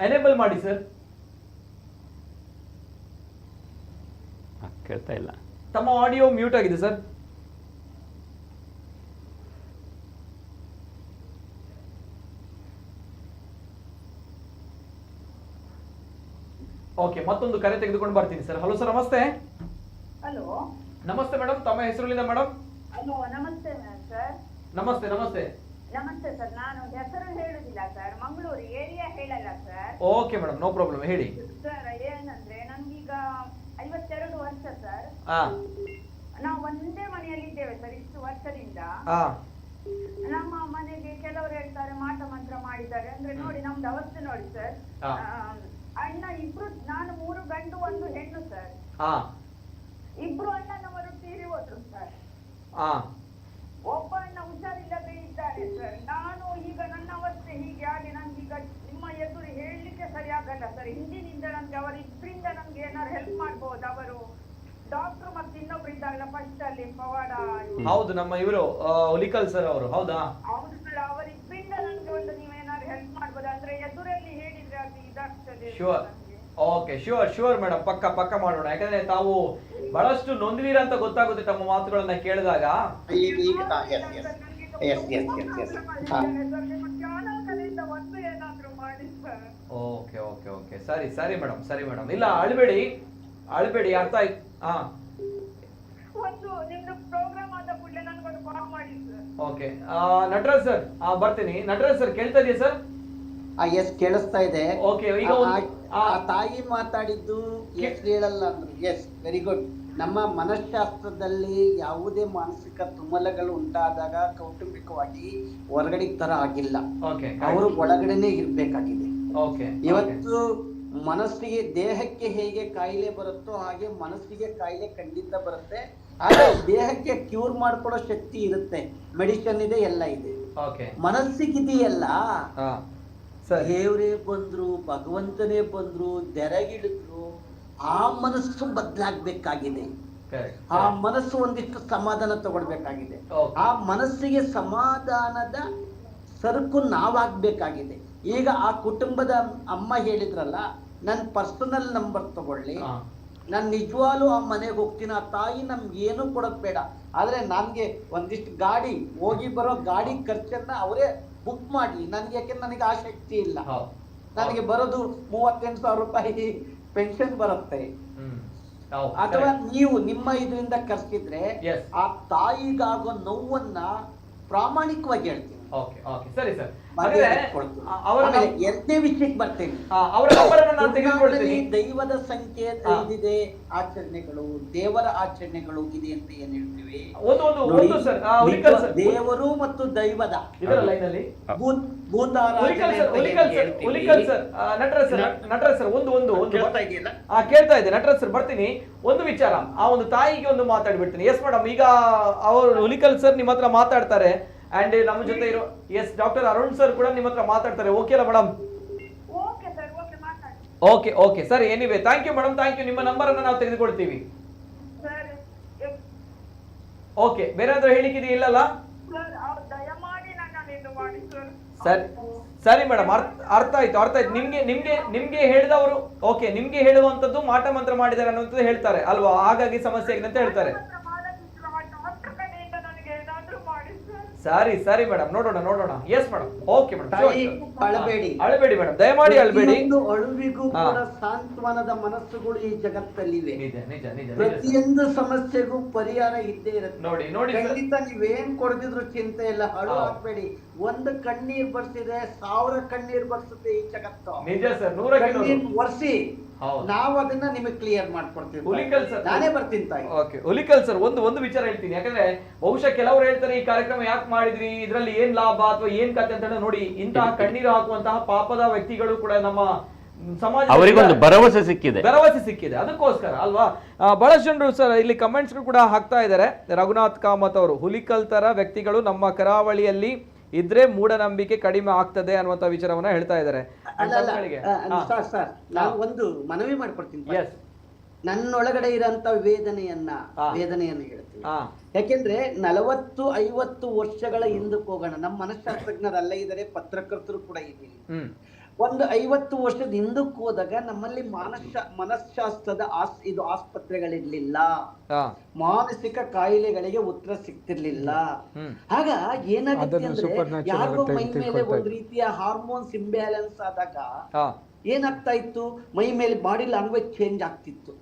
ಎನೇಬಲ್ ಮಾಡಿ ಸರ್. ಕೇಳ್ತಾ ಇಲ್ಲ. ತಮ್ಮ ಆಡಿಯೋ ಮ್ಯೂಟ್ ಆಗಿದೆ ಸರ್. ಓಕೆ, ಮತ್ತೊಂದು ಕರೆ ತೆಗೆದುಕೊಂಡು ಬರ್ತೀನಿ ಸರ್. ಹಲೋ ಸರ್, ನಮಸ್ತೆ. ಹಲೋ ನಮಸ್ತೆ ಮೇಡಮ್, ತಮ್ಮ ಹೆಸರುಲಿಂದ ಮೇಡಮ್? ಹಲೋ ನಮಸ್ತೆ ಸರ್. ನಮಸ್ತೆ ನಮಸ್ತೆ ನಮಸ್ತೆ ಸರ್, ನಾನು ಹೆಸರು ಹೇಳುದಿಲ್ಲ ಸರ್, ಮಂಗಳೂರು ಏರಿಯಾ ಹೇಳಲ್ಲ sir. Okay madam, no problem, ಹೇಳಿ ಸರ್. ಏನಂದ್ರೆ ನಮ್ಗೀಗ 52 ವರ್ಷ ಸರ್. ಹಾ ನಾವು ಒಂದೇ ಮನೆಯಲ್ಲಿ ಇದ್ದೇವೆ ಸರ್ ಇಷ್ಟು ವರ್ಷದಿಂದ. ಹಾ ನಮ್ಮ ಮನೆಗೆ ಕೆಲವರು ಹೇಳ್ತಾರೆ ಮಾಟ ಮಂತ್ರ ಮಾಡಿದ್ದಾರೆ ಅಂದ್ರೆ ನೋಡಿ ನಮ್ದು ಅವಸ್ಥೆ ನೋಡಿ ಸರ್. ಅಣ್ಣ ಇಬ್ರು, ನಾನು 3 ಗಂಡು 1 ಹೆಣ್ಣು ಸರ್. ಹಾ ಇಬ್ರು ಅಣ್ಣನವರು ತೀರಿ ಹೋದ್ರು ಸರ್. ಹಾ ಒಬ್ಬ ಅಣ್ಣ ಹುಷಾರಿಲ್ಲದೆ ಇದ್ದಾರೆ ಸರ್. ನಾನು ಈಗ ನನ್ನ ಅವಸ್ಥೆ ಹೀಗೆ ಆಗಿ ನನ್ಗೀಗ ನಿಮ್ಮ ಎದುರು ಹೇಳಲಿಕ್ಕೆ ಸರಿ ಆಗಲ್ಲ ಸರ್. ಹಿಂದಿನಿಂದ ನನ್ಗೆ ಅವರಿಬ್ಬರಿಂದ ನಮ್ಗೆ ಏನಾದ್ರು ಹೆಲ್ಪ್ ಮಾಡ್ಬೋದು? ಅವರು ಡಾಕ್ಟರ್ ಮತ್ತೆ ಇನ್ನೊಬ್ರು ಇದ್ದಾಗಲ್ಲ ಫಸ್ಟ್ ಅಲ್ಲಿ ಪವಾಡ. ಹೌದು, ನಮ್ಮ ಇವರು ಹುಲಿಕಲ್ ಸರ್ ಅವರು. ಹೌದಾ? ಹೌದು ಸರ್, ಅವರಿಬ್ಬರಿಂದ ನನ್ಗೆ ಒಂದು ನೀವೇನಾದ್ರು ಹೆಲ್ಪ್ ಮಾಡ್ಬೋದು ಅಂದ್ರೆ ಎದುರಲ್ಲಿ ಹೇಳಿದ್ರೆ ಅದು ಇದಾಗ್ತದೆ. ಶೂರ್, ಓಕೆ, ಶೂರ್ ಮೇಡಮ್, ಪಕ್ಕ ಮಾಡೋಣ. ಯಾಕಂದ್ರೆ ತಾವು ಬಹಳಷ್ಟು ನೊಂದಿರ ಅಂತ ಗೊತ್ತಾಗುತ್ತೆ ತಮ್ಮ ಮಾತುಗಳನ್ನ ಕೇಳಿದಾಗ. ಓಕೆ ಓಕೆ ಓಕೆ, ಸರಿ ಮೇಡಮ್, ಇಲ್ಲ ಅಳ್ಬೇಡಿ, ಅರ್ಥ ಆಯ್ತು. ಓಕೆ, ನಟರಾಜ್ ಸರ್ ಬರ್ತೀನಿ. ನಟರಾಜ್ ಸರ್ ಕೇಳ್ತಾ ಇದೆಯಾ ಸರ್? ಎಸ್, ಕೇಳಿಸ್ತಾ ಇದೆ. ಓಕೆ, ಈಗ ಆ ತಾಯಿ ಮಾತಾಡಿದ್ದು ಎಸ್ ಹೇಳಲ್ಲ ಅಂದ್ರೆ ಎಸ್, ವೆರಿ ಗುಡ್. ನಮ್ಮ ಮನಃಶಾಸ್ತ್ರದಲ್ಲಿ ಯಾವುದೇ ಮಾನಸಿಕ ತುಮಲಗಳು ಉಂಟಾದಾಗ ಕೌಟುಂಬಿಕವಾಗಿ ಹೊರಗಡೆ ತರ ಆಗಿಲ್ಲ, ಅವರು ಒಳಗಡೆನೆ ಇರ್ಬೇಕಾಗಿದೆ. ಇವತ್ತು ಮನಸ್ಸಿಗೆ, ದೇಹಕ್ಕೆ ಹೇಗೆ ಕಾಯಿಲೆ ಬರುತ್ತೋ ಹಾಗೆ ಮನಸ್ಸಿಗೆ ಕಾಯಿಲೆ ಖಂಡಿತ ಬರುತ್ತೆ. ಆದ್ರೆ ದೇಹಕ್ಕೆ ಕ್ಯೂರ್ ಮಾಡ್ಕೊಡೋ ಶಕ್ತಿ ಇರುತ್ತೆ, ಮೆಡಿಸಿನ್ ಇದೆ, ಎಲ್ಲ ಇದೆ. ಮನಸ್ಸಿಗಿದೆಯಲ್ಲ, ದೇವರೇ ಬಂದ್ರು, ಭಗವಂತನೇ ಬಂದ್ರು, ದೆರಗಿಳಿದ್ರು, ಆ ಮನಸ್ಸು ಬದಲಾಗಬೇಕಾಗಿದೆ. ಆ ಮನಸ್ಸು ಒಂದಿಷ್ಟು ಸಮಾಧಾನ ತಗೊಳ್ಬೇಕಾಗಿದೆ. ಆ ಮನಸ್ಸಿಗೆ ಸಮಾಧಾನದ ಸರಕು ನಾವಾಗ್ಬೇಕಾಗಿದೆ. ಈಗ ಆ ಕುಟುಂಬದ ಅಮ್ಮ ಹೇಳಿದ್ರಲ್ಲ, ನನ್ನ ಪರ್ಸನಲ್ ನಂಬರ್ ತಗೊಳ್ಳಿ, ನಾನು ನಿಜವಾಗ್ಲೂ ಆ ಮನೆಗೆ ಹೋಗ್ತೀನಿ. ಆ ತಾಯಿ ನಮ್ಗೆ ಏನು ಕೊಡೋದು ಬೇಡ, ಆದ್ರೆ ನನ್ಗೆ ಒಂದಿಷ್ಟು ಗಾಡಿ ಹೋಗಿ ಬರೋ ಗಾಡಿ ಖರ್ಚನ್ನ ಅವರೇ ಬುಕ್ ಮಾಡ್ಲಿ ನನ್ಗೆ, ಯಾಕೆಂದ್ರೆ ನನಗೆ ಆ ಶಕ್ತಿ ಇಲ್ಲ. ನನಗೆ ಬರೋದು 38,000 ರೂಪಾಯಿ ಪೆನ್ಷನ್ ಬರುತ್ತೆ. ಅಥವಾ ನೀವು ನಿಮ್ಮ ಇದರಿಂದ ಖರ್ಚಿದ್ರೆ ಆ ತಾಯಿಗಾಗೋ ನೋವನ್ನ ಪ್ರಾಮಾಣಿಕವಾಗಿ ಹೇಳ್ತೀನಿ. ಸರಿ ಸರ್, ಎರಡನೇ ವಿಷಯಕ್ಕೆ ಬರ್ತೇನೆ. ದೈವದ ಸಂಖ್ಯೆ ಇದಿದೆ, ಆಚರಣೆಗಳು, ದೇವರ ಆಚರಣೆಗಳು ಇದೆ ಅಂತ ಏನ್ ಹೇಳ್ತೀವಿ. ದೇವರು ಮತ್ತು ದೈವದ ಕೇಳ್ತಾ ಇದೆ. ನಟರಾಜ್ ಸರ್ ಬರ್ತೀನಿ, ಒಂದು ವಿಚಾರ, ಆ ಒಂದು ತಾಯಿಗೆ ಒಂದು ಮಾತಾಡ್ಬಿಡ್ತೀನಿ. ಎಸ್ ಮೇಡಮ್, ಈಗ ಅವರು ಹುಲಿಕಲ್ ಸರ್ ನಿಮ್ಮ ಹತ್ರ ಮಾತಾಡ್ತಾರೆ ಅಂಡ್ ನಮ್ಮ ಜೊತೆ ಇರೋ ಡಾಕ್ಟರ್ ಅರುಣ್ ಸರ್ ಕೂಡ ನಿಮ್ಮ ಹತ್ರ ಮಾತಾಡ್ತಾರೆ. ಓಕೆ ಅಲ್ಲ ಮೇಡಮ್? ಓಕೆ ಸರಿ, anyway thank you madam, thank you. ನಿಮ್ಮ ನಂಬರ್ ಅನ್ನ ನಾವು ತೆಗೆದುಕೊಳ್ತೀವಿ. ಓಕೆ, ಬೇರೆ ಏನಾದ್ರೂ ಹೇಳಿಕ್ಕಿದೆ? ಇಲ್ಲಲ್ಲ? ಸರಿ ಮೇಡಮ್, ಅರ್ಥ ಆಯ್ತು. ನಿಮ್ಗೆ ಹೇಳಿದವರು ಓಕೆ, ನಿಮ್ಗೆ ಹೇಳುವಂತದ್ದು ಮಾಟ ಮಂತ್ರ ಮಾಡಿದ್ದಾರೆ ಅನ್ನುವಂಥದ್ದು ಹೇಳ್ತಾರೆ ಅಲ್ವಾ, ಹಾಗಾಗಿ ಸಮಸ್ಯೆ ಆಗಿದೆ ಅಂತ ಹೇಳ್ತಾರೆ. ಸರಿ ಸರಿ ಮೇಡಮ್, ನೋಡೋಣ. Yes madam, okay madam. ತಾಯಿ, ಅಳಬೇಡಿ. ಅಳಬೇಡಿ ಮೇಡಮ್, ದಯಮಾಡಿ ಅಳಬೇಡಿ. ಪ್ರತಿಯೊಂದು ಅಳುವಿಗೂ ಕೂಡ ಸಾಂತ್ವನದ ಮನಸ್ಸುಗಳು ಈ ಜಗತ್ತಲ್ಲಿವೆ. ನಿಜ. ಪ್ರತಿಯೊಂದು ಸಮಸ್ಯೆಗೂ ಪರಿಹಾರ ಇದ್ದೇ ಇರುತ್ತೆ. ನೋಡಿ ಖಂಡಿತ ನೀವೇನ್ ಕೊಡದಿದ್ರು ಚಿಂತೆ ಇಲ್ಲ, ಅಳು ಹಾಕ್ಬೇಡಿ. ಒಂದು ಕಣ್ಣೀರ್ ಬರ್ಸಿದೆ 1000 ಕಣ್ಣೀರ್ ಬರ್ಸುತ್ತೆ ಈ ಜಗತ್ತು. ನಿಜ ಸರ್, 100 ವರ್ಷಿ ನಾವು ಅದನ್ನ ನಿಮಗೆ ಕ್ಲಿಯರ್ ಮಾಡ್ಕೊಡ್ತೀವಿ. ಹುಲಿಕಲ್ ಸರ್, ನಾನೇ ಬರ್ತೀನಿ ತಾಯಿ. ಓಕೆ, ಹುಲಿಕಲ್ ಸರ್, ಒಂದು ವಿಚಾರ ಹೇಳ್ತೀನಿ. ಯಾಕಂದ್ರೆ ಬಹುಶಃ ಕೆಲವರು ಹೇಳ್ತಾರೆ ಈ ಕಾರ್ಯಕ್ರಮ ಯಾಕೆ ಮಾಡಿದ್ರಿ, ಇದ್ರಲ್ಲಿ ಏನ್ ಲಾಭ ಅಥವಾ ಏನ್ ಕತೆ ಅಂತ ಹೇಳಿ. ನೋಡಿ, ಇಂತಹ ಕಣ್ಣೀರು ಹಾಕುವಂತಹ ಪಾಪದ ವ್ಯಕ್ತಿಗಳು ಕೂಡ ನಮ್ಮ ಸಮಾಜ ಅವರಿಗೊಂದು ಭರವಸೆ ಸಿಕ್ಕಿದೆ, ಅದಕ್ಕೋಸ್ಕರ ಅಲ್ವಾ. ಬಹಳಷ್ಟು ಜನರು ಸರ್ ಇಲ್ಲಿ ಕಮೆಂಟ್ಸ್ ಕೂಡ ಹಾಕ್ತಾ ಇದ್ದಾರೆ. ರಘುನಾಥ್ ಕಾಮತ್ ಅವರು, ಹುಲಿಕಲ್ ತರ ವ್ಯಕ್ತಿಗಳು ನಮ್ಮ ಕರಾವಳಿಯಲ್ಲಿ ಇದ್ರೆ ಮೂಢನಂಬಿಕೆ ಕಡಿಮೆ ಆಗ್ತದೆ ಅನ್ನುವಂತ ವಿಚಾರವನ್ನ ಹೇಳ್ತಾ ಇದ್ದಾರೆ. ಸರ್, ನಾನು ಒಂದು ಮನವಿ ಮಾಡ್ಕೊಡ್ತೀನಿ. ನನ್ನೊಳಗಡೆ ಇರೋಂತ ವೇದನೆಯನ್ನ ಹೇಳ್ತೀನಿ. ಯಾಕೆಂದ್ರೆ 40-50 ವರ್ಷಗಳ ಹಿಂದಕ್ಕೆ ಹೋಗೋಣ. ನಮ್ಮ ಮನಃಶಾಸ್ತ್ರಜ್ಞರಲ್ಲೇ ಇದ್ದಾರೆ, ಪತ್ರಕರ್ತರು ಕೂಡ ಇದ್ದೀವಿ. ಒಂದು 50 ವರ್ಷದ ಹಿಂದಕ್ಕೆ ಹೋದಾಗ ನಮ್ಮಲ್ಲಿ ಮನಃಶಾಸ್ತ್ರದ ಆಸ್ಪತ್ರೆಗಳಿರ್ಲಿಲ್ಲ, ಮಾನಸಿಕ ಕಾಯಿಲೆಗಳಿಗೆ ಉತ್ತರ ಸಿಗ್ತಿರ್ಲಿಲ್ಲ. ಆಗ ಏನಾಗುತ್ತೆ ಅಂದ್ರೆ ಯಾರಿಗೋ ಮೈ ಮೇಲೆ ಒಂದ್ ರೀತಿಯ ಹಾರ್ಮೋನ್ಸ್ ಇಂಬ್ಯಾಲೆನ್ಸ್ ಆದಾಗ ಏನಾಗ್ತಾ ಇತ್ತು, ಮೈ ಮೇಲೆ ಬಾಡಿ ಲ್ಯಾಂಗ್ವೇಜ್ ಚೇಂಜ್ ಆಗ್ತಿತ್ತು.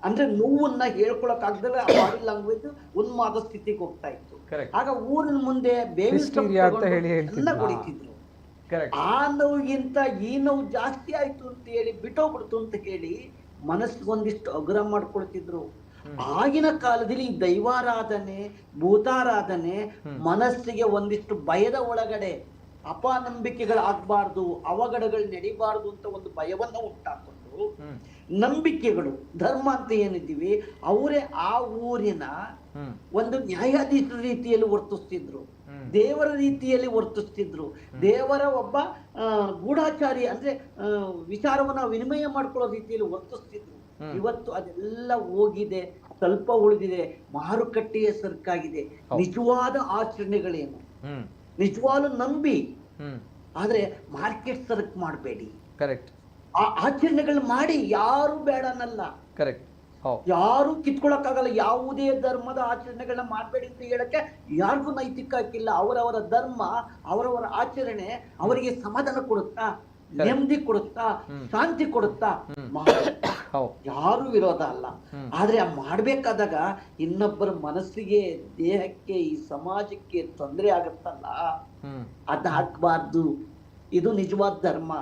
ಅಂದ್ರೆ ನೋವನ್ನ ಹೇಳ್ಕೊಳಕ್ ಆಗದ್ರೆ ಆ ಬಾಡಿ ಲ್ಯಾಂಗ್ವೇಜ್ ಉನ್ಮಾದ ಸ್ಥಿತಿಗೆ ಹೋಗ್ತಾ ಇತ್ತು. ಆಗ ಊರಿನ ಮುಂದೆ ಬೇವಿನ ಕುಡಿತಿದ್ರು. ಆ ನೋವಿಗಿಂತ ಈ ನೋವು ಜಾಸ್ತಿ ಆಯ್ತು ಅಂತ ಹೇಳಿ ಬಿಟ್ಟೋಗ್ಬಿಡ್ತು ಅಂತ ಹೇಳಿ ಮನಸ್ಸಿಗೊಂದಿಷ್ಟು ಅಗ್ರ ಮಾಡ್ಕೊಳ್ತಿದ್ರು. ಆಗಿನ ಕಾಲದಲ್ಲಿ ದೈವಾರಾಧನೆ, ಭೂತಾರಾಧನೆ ಮನಸ್ಸಿಗೆ ಒಂದಿಷ್ಟು ಭಯದ ಒಳಗಡೆ ಅಪನಂಬಿಕೆಗಳಾಗಬಾರ್ದು, ಅವಘಡಗಳು ನಡಿಬಾರ್ದು ಅಂತ ಒಂದು ಭಯವನ್ನ ಉಂಟಾಕೊಂಡು ನಂಬಿಕೆಗಳು, ಧರ್ಮ ಅಂತ ಏನಿದ್ದೀವಿ ಅವರೇ ಆ ಊರಿನ ಒಂದು ನ್ಯಾಯಾಧೀಶರ ರೀತಿಯಲ್ಲಿ ವರ್ತಿಸ್ತಿದ್ರು, ದೇವರ ರೀತಿಯಲ್ಲಿ ವರ್ತಿಸ್ತಿದ್ರು. ದೇವರ ಒಬ್ಬ ಗೂಢಾಚಾರಿ ಅಂದ್ರೆ ವಿಚಾರವನ್ನ ವಿನಿಮಯ ಮಾಡ್ಕೊಳ್ಳೋ ರೀತಿಯಲ್ಲಿ ವರ್ತಿಸ್ತಿದ್ರು. ಇವತ್ತು ಅದೆಲ್ಲ ಹೋಗಿದೆ, ಸ್ವಲ್ಪ ಉಳಿದಿದೆ, ಮಾರುಕಟ್ಟೆಯ ಸರ್ಕಾಗಿದೆ. ನಿಜವಾದ ಆಚರಣೆಗಳೇನು, ನಿಜವಾಗ್ಲೂ ನಂಬಿ, ಆದ್ರೆ ಮಾರ್ಕೆಟ್ ಸರ್ಕ್ ಮಾಡಬೇಡಿ. ಕರೆಕ್ಟ್. ಆ ಆಚರಣೆಗಳು ಮಾಡಿ, ಯಾರು ಬೇಡ ಅನ್ನಲ್ಲ. ಕರೆಕ್ಟ್. ಯಾರು ಕಿತ್ಕೊಳಕ್ಕಾಗಲ್ಲ. ಯಾವುದೇ ಧರ್ಮದ ಆಚರಣೆಗಳನ್ನ ಮಾಡಬೇಡಿ ಅಂತ ಹೇಳಕ್ಕೆ ಯಾರಿಗೂ ನೈತಿಕ ಹಕ್ಕಿಲ್ಲ. ಅವರವರ ಧರ್ಮ, ಅವರವರ ಆಚರಣೆ ಅವರಿಗೆ ಸಮಾಧಾನ ಕೊಡುತ್ತಾ, ನೆಮ್ಮದಿ ಕೊಡುತ್ತಾ, ಶಾಂತಿ ಕೊಡುತ್ತಾ, ಯಾರು ವಿರೋಧ ಅಲ್ಲ. ಆದ್ರೆ ಮಾಡ್ಬೇಕಾದಾಗ ಇನ್ನೊಬ್ಬರ ಮನಸ್ಸಿಗೆ, ದೇಹಕ್ಕೆ, ಈ ಸಮಾಜಕ್ಕೆ ತೊಂದರೆ ಆಗತ್ತಲ್ಲ, ಅದ್ ಹಾಕ್ಬಾರ್ದು. ಇದು ನಿಜವಾದ ಧರ್ಮ.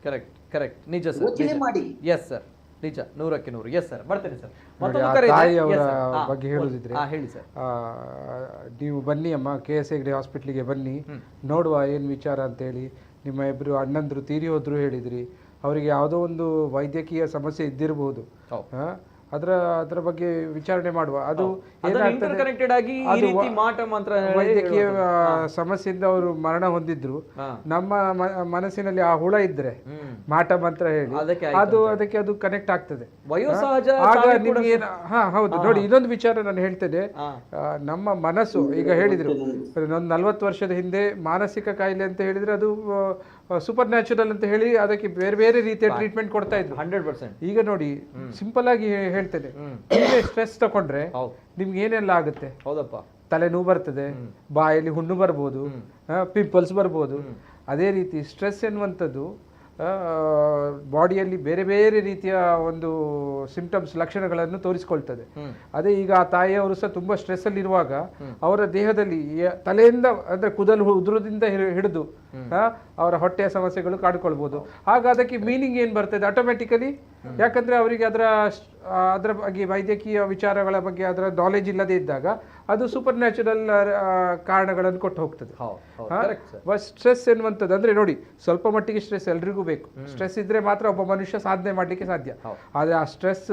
ಕರೆಕ್ಟ್. ನಿಜ ಸರ್, ಯೋಚನೆ ಮಾಡಿ. ಎಸ್ ಸರ್, ನಿಜ, 100ಕ್ಕೆ 100. ಎಸ್ ಸರ್, ಬರ್ತೀನಿ ಸರ್. ತಾಯಿಯವರ ಬಗ್ಗೆ ಹೇಳುದಿದ್ರೆ, ಹೇಳಿ ಸರ್. ನೀವು ಬನ್ನಿ ಅಮ್ಮ, KS ಹೆಗ್ಡೆ ಹಾಸ್ಪಿಟ್ಲಿಗೆ ಬನ್ನಿ, ನೋಡುವ ಏನು ವಿಚಾರ ಅಂತೇಳಿ. ನಿಮ್ಮ ಇಬ್ಬರು ಅಣ್ಣಂದ್ರು ತೀರಿ ಹೋದ್ರು ಹೇಳಿದ್ರಿ. ಅವರಿಗೆ ಯಾವುದೋ ಒಂದು ವೈದ್ಯಕೀಯ ಸಮಸ್ಯೆ ಇದ್ದಿರಬಹುದು, ಅದರ ಬಗ್ಗೆ ವಿಚಾರಣೆ ಮಾಡುವ. ಅದು ವೈದ್ಯಕೀಯ ಸಮಸ್ಯೆಯಿಂದ ಅವರು ಮರಣ ಹೊಂದಿದ್ರು. ನಮ್ಮ ಮನಸ್ಸಿನಲ್ಲಿ ಆ ಹುಳ ಇದ್ರೆ ಮಾಟ ಮಂತ್ರ ಹೇಳಿ ಅದಕ್ಕೆ ಅದು ಕನೆಕ್ಟ್ ಆಗ್ತದೆ. ಆಗ ನಿಮ್ಗೆ ಹೌದು ನೋಡಿ, ಇನ್ನೊಂದು ವಿಚಾರ ನಾನು ಹೇಳ್ತೇನೆ. ನಮ್ಮ ಮನಸ್ಸು ಈಗ ಹೇಳಿದ್ರು, ಒಂದು 40 ವರ್ಷದ ಹಿಂದೆ ಮಾನಸಿಕ ಕಾಯಿಲೆ ಅಂತ ಹೇಳಿದ್ರೆ ಅದು ಸೂಪರ್ ನ್ಯಾಚುರಲ್ ಅಂತ ಹೇಳಿ ಅದಕ್ಕೆ ಬೇರೆ ಬೇರೆ ರೀತಿಯ ಟ್ರೀಟ್ಮೆಂಟ್ ಕೊಡ್ತಾ ಇದ್ರು. 100%. ಈಗ ನೋಡಿ, ಸಿಂಪಲ್ ಆಗಿ ಹೇಳ್ತೇನೆ, ಸ್ಟ್ರೆಸ್ ತಗೊಂಡ್ರೆ ನಿಮ್ಗೆ ಏನೆಲ್ಲ ಆಗುತ್ತೆ. ಹೌದಪ್ಪ, ತಲೆನೋವು ಬರ್ತದೆ, ಬಾಯಲ್ಲಿ ಹುಣ್ಣು ಬರ್ಬೋದು, ಪಿಂಪಲ್ಸ್ ಬರ್ಬೋದು. ಅದೇ ರೀತಿ ಸ್ಟ್ರೆಸ್ ಎನ್ನುವಂಥದ್ದು ಬಾಡಿಯಲ್ಲಿ ಬೇರೆ ಬೇರೆ ರೀತಿಯ ಒಂದು ಸಿಂಪ್ಟಮ್ಸ್, ಲಕ್ಷಣಗಳನ್ನು ತೋರಿಸ್ಕೊಳ್ತದೆ. ಅದೇ ಈಗ ಆ ತಾಯಿಯವರು ಸಹ ತುಂಬಾ ಸ್ಟ್ರೆಸ್ ಅಲ್ಲಿ ಇರುವಾಗ ಅವರ ದೇಹದಲ್ಲಿ ತಲೆಯಿಂದ ಅಂದ್ರೆ ಕೂದಲು ಉದುರದಿಂದ ಹಿಡಿದು ಅವರ ಹೊಟ್ಟೆಯ ಸಮಸ್ಯೆಗಳು ಕಾಡ್ಕೊಳ್ಬಹುದು. ಆಗ ಅದಕ್ಕೆ ಮೀನಿಂಗ್ ಏನ್ ಬರ್ತದೆ ಆಟೋಮೆಟಿಕಲಿ, ಯಾಕಂದ್ರೆ ಅವರಿಗೆ ಅದರ ಬಗ್ಗೆ ವೈದ್ಯಕೀಯ ವಿಚಾರಗಳ ಬಗ್ಗೆ ಅದರ ನಾಲೆಜ್ ಇಲ್ಲದೆ ಇದ್ದಾಗ ಅದು ಸೂಪರ್ ನ್ಯಾಚುರಲ್ ಕಾರಣಗಳನ್ನು ಕೊಟ್ಟು ಹೋಗ್ತದೆ. ಸ್ಟ್ರೆಸ್ ಎನ್ನುವಂಥದ್ದು ಅಂದ್ರೆ ನೋಡಿ, ಸ್ವಲ್ಪ ಮಟ್ಟಿಗೆ ಸ್ಟ್ರೆಸ್ ಎಲ್ರಿಗೂ ಬೇಕು. ಸ್ಟ್ರೆಸ್ ಇದ್ರೆ ಮಾತ್ರ ಒಬ್ಬ ಮನುಷ್ಯ ಸಾಧನೆ ಮಾಡ್ಲಿಕ್ಕೆ ಸಾಧ್ಯ. ಆದ್ರೆ ಆ ಸ್ಟ್ರೆಸ್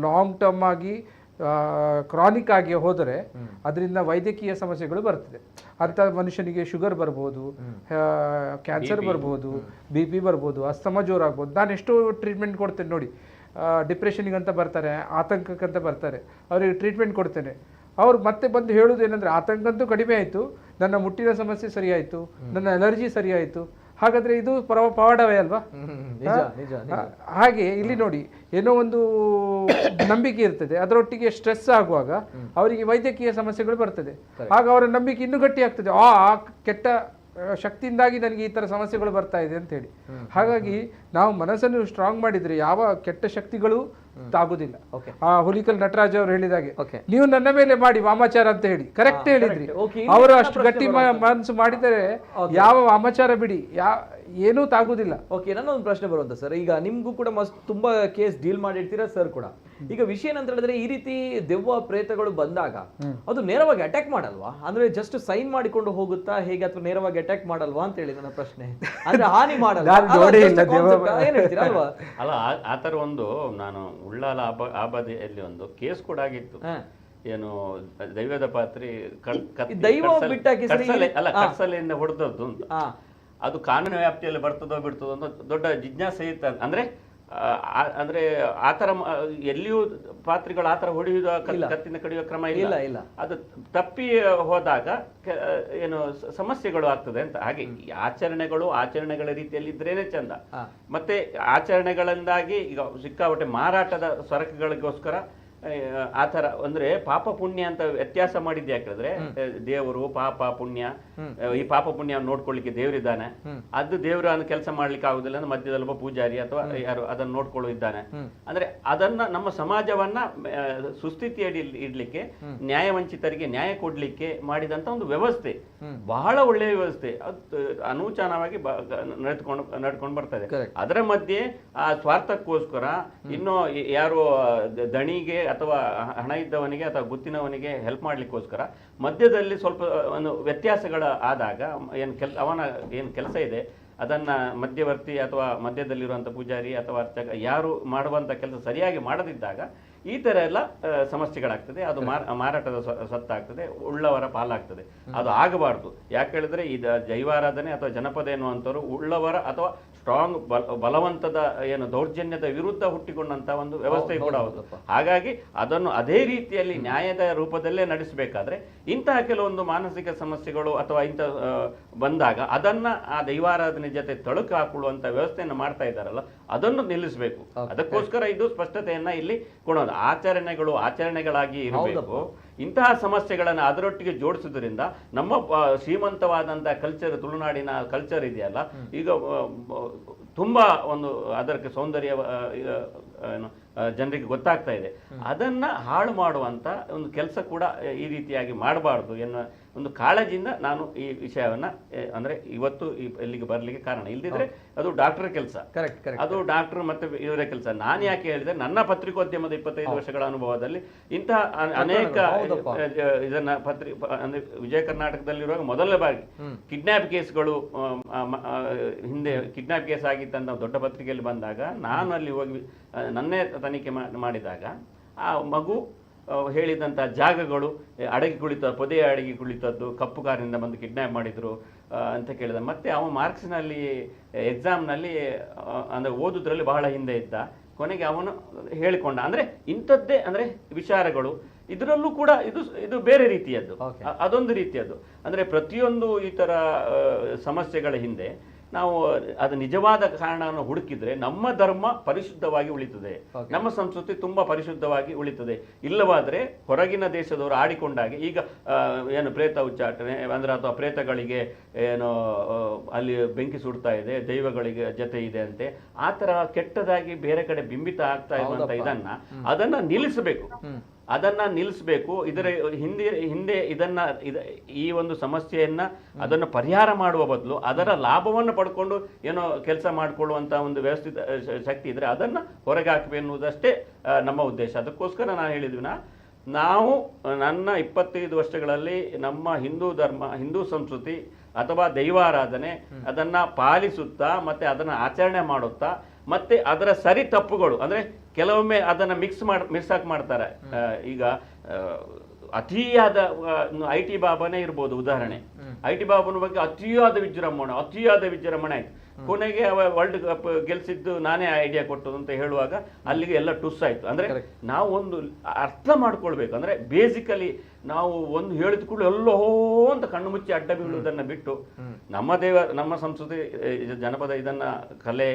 ಲಾಂಗ್ ಟರ್ಮ್ ಆಗಿ ಕ್ರಾನಿಕ್ ಆಗಿ ಹೋದರೆ ಅದರಿಂದ ವೈದ್ಯಕೀಯ ಸಮಸ್ಯೆಗಳು ಬರ್ತದೆ. ಅಂತ ಮನುಷ್ಯನಿಗೆ ಶುಗರ್ ಬರ್ಬೋದು, ಕ್ಯಾನ್ಸರ್ ಬರ್ಬೋದು, BP ಬರ್ಬೋದು, ಅಸ್ತಮ ಜೋರಾಗ್ಬೋದು. ನಾನು ಎಷ್ಟೋ ಟ್ರೀಟ್ಮೆಂಟ್ ಕೊಡ್ತೇನೆ ನೋಡಿ. ಡಿಪ್ರೆಷನ್ಗಂತ ಬರ್ತಾರೆ, ಆತಂಕಕ್ಕಂತ ಬರ್ತಾರೆ, ಅವರಿಗೆ ಟ್ರೀಟ್ಮೆಂಟ್ ಕೊಡ್ತೇನೆ. ಅವ್ರು ಮತ್ತೆ ಬಂದು ಹೇಳೋದು ಏನಂದ್ರೆ, ಆತಂಕ ಅಂತೂ ಕಡಿಮೆ ಆಯಿತು, ನನ್ನ ಮುಟ್ಟಿನ ಸಮಸ್ಯೆ ಸರಿಯಾಯಿತು, ನನ್ನ ಅಲರ್ಜಿ ಸರಿಯಾಯಿತು, ಹಾಗಾದ್ರೆ ಇದು ಪವಾಡವೇ ಅಲ್ವಾ? ನಿಜ ನಿಜ ನಿಜ. ಹಾಗೆ ಇಲ್ಲಿ ನೋಡಿ, ಏನೋ ಒಂದು ನಂಬಿಕೆ ಇರ್ತದೆ, ಅದರೊಟ್ಟಿಗೆ ಸ್ಟ್ರೆಸ್ ಆಗುವಾಗ ಅವರಿಗೆ ವೈದ್ಯಕೀಯ ಸಮಸ್ಯೆಗಳು ಬರ್ತದೆ. ಆಗ ಅವರ ನಂಬಿಕೆ ಇನ್ನೂ ಗಟ್ಟಿ ಆಗ್ತದೆ, ಆ ಕೆಟ್ಟ ಶಕ್ತಿಯಿಂದಾಗಿ ನನಗೆ ಈ ತರ ಸಮಸ್ಯೆಗಳು ಬರ್ತಾ ಇದೆ ಅಂತ ಹೇಳಿ. ಹಾಗಾಗಿ ನಾವು ಮನಸ್ಸನ್ನು ಸ್ಟ್ರಾಂಗ್ ಮಾಡಿದ್ರೆ ಯಾವ ಕೆಟ್ಟ ಶಕ್ತಿಗಳು ತಾಗುದಿಲ್ಲ. ಆ ಹುಲಿಕಲ್ ನಟರಾಜ್ ಅವರು ಹೇಳಿದಾಗೆ, ನೀವು ನನ್ನ ಮೇಲೆ ಮಾಡಿ ವಾಮಾಚಾರ ಅಂತ ಹೇಳಿ ಕರೆಕ್ಟ್ ಹೇಳಿದ್ರಿ. ಅವರು ಅಷ್ಟು ಗಟ್ಟಿ ಮನಸ್ಸು ಮಾಡಿದರೆ ಯಾವ ವಾಮಾಚಾರ ಬಿಡಿ ಏನೂ ತಾಗುದಿಲ್ಲ. ಓಕೆ, ನನ್ನ ಒಂದು ಪ್ರಶ್ನೆ ಬರುವಂತ ಸರ್, ಈಗ ನಿಮ್ಗೂ ಕೂಡ ತುಂಬಾ ಕೇಸ್ ಡೀಲ್ ಮಾಡಿರ್ತೀರಾ ಸರ್ ಕೂಡ. ಈಗ ವಿಷಯ ಏನಂತ ಹೇಳಿದ್ರೆ, ಈ ರೀತಿ ದೆವ್ವ ಪ್ರೇತಗಳು ಬಂದಾಗ ಅದು ನೇರವಾಗಿ ಅಟ್ಯಾಕ್ ಮಾಡಲ್ವಾ? ಅಂದ್ರೆ ಜಸ್ಟ್ ಸೈನ್ ಮಾಡಿಕೊಂಡು ಹೋಗುತ್ತಾ ಹೇಗೆ, ಅಥವಾ ನೇರವಾಗಿ ಅಟ್ಯಾಕ್ ಮಾಡಲ್ವಾ ಅಂತ ಹೇಳಿ ನನ್ನ ಪ್ರಶ್ನೆ. ಅಂದ್ರೆ ಹಾನಿ ಮಾಡಲ್ಲ ಅಲ್ಲ, ಆತರ ಒಂದು ನಾನು ಉಳ್ಳಾಲ ಆಬದಿಯಲ್ಲಿ ಒಂದು ಕೇಸ್ ಕೂಡ ಆಗಿತ್ತು. ಏನು ದೈವದ ಪಾತ್ರಿ ಕರ್ಸಲೆಯಿಂದ ಹೊಡೆದದ್ದು ಅಂತ. ಅದು ಕಾನೂನು ವ್ಯಾಪ್ತಿಯಲ್ಲಿ ಬರ್ತದೋ ಬಿಡ್ತದೋ ಅಂತ ದೊಡ್ಡ ಜಿಜ್ಞಾಸೆ ಇತ್ತು. ಅಂದ್ರೆ ಆತರ ಎಲ್ಲಿಯೂ ಪಾತ್ರಿಗಳು ಆತರ ಹೊಡೆಯುವ ಕತ್ತಿನ ಕಡಿಯುವ ಕ್ರಮ ಇಲ್ಲ. ಅದು ತಪ್ಪಿ ಹೋದಾಗ ಏನು ಸಮಸ್ಯೆಗಳು ಆಗ್ತದೆ ಅಂತ. ಹಾಗೆ ಆಚರಣೆಗಳ ರೀತಿಯಲ್ಲಿ ಇದ್ರೇನೆ ಚಂದ. ಮತ್ತೆ ಆಚರಣೆಗಳಿಂದಾಗಿ ಈಗ ಸಿಕ್ಕಾಪಟ್ಟೆ ಮಾರಾಟದ ಸರಕುಗಳಿಗೋಸ್ಕರ ಆ ತರ ಅಂದ್ರೆ ಪಾಪ ಪುಣ್ಯ ಅಂತ ವ್ಯತ್ಯಾಸ ಮಾಡಿದ್ದೆ. ಯಾಕಂದ್ರೆ ದೇವರು ಪಾಪ ಪುಣ್ಯ, ಈ ಪಾಪ ಪುಣ್ಯ ನೋಡ್ಕೊಳ್ಳಿಕ್ಕೆ ದೇವರಿದ್ದಾನೆ, ಅದು ದೇವರನ್ನು ಕೆಲಸ ಮಾಡ್ಲಿಕ್ಕೆ ಆಗುದಿಲ್ಲ ಅಂದ್ರೆ ಮಧ್ಯದಲ್ಲಿ ಒಬ್ಬ ಪೂಜಾರಿ ಅಥವಾ ಯಾರು ಅದನ್ನು ನೋಡ್ಕೊಳ್ಳಿದ್ದಾನೆ. ಅಂದ್ರೆ ಅದನ್ನ ನಮ್ಮ ಸಮಾಜವನ್ನ ಸುಸ್ಥಿತಿಯಡಿ ಇಡ್ಲಿಕ್ಕೆ, ನ್ಯಾಯವಂಚಿತರಿಗೆ ನ್ಯಾಯ ಕೊಡ್ಲಿಕ್ಕೆ ಮಾಡಿದಂತ ಒಂದು ವ್ಯವಸ್ಥೆ, ಬಹಳ ಒಳ್ಳೆಯ ವ್ಯವಸ್ಥೆ. ಅದು ಅನೂಚಾನವಾಗಿ ನಡ್ಕೊಂಡು ಬರ್ತಾ ಇದೆ. ಅದರ ಮಧ್ಯೆ ಆ ಸ್ವಾರ್ಥಕ್ಕೋಸ್ಕರ ಇನ್ನು ಯಾರು ದಣಿಗೆ ಅಥವಾ ಹಣ ಇದ್ದವನಿಗೆ ಅಥವಾ ಗುತ್ತಿನವನಿಗೆ ಹೆಲ್ಪ್ ಮಾಡ್ಲಿಕ್ಕೋಸ್ಕರ ಮಧ್ಯದಲ್ಲಿ ಸ್ವಲ್ಪ ಒಂದು ವ್ಯತ್ಯಾಸಗಳ ಆದಾಗ ಅವನ ಏನು ಕೆಲಸ ಇದೆ ಅದನ್ನ ಮಧ್ಯವರ್ತಿ ಅಥವಾ ಮಧ್ಯದಲ್ಲಿರುವಂಥ ಪೂಜಾರಿ ಅಥವಾ ಅರ್ಚಕ ಯಾರು ಮಾಡುವಂಥ ಕೆಲಸ ಸರಿಯಾಗಿ ಮಾಡದಿದ್ದಾಗ ಈ ತರ ಎಲ್ಲ ಸಮಸ್ಯೆಗಳಾಗ್ತದೆ. ಅದು ಮಾರಾಟದ ಸತ್ತಾಗ್ತದೆ, ಉಳ್ಳವರ ಪಾಲಾಗ್ತದೆ. ಅದು ಆಗಬಾರ್ದು. ಯಾಕೆ ಹೇಳಿದ್ರೆ ಇದು ಜೈವಾರಾಧನೆ ಅಥವಾ ಜನಪದ ಎನ್ನುವಂಥವ್ರು ಉಳ್ಳವರ ಅಥವಾ ಸ್ಟ್ರಾಂಗ್ ಬಲವಂತದ ಏನು ದೌರ್ಜನ್ಯದ ವಿರುದ್ಧ ಹುಟ್ಟಿಕೊಂಡಂತ ಒಂದು ವ್ಯವಸ್ಥೆ ಕೂಡ ಹೌದು. ಹಾಗಾಗಿ ಅದನ್ನು ಅದೇ ರೀತಿಯಲ್ಲಿ ನ್ಯಾಯದ ರೂಪದಲ್ಲೇ ನಡೆಸಬೇಕಾದ್ರೆ ಇಂತಹ ಕೆಲವೊಂದು ಮಾನಸಿಕ ಸಮಸ್ಯೆಗಳು ಅಥವಾ ಇಂಥ ಬಂದಾಗ ಅದನ್ನ ಆ ದೈವಾರಾಧನೆ ಜೊತೆ ತಳುಕು ಹಾಕೊಳ್ಳುವಂತ ವ್ಯವಸ್ಥೆಯನ್ನು ಮಾಡ್ತಾ ಇದ್ದಾರಲ್ಲ, ಅದನ್ನು ನಿಲ್ಲಿಸಬೇಕು. ಅದಕ್ಕೋಸ್ಕರ ಇದು ಸ್ಪಷ್ಟತೆಯನ್ನ ಇಲ್ಲಿ ಕೊಡೋದು. ಆಚರಣೆಗಳಾಗಿ ಇರಬೇಕು. ಇಂತಹ ಸಮಸ್ಯೆಗಳನ್ನು ಅದರೊಟ್ಟಿಗೆ ಜೋಡಿಸುವುದರಿಂದ ನಮ್ಮ ಶ್ರೀಮಂತವಾದಂತಹ ಕಲ್ಚರ್, ತುಳುನಾಡಿನ ಕಲ್ಚರ್ ಇದೆಯಲ್ಲ, ಈಗ ತುಂಬಾ ಒಂದು ಅದಕ್ಕೆ ಸೌಂದರ್ಯ ಜನರಿಗೆ ಗೊತ್ತಾಗ್ತಾ ಇದೆ. ಅದನ್ನ ಹಾಳು ಮಾಡುವಂತ ಒಂದು ಕೆಲಸ ಕೂಡ ಈ ರೀತಿಯಾಗಿ ಮಾಡಬಾರ್ದು ಎನ್ನುವ ಒಂದು ಕಾಳಜಿಯಿಂದ ನಾನು ಈ ವಿಷಯವನ್ನ ಅಂದ್ರೆ ಇವತ್ತು ಇಲ್ಲಿಗೆ ಬರ್ಲಿಕ್ಕೆ ಕಾರಣ. ಇಲ್ದಿದ್ರೆ ಅದು ಡಾಕ್ಟರ್ ಕೆಲಸ, ಅದು ಡಾಕ್ಟರ್ ಮತ್ತೆ ಇವರ ಕೆಲಸ. ನಾನು ಯಾಕೆ ಹೇಳಿದ್ರೆ, ನನ್ನ ಪತ್ರಿಕೋದ್ಯಮದ 25 ವರ್ಷಗಳ ಅನುಭವದಲ್ಲಿ ಇಂತಹ ಅನೇಕ ಇದನ್ನ ಅಂದ್ರೆ ವಿಜಯ ಕರ್ನಾಟಕದಲ್ಲಿರುವಾಗ ಮೊದಲ ಬಾರಿ ಕಿಡ್ನಾಪ್ ಕೇಸ್ಗಳು, ಹಿಂದೆ ಕಿಡ್ನಾಪ್ ಕೇಸ್ ಆಗಿತ್ತಂತ ದೊಡ್ಡ ಪತ್ರಿಕೆಯಲ್ಲಿ ಬಂದಾಗ ನಾನು ಅಲ್ಲಿ ಹೋಗಿ ನನ್ನೇ ತನಿಖೆ ಮಾಡಿದಾಗ ಆ ಮಗು ಹೇಳಿದಂಥ ಜಾಗಗಳು ಪೊದೆಯ ಅಡಗಿ ಕುಳಿತದ್ದು, ಕಪ್ಪು ಕಾರಿನಿಂದ ಬಂದು ಕಿಡ್ನಾಪ್ ಮಾಡಿದ್ರು ಅಂತ ಕೇಳಿದ. ಮತ್ತೆ ಅವ ಮಾರ್ಕ್ಸ್ನಲ್ಲಿ ಎಕ್ಸಾಮ್ನಲ್ಲಿ ಅಂದರೆ ಓದುದ್ರಲ್ಲಿ ಬಹಳ ಹಿಂದೆ ಇದ್ದ. ಕೊನೆಗೆ ಅವನು ಹೇಳಿಕೊಂಡ. ಅಂದರೆ ಇಂಥದ್ದೇ ಅಂದರೆ ವಿಚಾರಗಳು ಇದರಲ್ಲೂ ಕೂಡ ಇದು ಬೇರೆ ರೀತಿಯದ್ದು, ಅದೊಂದು ರೀತಿಯದ್ದು. ಅಂದರೆ ಪ್ರತಿಯೊಂದು ಈ ಥರ ಸಮಸ್ಯೆಗಳ ಹಿಂದೆ ನಾವು ಅದು ನಿಜವಾದ ಕಾರಣವನ್ನು ಹುಡುಕಿದ್ರೆ ನಮ್ಮ ಧರ್ಮ ಪರಿಶುದ್ಧವಾಗಿ ಉಳಿತದೆ, ನಮ್ಮ ಸಂಸ್ಕೃತಿ ತುಂಬಾ ಪರಿಶುದ್ಧವಾಗಿ ಉಳಿತದೆ. ಇಲ್ಲವಾದ್ರೆ ಹೊರಗಿನ ದೇಶದವರು ಆಡಿಕೊಂಡಾಗೆ ಈಗ ಏನು ಪ್ರೇತ ಉಚ್ಚಾಟನೆ ಅಂದ್ರೆ ಅಥವಾ ಪ್ರೇತಗಳಿಗೆ ಏನು ಅಲ್ಲಿ ಬೆಂಕಿ ಸುಡ್ತಾ ಇದೆ, ದೈವಗಳಿಗೆ ಜೊತೆ ಇದೆ ಅಂತೆ, ಆ ತರ ಕೆಟ್ಟದಾಗಿ ಬೇರೆ ಕಡೆ ಬಿಂಬಿತ ಆಗ್ತಾ ಇರುವಂತ ಅದನ್ನ ನಿಲ್ಲಿಸಬೇಕು. ಇದರ ಹಿಂದೆ ಈ ಒಂದು ಸಮಸ್ಯೆಯನ್ನ ಅದನ್ನು ಪರಿಹಾರ ಮಾಡುವ ಬದಲು ಅದರ ಲಾಭವನ್ನು ಪಡ್ಕೊಂಡು ಏನೋ ಕೆಲಸ ಮಾಡಿಕೊಳ್ಳುವಂತ ಒಂದು ವ್ಯವಸ್ಥಿತ ಶಕ್ತಿ ಇದ್ರೆ ಅದನ್ನ ಹೊರಗೆ ಹಾಕಬೇಕು ಎನ್ನುವುದಷ್ಟೇ ನಮ್ಮ ಉದ್ದೇಶ. ಅದಕ್ಕೋಸ್ಕರ ನಾನು ಹೇಳಿದ್ವಿ, ನಾವು ನನ್ನ 25 ವರ್ಷಗಳಲ್ಲಿ ನಮ್ಮ ಹಿಂದೂ ಧರ್ಮ, ಹಿಂದೂ ಸಂಸ್ಕೃತಿ ಅಥವಾ ದೈವಾರಾಧನೆ ಅದನ್ನ ಪಾಲಿಸುತ್ತಾ ಮತ್ತೆ ಅದನ್ನ ಆಚರಣೆ ಮಾಡುತ್ತಾ ಮತ್ತೆ ಅದರ ಸರಿ ತಪ್ಪುಗಳು ಅಂದ್ರೆ ಕೆಲವೊಮ್ಮೆ ಅದನ್ನ ಮಿಕ್ಸ್ ಆಗಿ ಮಾಡ್ತಾರೆ. ಈಗ ಅತಿಯಾದ IT ಬಾಬಾನೇ ಇರ್ಬೋದು ಉದಾಹರಣೆ. IT ಬಾಬನ ಬಗ್ಗೆ ಅತಿಯಾದ ವಿಜೃಂಭಣೆ ಆಯ್ತು. ಕೊನೆಗೆ ಅವ ವರ್ಲ್ಡ್ ಕಪ್ ಗೆಲ್ಸಿದ್ದು ನಾನೇ ಐಡಿಯಾ ಕೊಟ್ಟು ಅಂತ ಹೇಳುವಾಗ ಅಲ್ಲಿಗೆ ಎಲ್ಲ ಟುಸ್ ಆಯ್ತು. ಅಂದ್ರೆ ನಾವು ಒಂದು ಅರ್ಥ ಮಾಡ್ಕೊಳ್ಬೇಕು, ಅಂದ್ರೆ ಬೇಸಿಕಲಿ ನಾವು ಒಂದು ಹೇಳಿದ ಕೂಡ ಎಲ್ಲೋ ಅಂತ ಕಣ್ಣು ಮುಚ್ಚಿ ಅಡ್ಡ ಬೀಳುವುದನ್ನ ಬಿಟ್ಟು ನಮ್ಮ ಸಂಸ್ಕೃತಿ ಜನಪದ ಇದನ್ನ ಕಲೆ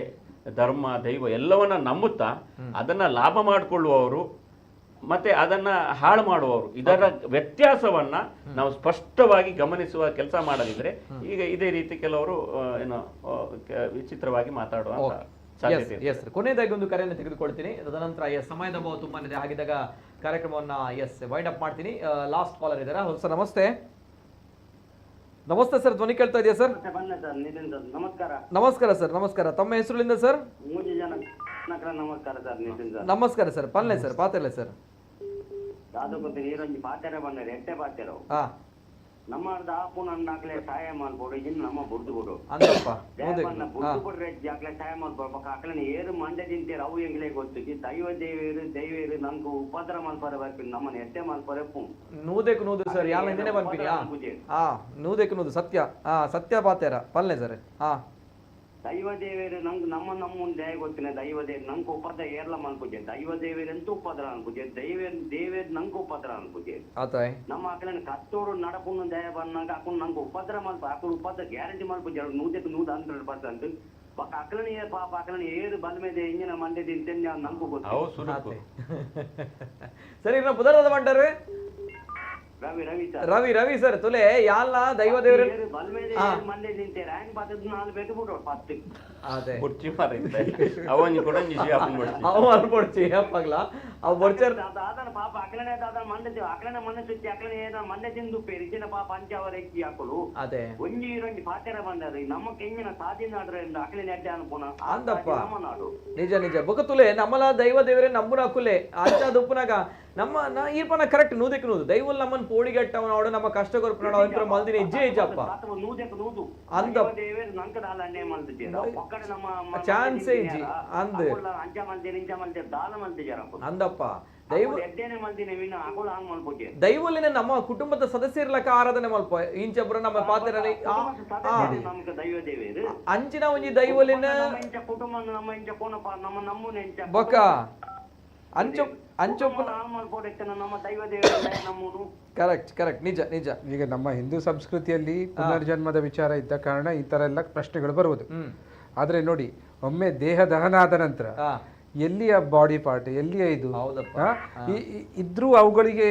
ಧರ್ಮ ದೈವ ಎಲ್ಲವನ್ನ ನಂಬುತ್ತಾ ಅದನ್ನ ಲಾಭ ಮಾಡಿಕೊಳ್ಳುವವರು ಮತ್ತೆ ಅದನ್ನ ಹಾಳು ಮಾಡುವವರು, ಇದರ ವ್ಯತ್ಯಾಸವನ್ನ ನಾವು ಸ್ಪಷ್ಟವಾಗಿ ಗಮನಿಸುವ ಕೆಲಸ ಮಾಡದಿದ್ರೆ ಈಗ ಇದೇ ರೀತಿ ಕೆಲವರು ಏನೋ ವಿಚಿತ್ರವಾಗಿ ಮಾತಾಡುವ ಸಾಧ್ಯತೆ ಇದೆ. ಕೊನೆಯದಾಗಿ ಒಂದು ಕರೆಯನ್ನು ತೆಗೆದುಕೊಳ್ತೀನಿ, ತದನಂತರ ಸಮಯದ ಅಭಾವ ತುಂಬಾನೇ ಆಗಿದಾಗ ಕಾರ್ಯಕ್ರಮವನ್ನ ವೈಂಡ್ ಅಪ್ ಮಾಡ್ತೀನಿ. ಲಾಸ್ಟ್ ಕಾಲರ್ ಇದ್ದಾರೆ. ಸರ್ ನಮಸ್ತೆ. ನಮಸ್ತೆ ಸರ್, ಧ್ವನಿ ಕೇಳ್ತಾ ಇದೆಯಾ ಸರ್? ನಮಸ್ಕಾರ. ನಮಸ್ಕಾರ ಸರ್, ನಮಸ್ಕಾರ. ತಮ್ಮ ಹೆಸರುಲಿಂದ ಸರ್? ನಮಸ್ಕಾರ ಸರ್. ನಮಸ್ಕಾರ ಸರ್. ಪಲ್ಲೆ ಸರ್, ಪಾತೆಲ್ಲ ಸರ್? ನೀರೊಂದು ಪಾತೆರ ಬಂದರೆ ಎಟ್ಟೆ ಪಾತೆರು ನಮ್ಮ ಆಪು ನನ್ನ ಆಗ್ಲೇ ಸಹಾಯ ಮಾಡ್ಬೋದು, ಇನ್ನು ನಮ್ಮ ಬುಡ್ದು ಬಿಡು ಬುಡ್ದು ಬಿಡ್ರೆ ಆಗ್ಲೇ ಸಹಾಯ ಮಾಡ್ಕೊಳ್ಬೇಕು. ಆಕಳನ್ನ ಏರು ಮಂಡೆ ತಿಂತೀರ ಅವು ಹೆಂಗ್ಲೇ ಗೊತ್ತು. ದೈವ ದೇವೇರು ನಂಗೆ ಉಪದ್ರ ಮಲ್ಪರ ಬರ್ತೀನಿ, ನಮ್ಮನ್ನ ಎಟ್ಟೆ ಮಲ್ಪರೆ ಪು ನೂದೇಕು ನೂದು ಸರ್, ಯಾಲ ಹಿಂದೆ ಬಂದ್ಬಿನಿ. ನೂದೇಕು ನೂದು ಸತ್ಯ ಸತ್ಯ ಪಾತೆರ ಪಲ್ಲೆ ಸರ್. ದೈವ ದೇವೇರು ನಂಗೆ ನಮ್ಮ ದಯ ಗೊತ್ತಿನ ದೈವ ದೇವ್ರು ನಂಗೆ ಉಪದ್ರ ಏರ್ಲ ಮಲ್ಪೂಜೆ. ದೈವ ದೇವೇರಂತೂ ಉಪದ್ರ ಅನ್ಪೂಜೆ, ದೇವೇರು ನಂಗೆ ಉಪದ್ರ ಅನ್ಪೂಜೆ. ನಮ್ಮ ಆಕಳನ್ನ ಕತ್ತೋರು ನಡಪುನ್ನು ದಯ ಬಂದಾಗ ಹಾಕೊಂಡು ನಂಗೆ ಉಪದ್ರ ಮಲ್ಪ ಹಾಕೊಂಡು ಉಪದ್ರ ಗ್ಯಾರಂಟಿ ಮಲ್ಪೂಜೆ. ನೂದಕ್ಕೆ 100% ಅಕಲನ ಪಾಪ ಅಕಲನ ಏರು ಬಂದ್ಮೇಲೆ ಇಂಜಿನ ಮಂಡೆ ತಿಂತೇನೆ ನಂಗೂ ಗೊತ್ತು. ಸರಿ, ಬುಧರದ ಮಂಡರೆ ರವಿ ರವಿ ಸರ್ ತುಲೆ ಯಾಲ್ನ ದೈವ ದೇವರು ಮಂಡೆ ತಿಂತೇನೆ ಹ್ಯಾಂಗ್ ಬರ್ತದ ನಾಲ್ ಬೆಟ್ಟು ಬಿಟ್ಟು 10 ಅದೇ ಕುರ್ಚಿ ಮಾರಿದ್ದೆ ಅವನಿ ಕೂಡ ನಿಜ ಅನ್ಕೊಡ್ತಿ ಅಪ್ಪಾಗ್ಲ ಅವ್ ಬರ್ಚಾರ ದಾದನ ಪಾಪ ಅಕಲನೆ ದಾದನ ಮಂಡೆ ಅಕಲನೆ ಮಂಡೆ ಸುತ್ತಿ ಅಕಲನೆ ಏನ ಮಂಡೆ ತಿಂದು ಪೇರಿಚಿನ ಪಾಪ ಅಂಚವರ ಎಕ್ಕಿ ಹಾಕಲು ಅದೇ ಒಂಜಿ ಇರಂಜಿ ಪಾತೆರ ಬಂದರಿ ನಮ್ಮ ಕೆಂಜಿನ ಸಾಧಿನ ಆದ್ರಿಂದ ಅಕಲನೆ ಅಡ್ಡೆ ಅನ್ಪುನ ಅಂದಪ್ಪ ನಮ್ಮ ನಾಡು ನಿಜ ನಿಜ ಬೊಕತುಲೆ ನಮ್ಮಲ ದೈವ ದೇವರೇ ನಮ್ಮನ ಕುಲೆ ಅಂಚ ದುಪ್ಪನಾಗ ನಮ್ಮ ಈರ್ಪನ ಕರೆಕ್ಟ್ ನೂದಕ್ಕೆ ನೂದು ದೈವಲ್ ನಮ್ಮನ್ ಪೋಡಿಗಟ್ಟವ ನೋಡು ನಮ್ಮ ಕಷ್ಟ ಕೊರ್ಪು ನೋಡು ಅಂತರ ಮಲ್ದಿನ ಹೆಜ್ಜೆ ಹೆಜ್ಜಪ್ಪ ನೂದಕ್ಕೆ ನೂದು ಅಂದ ದೇವರ ನಂಕದಾಲ ಅಣ್ಣೆ ಮಲ್ದಿದ್ದೀರ ಒಕ್ಕಡೆ ನಮ್ಮ ಚಾನ್ಸೇ ಇಜ್ಜಿ ಅಂದ ಅಂಚ ಮಲ್ದಿರ ಇಂಚ ಮಲ್ದಿರ ದಾಲ ಮಲ್ದಿದ್ದೀರ ಅಂದಪ್ಪ ದೈವ ಎಡ್ಡೆನೆ ಮಲ್ದಿನ ವಿನ ಅಕುಲ ಆನ್ ಮಲ್ಪೋಕೆ ದೈವಲಿನ ನಮ್ಮ ಕುಟುಂಬದ ಸದಸ್ಯರ್ಲಕ ಆರಾಧನೆ ಮಲ್ಪ ಇಂಚಬ್ರ ನಮ್ಮ ಪಾತ್ರರಲ್ಲಿ ನಮಗೆ ದೈವ ದೇವರು ಅಂಚಿನ ಒಂಜಿ ದೈವಲಿನ ನಮ್ಮ ಇಂಚ ಕುಟುಂಬ ನಮ್ಮ ಇಂಚ ಕೋನಪ ನಮ್ಮ ನಮ್ಮನೆ ಇಂಚ ಬೊಕ ಅಂಚು ಅಂಚೊಪ್ಪನ ನಮ್ಮ ದೈವ ದೇವರು ನಮ್ಮನು ಕರೆಕ್ಟ್ ನಿಜ ನಿಜ. ಈಗ ನಮ್ಮ ಹಿಂದೂ ಸಂಸ್ಕೃತಿಯಲ್ಲಿ ಪುನರ್ಜನ್ಮದ ವಿಚಾರ ಇದ್ದ ಕಾರಣ ಈ ತರ ಎಲ್ಲ ಪ್ರಶ್ನೆಗಳು ಬರುವುದು. ಆದ್ರೆ ನೋಡಿ, ಒಮ್ಮೆ ದೇಹ ದಹನ ಆದ ನಂತರ ಎಲ್ಲಿಯ ಬಾಡಿ ಪಾರ್ಟ್ ಎಲ್ಲಿಯ ಇದು ಇದ್ರೂ ಅವುಗಳಿಗೆ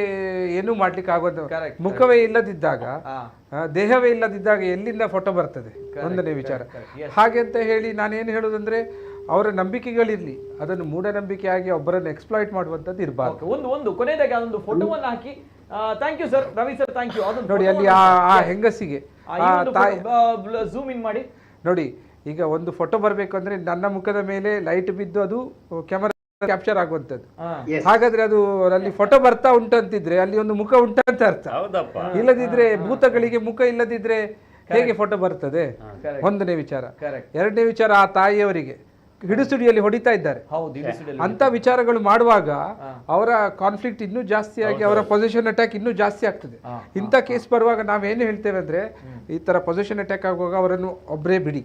ಏನು ಮಾಡ್ಲಿಕ್ಕೆ ಆಗೋದು. ಮುಖವೇ ಇಲ್ಲದಿದ್ದಾಗ, ದೇಹವೇ ಇಲ್ಲದಿದ್ದಾಗ ಎಲ್ಲಿಂದ ಫೋಟೋ ಬರ್ತದೆ? ಒಂದನೇ ವಿಚಾರ. ಹಾಗೆ ಅಂತ ಹೇಳಿ ನಾನೇನು ಹೇಳುದಂದ್ರೆ, ಅವರ ನಂಬಿಕೆಗಳಿರ್ಲಿ, ಅದನ್ನು ಮೂಢನಂಬಿಕೆಯಾಗಿ ಒಬ್ಬರನ್ನು ಎಕ್ಸ್ಪ್ಲಾಯ್ಟ್ ಮಾಡುವಂತದ್ದು ಇರಬಾರ್ದು. ಒಂದು ಕೊನೆಯದಾಗಿ ಅದೊಂದು ಫೋಟೋವನ್ನು ಹಾಕಿ. Thank you sir, Ravi sir, thank you. ನೋಡಿ ಅಲ್ಲಿ ಆ ಹೆಂಗಸಿಗೆ ಝೂಮ್ ಇನ್ ಮಾಡಿ ನೋಡಿ. ಈಗ ಒಂದು ಫೋಟೋ ಬರಬೇಕು ಅಂದ್ರೆ ನನ್ನ ಮುಖದ ಮೇಲೆ ಲೈಟ್ ಬಿದ್ದು ಅದು ಕ್ಯಾಮರಾ ಕ್ಯಾಪ್ಚರ್ ಆಗುವಂತದ್ದು. ಹಾಗಾದ್ರೆ ಅದು ಅಲ್ಲಿ ಫೋಟೋ ಬರ್ತಾ ಉಂಟಂತಿದ್ರೆ ಅಲ್ಲಿ ಒಂದು ಮುಖ ಉಂಟಂತ ಅರ್ಥ. ಇಲ್ಲದಿದ್ರೆ ಭೂತಗಳಿಗೆ ಮುಖ ಇಲ್ಲದಿದ್ರೆ ಹೇಗೆ ಫೋಟೋ ಬರ್ತದೆ? ಒಂದನೇ ವಿಚಾರ. ಎರಡನೇ ವಿಚಾರ, ಆ ತಾಯಿಯವರಿಗೆ ಹಿಡಿಸುಡಿಯಲ್ಲಿ ಹೊಡಿತಾ ಇದ್ದಾರೆ ಅಂತ ವಿಚಾರಗಳು ಮಾಡುವಾಗ ಅವರ ಕಾನ್ಫ್ಲಿಕ್ಟ್ ಇನ್ನೂ ಜಾಸ್ತಿ ಆಗಿ ಅವರ ಪೊಸಿಷನ್ ಅಟ್ಯಾಕ್ ಇನ್ನೂ ಜಾಸ್ತಿ ಆಗ್ತದೆ. ಇಂಥ ಕೇಸ್ ಬರುವಾಗ ನಾವೇನು ಹೇಳ್ತೇವೆ ಅಂದ್ರೆ, ಈ ತರ ಪೊಸಿಷನ್ ಅಟ್ಯಾಕ್ ಆಗುವಾಗ ಅವರನ್ನು ಒಬ್ಬರೇ ಬಿಡಿ,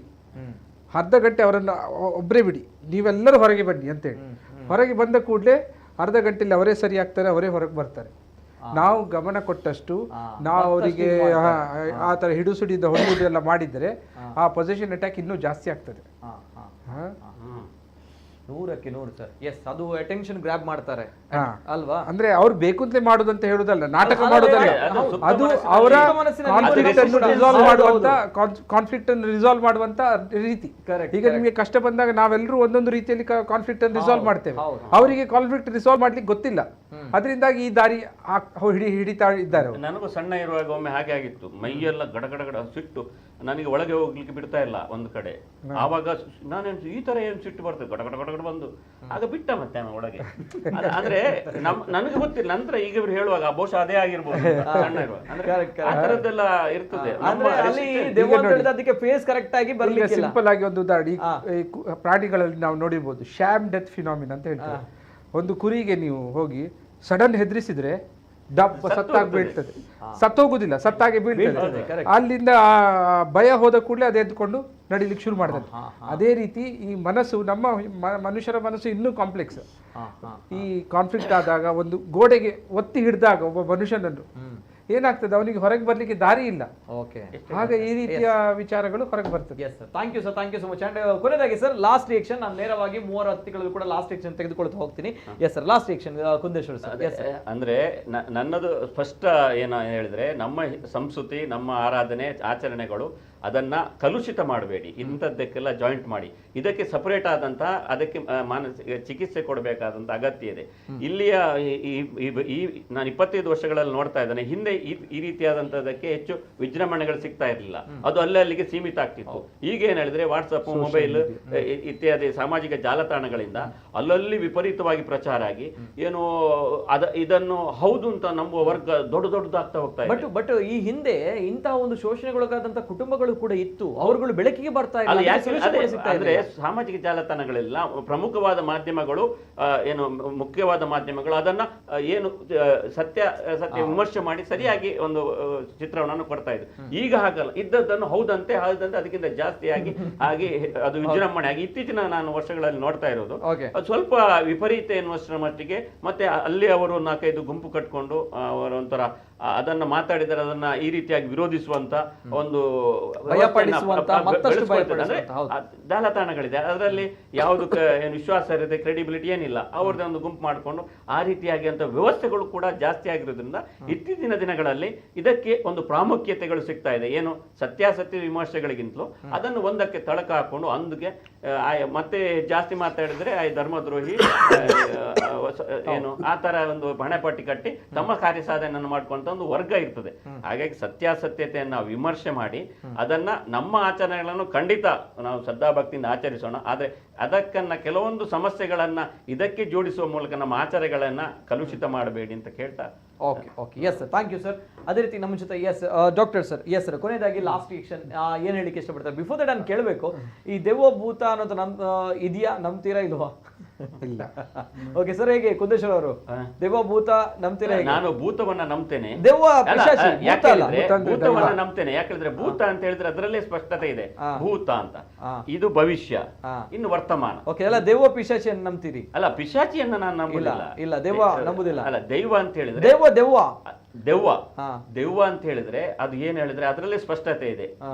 ಅರ್ಧ ಗಂಟೆ ಅವರನ್ನು ಒಬ್ಬರೇ ಬಿಡಿ, ನೀವೆಲ್ಲರೂ ಹೊರಗೆ ಬನ್ನಿ ಅಂತೇಳಿ. ಹೊರಗೆ ಬಂದ ಕೂಡಲೇ ಅರ್ಧ ಗಂಟೆಯಲ್ಲಿ ಅವರೇ ಸರಿ ಆಗ್ತಾರೆ, ಅವರೇ ಹೊರಗೆ ಬರ್ತಾರೆ. ನಾವು ಗಮನ ಕೊಟ್ಟಷ್ಟು ನಾವು ಅವರಿಗೆ ಆ ತರ ಹಿಡಿಸುಡಿದ ಹೊಡೆಯುವುದು ಎಲ್ಲ ಮಾಡಿದರೆ ಆ ಪೊಸಿಷನ್ ಅಟ್ಯಾಕ್ ಇನ್ನೂ ಜಾಸ್ತಿ ಆಗ್ತದೆ. 100ಕ್ಕೆ 100 ಸರ್. ಎಸ್, ಅದು ಅಟೆನ್ಷನ್ ಗ್ರಾಬ್ ಮಾಡ್ತಾರೆ ಅಲ್ವಾ? ಅಂದ್ರೆ ಅವ್ರು ಬೇಕು ಅಂತ ಮಾಡುದಂತ ಹೇಳುದಲ್ಲ, ನಾಟಕ ಮಾಡೋದಲ್ಲ. ಅದು ಅವರ ಕಾನ್ಫ್ಲಿಕ್ಟ್ ಅನ್ನು ರಿಸಾಲ್ವ್ ಮಾಡುವಂತ ರೀತಿ. ಈಗ ನಿಮಗೆ ಕಷ್ಟ ಬಂದಾಗ ನಾವೆಲ್ಲರೂ ಒಂದೊಂದು ರೀತಿಯಲ್ಲಿ ಕಾನ್ಫ್ಲಿಕ್ಟ್ ಅನ್ನು ರಿಸಾಲ್ವ್ ಮಾಡ್ತೇವೆ. ಅವರಿಗೆ ಕಾನ್ಫ್ಲಿಕ್ಟ್ ರಿಸಾಲ್ವ್ ಮಾಡ್ಲಿಕ್ಕೆ ಗೊತ್ತಿಲ್ಲ, ಅದರಿಂದಾಗಿ ಈ ದಾರಿ ಹಿಡಿತಾ ಇದ್ದಾರೆ. ನನಗೂ ಸಣ್ಣ ಇರುವಾಗ ಒಮ್ಮೆ ಹಾಗೆ ಆಗಿತ್ತು, ಮೈಯೆಲ್ಲ ಗಡಗಡ ಸಿಟ್ಟು, ನನಗೆ ಒಳಗೆ ಹೋಗ್ಲಿಕ್ಕೆ ಬಿಡ್ತಾ ಇಲ್ಲ ಒಂದು ಕಡೆ. ಆವಾಗ ನಾನೇನು ಈ ತರ ಏನು ಸಿಟ್ಟು ಬರ್ತದೆ, ಗಡಗಡ ಬಂದು ಆಗ ಬಿಟ್ಟ ಮತ್ತೆ ಒಳಗೆ. ಅಂದ್ರೆ ನನಗೆ ಗೊತ್ತಿಲ್ಲ, ನಂತರ ಈಗ ಇವ್ರು ಹೇಳುವಾಗ ಬಹುಶಃ ಅದೇ ಆಗಿರ್ಬೋದು. ಸಣ್ಣ ಇರುವಾಗ ಆ ತರದ್ದೆಲ್ಲ ಇರ್ತದೆ. ಸಿಂಪಲ್ ಆಗಿ ಒಂದು ಉದಾಹರಣೆ, ಪ್ರಾಣಿಗಳಲ್ಲಿ ನಾವು ನೋಡಿರ್ಬೋದು ಶ್ಯಾಮ್ ಡೆತ್ ಫಿನಾಮಿನ್ ಅಂತ ಹೇಳ್ತಾರೆ. ಒಂದು ಕುರಿಗೆ ನೀವು ಹೋಗಿ ಸಡನ್ ಹೆದರಿಸಿದ್ರೆ ಡಪ್ ಸತ್ತಾಗಿ ಬೀಳ್ತದೆ, ಸತ್ತೋಗುದಿಲ್ಲ, ಸತ್ತಾಗಿ ಬೀಳ್ತದೆ. ಅಲ್ಲಿಂದ ಭಯ ಹೋದ ಕೂಡಲೇ ಅದು ಎದ್ಕೊಂಡು ನಡಿಲಿಕ್ಕೆ ಶುರು ಮಾಡ್ತದೆ. ಅದೇ ರೀತಿ ಈ ಮನಸ್ಸು, ನಮ್ಮ ಮನುಷ್ಯರ ಮನಸ್ಸು ಇನ್ನೂ ಕಾಂಪ್ಲೆಕ್ಸ್. ಈ ಕಾನ್ಫ್ಲಿಕ್ಟ್ ಆದಾಗ, ಒಂದು ಗೋಡೆಗೆ ಒತ್ತಿ ಹಿಡಿದಾಗ ಒಬ್ಬ ಮನುಷ್ಯನನ್ನು ಏನಾಗ್ತದೆ, ಅವನಿಗೆ ಹೊರಗೆ ಬರ್ಲಿಕ್ಕೆ ದಾರಿ ಇಲ್ಲ. ಹಾಗೆ ಈ ರೀತಿಯ ವಿಚಾರಗಳು ಹೊರಗೆ ಬರ್ತದೆ. Thank you so much. And ಕೊನೆಯದಾಗಿ ಸರ್, ಲಾಸ್ಟ್ ರಿಯಾಕ್ಷನ್. ನಾನು ನೇರವಾಗಿ 3 ಅತಿಥಿಗಳು ಕೂಡ ಲಾಸ್ಟ್ ರಿಯಾಕ್ಷನ್ ತೆಗೆದುಕೊಳ್ತಾ ಹೋಗ್ತೀನಿ. Yes sir, last reaction Kundeshwara sir. ಅಂದ್ರೆ ನನ್ನದು ಸ್ಪಷ್ಟ ಏನು ಹೇಳಿದ್ರೆ, ನಮ್ಮ ಸಂಸ್ಕೃತಿ, ನಮ್ಮ ಆರಾಧನೆ, ಆಚರಣೆಗಳು ಅದನ್ನ ಕಲುಷಿತ ಮಾಡಬೇಡಿ, ಇಂಥದ್ದಕ್ಕೆಲ್ಲ ಜಾಯಿಂಟ್ ಮಾಡಿ, ಇದಕ್ಕೆ ಸಪರೇಟ್ ಆದಂತಹ ಅದಕ್ಕೆ ಮಾನಸಿಕ ಚಿಕಿತ್ಸೆ ಕೊಡಬೇಕಾದಂತ ಅಗತ್ಯ ಇದೆ. ಇಲ್ಲಿಯ ನಾನು 25 ವರ್ಷಗಳಲ್ಲಿ ನೋಡ್ತಾ ಇದ್ದೇನೆ, ಹಿಂದೆ ಈ ರೀತಿಯಾದಂತದಕ್ಕೆ ಹೆಚ್ಚು ವಿಜೃಂಭಣೆಗಳು ಸಿಗ್ತಾ ಇರಲಿಲ್ಲ, ಅದು ಅಲ್ಲಿಗೆ ಸೀಮಿತ ಆಗ್ತಿತ್ತು. ಈಗ ಏನ್ ಹೇಳಿದ್ರೆ ವಾಟ್ಸಪ್, ಮೊಬೈಲ್ ಇತ್ಯಾದಿ ಸಾಮಾಜಿಕ ಜಾಲತಾಣಗಳಿಂದ ಅಲ್ಲಲ್ಲಿ ವಿಪರೀತವಾಗಿ ಪ್ರಚಾರ ಆಗಿ ಏನು ಇದನ್ನು ಹೌದು ಅಂತ ನಂಬುವ ವರ್ಗ ದೊಡ್ಡದಾಗ್ತಾ ಹೋಗ್ತಾ ಇದೆ. ಬಟ್ ಈ ಹಿಂದೆ ಇಂತಹ ಒಂದು ಶೋಷಣೆಗೊಳಗಾದಂತಹ ಕುಟುಂಬಗಳು ಕೂಡ ಇತ್ತು, ಅವರುಗಳು ಬೆಳಕಿಗೆ ಬರ್ತಾ ಇಲ್ಲ. ಅಂದ್ರೆ ಸಾಮಾಜಿಕ ಜಾಲತಾಣಗಳೆಲ್ಲ ಪ್ರಮುಖವಾದ ಮಾಧ್ಯಮಗಳು, ಏನು ಮುಖ್ಯವಾದ ಮಾಧ್ಯಮಗಳು ಅದನ್ನ ಏನು ಸತ್ಯ ವಿಮರ್ಶೆ ಮಾಡಿ ಸರಿಯಾಗಿ ಒಂದು ಚಿತ್ರಣವನ್ನು ಕೊಡ್ತಾ ಇದ್ರು. ಈಗ ಹಾಗಲ್ಲ, ಇದ್ದದ್ದನ್ನು ಹೌದಂತೆ ಅದಕ್ಕಿಂತ ಜಾಸ್ತಿ ಆಗಿ ಹಾಗೆ ಅದು ವಿಜೃಂಭಣೆ ಆಗಿ ಇತ್ತೀಚಿನ ನಾನು ವರ್ಷಗಳಲ್ಲಿ ನೋಡ್ತಾ ಇರೋದು. ಅದು ಸ್ವಲ್ಪ ವಿಪರೀತ ಎನ್ನುವಷ್ಟರ ಮಟ್ಟಿಗೆ. ಮತ್ತೆ ಅಲ್ಲಿ ಅವರು 4-5 ಗುಂಪು ಕಟ್ಕೊಂಡು ಅವರ ಒಂಥರ ಅದನ್ನ ಮಾತಾಡಿದರೆ ಅದನ್ನ ಈ ರೀತಿಯಾಗಿ ವಿರೋಧಿಸುವಂತ ಒಂದು ಜಾಲತಾಣಗಳಿದೆ. ಅದರಲ್ಲಿ ಯಾವುದು ವಿಶ್ವಾಸಾರ್ಹತೆ, ಕ್ರೆಡಿಬಿಲಿಟಿ ಏನಿಲ್ಲ, ಅವ್ರದ್ದೇ ಒಂದು ಗುಂಪು ಮಾಡಿಕೊಂಡು ಆ ರೀತಿಯಾಗಿ ಅಂತ ವ್ಯವಸ್ಥೆಗಳು ಕೂಡ ಜಾಸ್ತಿ ಆಗಿರೋದ್ರಿಂದ ಇತ್ತೀಚಿನ ದಿನಗಳಲ್ಲಿ ಇದಕ್ಕೆ ಒಂದು ಪ್ರಾಮುಖ್ಯತೆಗಳು ಸಿಗ್ತಾ ಇದೆ. ಏನು ಸತ್ಯಾಸತ್ಯ ವಿಮರ್ಶೆಗಳಿಗಿಂತಲೂ ಅದನ್ನು ಒಂದಕ್ಕೆ ತಳಕ ಹಾಕೊಂಡು ಅಂದಿಗೆ ಮತ್ತೆ ಜಾಸ್ತಿ ಮಾತಾಡಿದ್ರೆ ಧರ್ಮದ್ರೋಹಿ ಏನು ಆ ತರ ಒಂದು ಹಣೆಪಟ್ಟಿ ಕಟ್ಟಿ ತಮ್ಮ ಕಾರ್ಯ ಸಾಧನೆಯನ್ನು ಮಾಡ್ಕೊಂತ ಒಂದು ವರ್ಗ ಇರ್ತದೆ. ಹಾಗಾಗಿ ಸತ್ಯಾಸತ್ಯತೆಯನ್ನು ನಾವು ವಿಮರ್ಶೆ ಮಾಡಿ ಅದನ್ನ ನಮ್ಮ ಆಚರಣೆಗಳನ್ನು ಖಂಡಿತ ನಾವು ಶ್ರದ್ಧಾಭಕ್ತಿಯಿಂದ ಆಚರಿಸೋಣ. ಆದ್ರೆ ಅದಕ್ಕನ್ನ ಕೆಲವೊಂದು ಸಮಸ್ಯೆಗಳನ್ನ ಇದಕ್ಕೆ ಜೋಡಿಸುವ ಮೂಲಕ ನಮ್ಮ ಆಚರಣೆಗಳನ್ನ ಕಲುಷಿತ ಮಾಡಬೇಡಿ ಅಂತ ಕೇಳ್ತಾ. Okay yes sir, thank you sir. ಅದೇ ರೀತಿ ನಮ್ಮ ಜೊತೆ yes doctor sir. Yes sir, ಕೊನೆಯದಾಗಿ ಲಾಸ್ಟ್ ರಿಯಾಕ್ಷನ್ ಏನ್ ಹೇಳಿಕ್ಕೆ ಇಷ್ಟಪಡ್ತಾರೆ? ಬಿಫೋರ್ ದಟ್ ನಾನು ಕೇಳಬೇಕು, ಈ ದೆವ್ವ ಭೂತ ಅನ್ನೋದು ಇದೆಯಾ, ನಂಬ್ತೀರಾ ಇಲ್ವಾ? ಇಲ್ಲ. ಓಕೆ ಸರ್, ಹೇಗೆ ಕುಂದೇಶ್ವರ ಅವರು ದೆವ್ವ ಭೂತ ನಂಬ್ತೀರಾ? ನಾನು ಭೂತವನ್ನ ನಂಬ್ತೇನೆ, ದೆವ್ವ ಭೂತವನ್ನ ನಂಬ್ತೇನೆ. ಯಾಕಂದ್ರೆ ಭೂತ ಅಂತ ಹೇಳಿದ್ರೆ ಅದರಲ್ಲೇ ಸ್ಪಷ್ಟತೆ ಇದೆ. ಭೂತ ಅಂತ ಇದು ಭವಿಷ್ಯ, ಇನ್ನು ವರ್ತಮಾನ. ಓಕೆ, ಅಲ್ಲ ದೆವ್ವ ಪಿಶಾಚಿಯನ್ನು ನಂಬ್ತೀರಿ? ಅಲ್ಲ, ಪಿಶಾಚಿಯನ್ನ ನಾನು ನಂಬುದಿಲ್ಲ. ಇಲ್ಲ, ದೆವ್ವ ನಂಬುದಿಲ್ಲ. ಅಲ್ಲ, ದೈವ ಅಂತ ಹೇಳಿದ್ರೆ ದೆವ್ವ ಅಂತ ಹೇಳಿದ್ರೆ ಅದು ಏನ್ ಹೇಳಿದ್ರೆ ಅದರಲ್ಲೇ ಸ್ಪಷ್ಟತೆ ಇದೆ.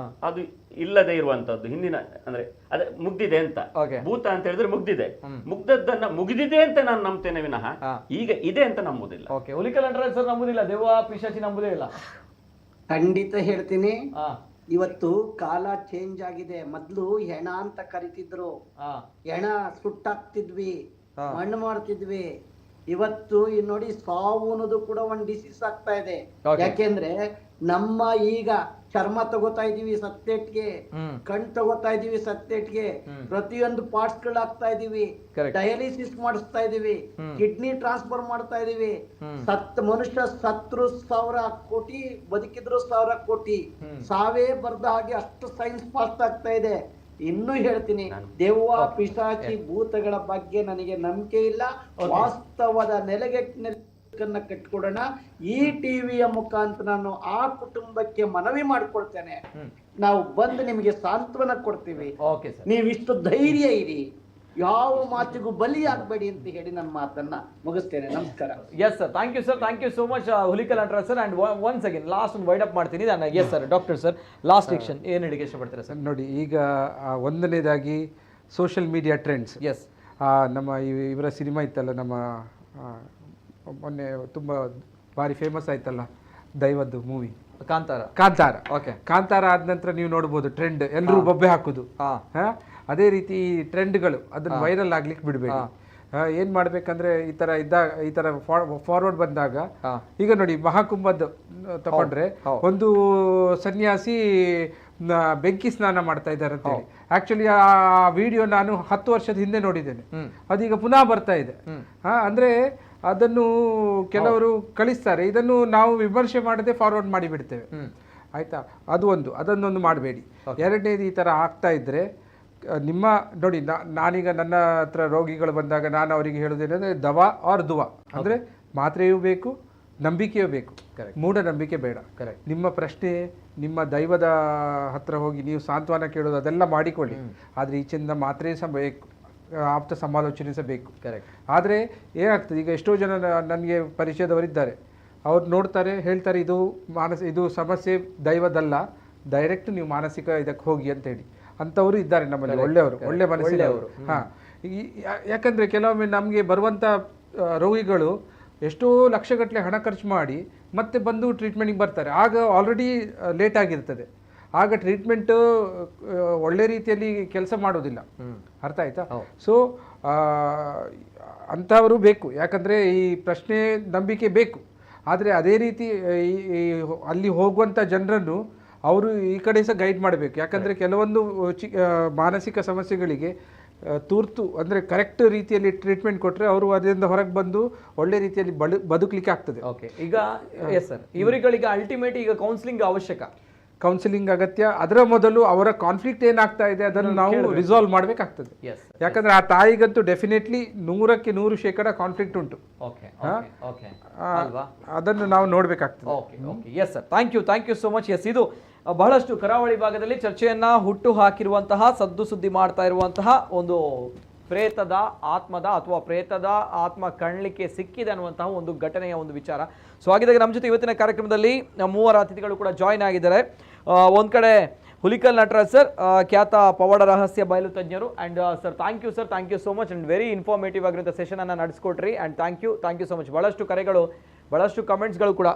ಅದು ಇಲ್ಲದೆ ಇರುವಂತದ್ದು ಹಿಂದಿನ ಅಂದ್ರೆ ಅದೇ ಮುಗ್ದಿದೆ ಅಂತ. ಭೂತ ಅಂತ ಹೇಳಿದ್ರೆ ಮುಗ್ದಿದೆ, ಮುಗ್ದದ್ದನ್ನ ಮುಗಿದಿದೆ ಅಂತ ನಾನು ನಂಬ್ತೇನೆ ವಿನಃ ಈಗ ಇದೆ ಅಂತ ನಂಬುದಿಲ್ಲ. ಓಕೆ, ಹುಲಿಕಲ್ ಸರ್ ನಂಬುದಿಲ್ಲ, ದೆವ್ವ ಪಿಶಾಚಿ ನಂಬುದೇ ಇಲ್ಲ? ಖಂಡಿತ ಹೇಳ್ತೀನಿ. ಇವತ್ತು ಕಾಲ ಚೇಂಜ್ ಆಗಿದೆ. ಮೊದ್ಲು ಹೆಣ ಅಂತ ಕರಿತಿದ್ರು, ಹೆಣ ಸುಟ್ಟಾಕ್ತಿದ್ವಿ, ಮಣ್ಣು ಮಾಡ್ತಿದ್ವಿ. ಇವತ್ತು ನೋಡಿ ಸಾವು ಅನ್ನೋದು ಕೂಡ ಒಂದು ಡಿಸೀಸ್ ಆಗ್ತಾ ಇದೆ. ಯಾಕೆಂದ್ರೆ ನಮ್ಮ ಈಗ ಚರ್ಮ ತಗೋತಾ ಇದೀವಿ ಸತ್ತೆಟ್ಗೆ, ಕಣ್ ತಗೋತಾ ಇದೀವಿ ಸತ್ತೆಟ್ಗೆ, ಪ್ರತಿಯೊಂದು ಪಾರ್ಟ್ಸ್ ಗಳು ಹಾಕ್ತಾ ಇದೀವಿ, ಡಯಾಲಿಸಿಸ್ ಮಾಡಿಸ್ತಾ ಇದೀವಿ, ಕಿಡ್ನಿ ಟ್ರಾನ್ಸ್ಫರ್ ಮಾಡ್ತಾ ಇದೀವಿ. ಮನುಷ್ಯ ಸತ್ರು 1000 ಕೋಟಿ, ಬದುಕಿದ್ರು 1000 ಕೋಟಿ. ಸಾವೇ ಬರ್ದ ಹಾಗೆ ಅಷ್ಟು ಸೈನ್ಸ್ ಪಾಸ್ ಆಗ್ತಾ ಇದೆ. ಇನ್ನೂ ಹೇಳ್ತೀನಿ, ದೆವ್ವ ಪಿಶಾಚಿ ಭೂತಗಳ ಬಗ್ಗೆ ನನಗೆ ನಂಬಿಕೆ ಇಲ್ಲ. ವಾಸ್ತವದ ನೆಲೆಗಟ್ಟನ್ನ ಕಟ್ಕೊಡೋಣ. ಈ ಟಿವಿಯ ಮುಖಾಂತರ ನಾನು ಆ ಕುಟುಂಬಕ್ಕೆ ಮನವಿ ಮಾಡ್ಕೊಳ್ತೇನೆ, ನಾವು ಬಂದು ನಿಮಗೆ ಸಾಂತ್ವನ ಕೊಡ್ತೀವಿ, ನೀವಿಷ್ಟು ಧೈರ್ಯ ಇರಿ, ಯಾವ ಮಾತಿಗೂ ಬಲಿ ಆಗ್ಬೇಡಿ ಅಂತ ಹೇಳಿ ನನ್ನ ಮಾತನ್ನ ಮುಗಿಸ್ತೇನೆ. ನಮಸ್ಕಾರ. Yes sir, thank you sir, thank you so much Hulikal sir. And once again last ಒಂದು ವೈಡ್ ಅಪ್ ಮಾಡ್ತೀನಿ ನಾನು. Yes sir, doctor sir, last section ಏನು ಹೇಳಿಕೆ ಇಷ್ಟಪಡ್ತೀರಾ ಸರ್? ನೋಡಿ, ಈಗ ಒಂದನೇದಾಗಿ ಸೋಷಿಯಲ್ ಮೀಡಿಯಾ ಟ್ರೆಂಡ್ಸ್. ಎಸ್, ನಮ್ಮ ಇವರ ಸಿನಿಮಾ ಇತ್ತಲ್ಲ, ನಮ್ಮ ಮೊನ್ನೆ ತುಂಬ ಭಾರಿ ಫೇಮಸ್ ಆಯ್ತಲ್ಲ ದೈವದ್ದು ಮೂವಿ ಕಾಂತಾರ. ಓಕೆ, ಕಾಂತಾರ ಆದ ನಂತರ ನೀವು ನೋಡ್ಬೋದು ಟ್ರೆಂಡ್, ಎಲ್ಲರೂ ಬೊಬ್ಬೆ ಹಾಕುದು. ಅದೇ ರೀತಿ ಟ್ರೆಂಡ್ಗಳು ಅದನ್ನು ವೈರಲ್ ಆಗ್ಲಿಕ್ಕೆ ಬಿಡಬೇಡಿ. ಏನ್ ಮಾಡ್ಬೇಕಂದ್ರೆ ಈ ತರ ಫಾರ್ವರ್ಡ್ ಬಂದಾಗ, ಈಗ ನೋಡಿ ಮಹಾಕುಂಭದ್ದು ತಗೊಂಡ್ರೆ ಒಂದು ಸನ್ಯಾಸಿ ಬೆಂಕಿ ಸ್ನಾನ ಮಾಡ್ತಾ ಇದ್ದಾರೆ ಅಂತ ಹೇಳಿ, ಆಕ್ಚುಲಿ ಆ ವಿಡಿಯೋ ನಾನು 10 ವರ್ಷದ ಹಿಂದೆ ನೋಡಿದ್ದೇನೆ, ಅದೀಗ ಪುನಃ ಬರ್ತಾ ಇದೆ. ಅಂದ್ರೆ ಅದನ್ನು ಕೆಲವರು ಕಳಿಸ್ತಾರೆ, ಇದನ್ನು ನಾವು ವಿಮರ್ಶೆ ಮಾಡದೆ ಫಾರ್ವರ್ಡ್ ಮಾಡಿ ಬಿಡ್ತೇವೆ. ಆಯ್ತಾ, ಅದನ್ನೊಂದು ಮಾಡಬೇಡಿ. ಎರಡನೇದು, ಈ ತರ ಆಗ್ತಾ ಇದ್ರೆ ನಿಮ್ಮ ನೋಡಿ, ನಾನೀಗ ನನ್ನ ಹತ್ರ ರೋಗಿಗಳು ಬಂದಾಗ ನಾನು ಅವರಿಗೆ ಹೇಳೋದೇನೆಂದರೆ ದವಾ ಆರ್ ದುವಾ, ಅಂದರೆ ಮಾತ್ರೆಯೂ ಬೇಕು ನಂಬಿಕೆಯೂ ಬೇಕು, ಮೂಢನಂಬಿಕೆ ಬೇಡ. ನಿಮ್ಮ ಪ್ರಶ್ನೆ ನಿಮ್ಮ ದೈವದ ಹತ್ರ ಹೋಗಿ ನೀವು ಸಾಂತ್ವನ ಕೇಳೋದು ಅದೆಲ್ಲ ಮಾಡಿಕೊಳ್ಳಿ, ಆದರೆ ಈಚಿಂದ ಮಾತ್ರೆ ಸಹ ಬೇಕು, ಆಪ್ತ ಸಮಾಲೋಚನೆ ಸಹ ಬೇಕು. ಆದರೆ ಏನಾಗ್ತದೆ, ಈಗ ಎಷ್ಟೋ ಜನ ನನಗೆ ಪರಿಚಯದವರಿದ್ದಾರೆ, ಅವ್ರು ನೋಡ್ತಾರೆ, ಹೇಳ್ತಾರೆ ಇದು ಇದು ಸಮಸ್ಯೆ ದೈವದಲ್ಲ, ಡೈರೆಕ್ಟ್ ನೀವು ಮಾನಸಿಕ ಇದಕ್ಕೆ ಹೋಗಿ ಅಂತ ಹೇಳಿ. ಅಂಥವರು ಇದ್ದಾರೆ ನಮ್ಮಲ್ಲಿ, ಒಳ್ಳೆಯವರು, ಒಳ್ಳೆ ಮನಸ್ಸಿನವರು. ಹಾಂ, ಯಾಕಂದರೆ ಕೆಲವೊಮ್ಮೆ ನಮಗೆ ಬರುವಂಥ ರೋಗಿಗಳು ಎಷ್ಟೋ ಲಕ್ಷಗಟ್ಟಲೆ ಹಣ ಖರ್ಚು ಮಾಡಿ ಮತ್ತೆ ಬಂದು ಟ್ರೀಟ್ಮೆಂಟಿಗೆ ಬರ್ತಾರೆ. ಆಗ ಆಲ್ರೆಡಿ ಲೇಟ್ ಆಗಿರ್ತದೆ, ಆಗ ಟ್ರೀಟ್ಮೆಂಟು ಒಳ್ಳೆ ರೀತಿಯಲ್ಲಿ ಕೆಲಸ ಮಾಡೋದಿಲ್ಲ. ಅರ್ಥ ಆಯ್ತಾ? ಸೊ ಅಂಥವರು ಬೇಕು, ಯಾಕಂದರೆ ಈ ಪ್ರಶ್ನೆ ನಂಬಿಕೆ ಬೇಕು. ಆದರೆ ಅದೇ ರೀತಿ ಅಲ್ಲಿ ಹೋಗುವಂಥ ಜನರನ್ನು ಅವರು ಈ ಕಡೆ ಸಹ ಗೈಡ್ ಮಾಡಬೇಕು. ಯಾಕಂದರೆ ಕೆಲವೊಂದು ಮಾನಸಿಕ ಸಮಸ್ಯೆಗಳಿಗೆ ತುರ್ತು ಅಂದರೆ ಕರೆಕ್ಟ್ ರೀತಿಯಲ್ಲಿ ಟ್ರೀಟ್ಮೆಂಟ್ ಕೊಟ್ಟರೆ ಅವರು ಅದರಿಂದ ಹೊರಗೆ ಬಂದು ಒಳ್ಳೆ ರೀತಿಯಲ್ಲಿ ಬದುಕಲಿಕ್ಕೆ ಆಗ್ತದೆ. ಓಕೆ, ಈಗ ಎಸ್ ಸರ್, ಇವರುಗಳಿಗೆ ಅಲ್ಟಿಮೇಟ್ ಈಗ ಕೌನ್ಸಿಲಿಂಗ್ ಅವಶ್ಯಕ, ಕೌನ್ಸಿಲಿಂಗ್ ಅಗತ್ಯ. ಅದರ ಮೊದಲು ಅವರ ಕಾನ್ಫ್ಲಿಕ್ಟ್ ಏನಾಗ್ತಾ ಇದೆ ಅದನ್ನು ನಾವು ರಿಸಾಲ್ವ್ ಮಾಡಬೇಕಾಗ್ತದೆ. ಯಾಕಂದ್ರೆ ಆ ತಾಯಿಗಂತೂ ಡೆಫಿನೆಟ್ಲಿ 100% ಕಾನ್ಫ್ಲಿಕ್ಟ್ ಉಂಟು, ಅದನ್ನು ನಾವು ನೋಡಬೇಕಾಗ್ತದೆ. Yes sir, thank you so much. Yes, ಇದು ಬಹಳಷ್ಟು ಕರಾವಳಿ ಭಾಗದಲ್ಲಿ ಚರ್ಚೆಯನ್ನ ಹುಟ್ಟು ಹಾಕಿರುವಂತಹ, ಸದ್ದು ಸುದ್ದಿ ಮಾಡ್ತಾ ಇರುವಂತಹ ಒಂದು ಪ್ರೇತದ ಆತ್ಮದ ಅಥವಾ ಪ್ರೇತದ ಆತ್ಮ ಕಾಣಲಿಕ್ಕೆ ಸಿಕ್ಕಿದೆ ಅನ್ನುವಂತಹ ಒಂದು ಘಟನೆಯ ಒಂದು ವಿಚಾರ. ಸೊ ಹಾಗಿದ್ದಾಗ ನಮ್ಮ ಜೊತೆ ಇವತ್ತಿನ ಕಾರ್ಯಕ್ರಮದಲ್ಲಿ 3 ಅತಿಥಿಗಳು ಕೂಡ ಜಾಯ್ನ್ ಆಗಿದ್ದಾರೆ. ಒಂದು ಕಡೆ ಹುಲಿಕಲ್ ನಟರಾಜ್ ಸರ್, ಖ್ಯಾತ ಪವಾಡ ರಹಸ್ಯ ಬಯಲು ತಜ್ಞರು. And sir thank you so much and very informative ಆಗಿರುವಂಥ ಸೆಷನನ್ನು ನಡೆಸ್ಕೊಟ್ರಿ. And thank you so much. ಬಹಳಷ್ಟು ಕರೆಗಳು, ಬಹಳಷ್ಟು ಕಮೆಂಟ್ಸ್ಗಳು ಕೂಡ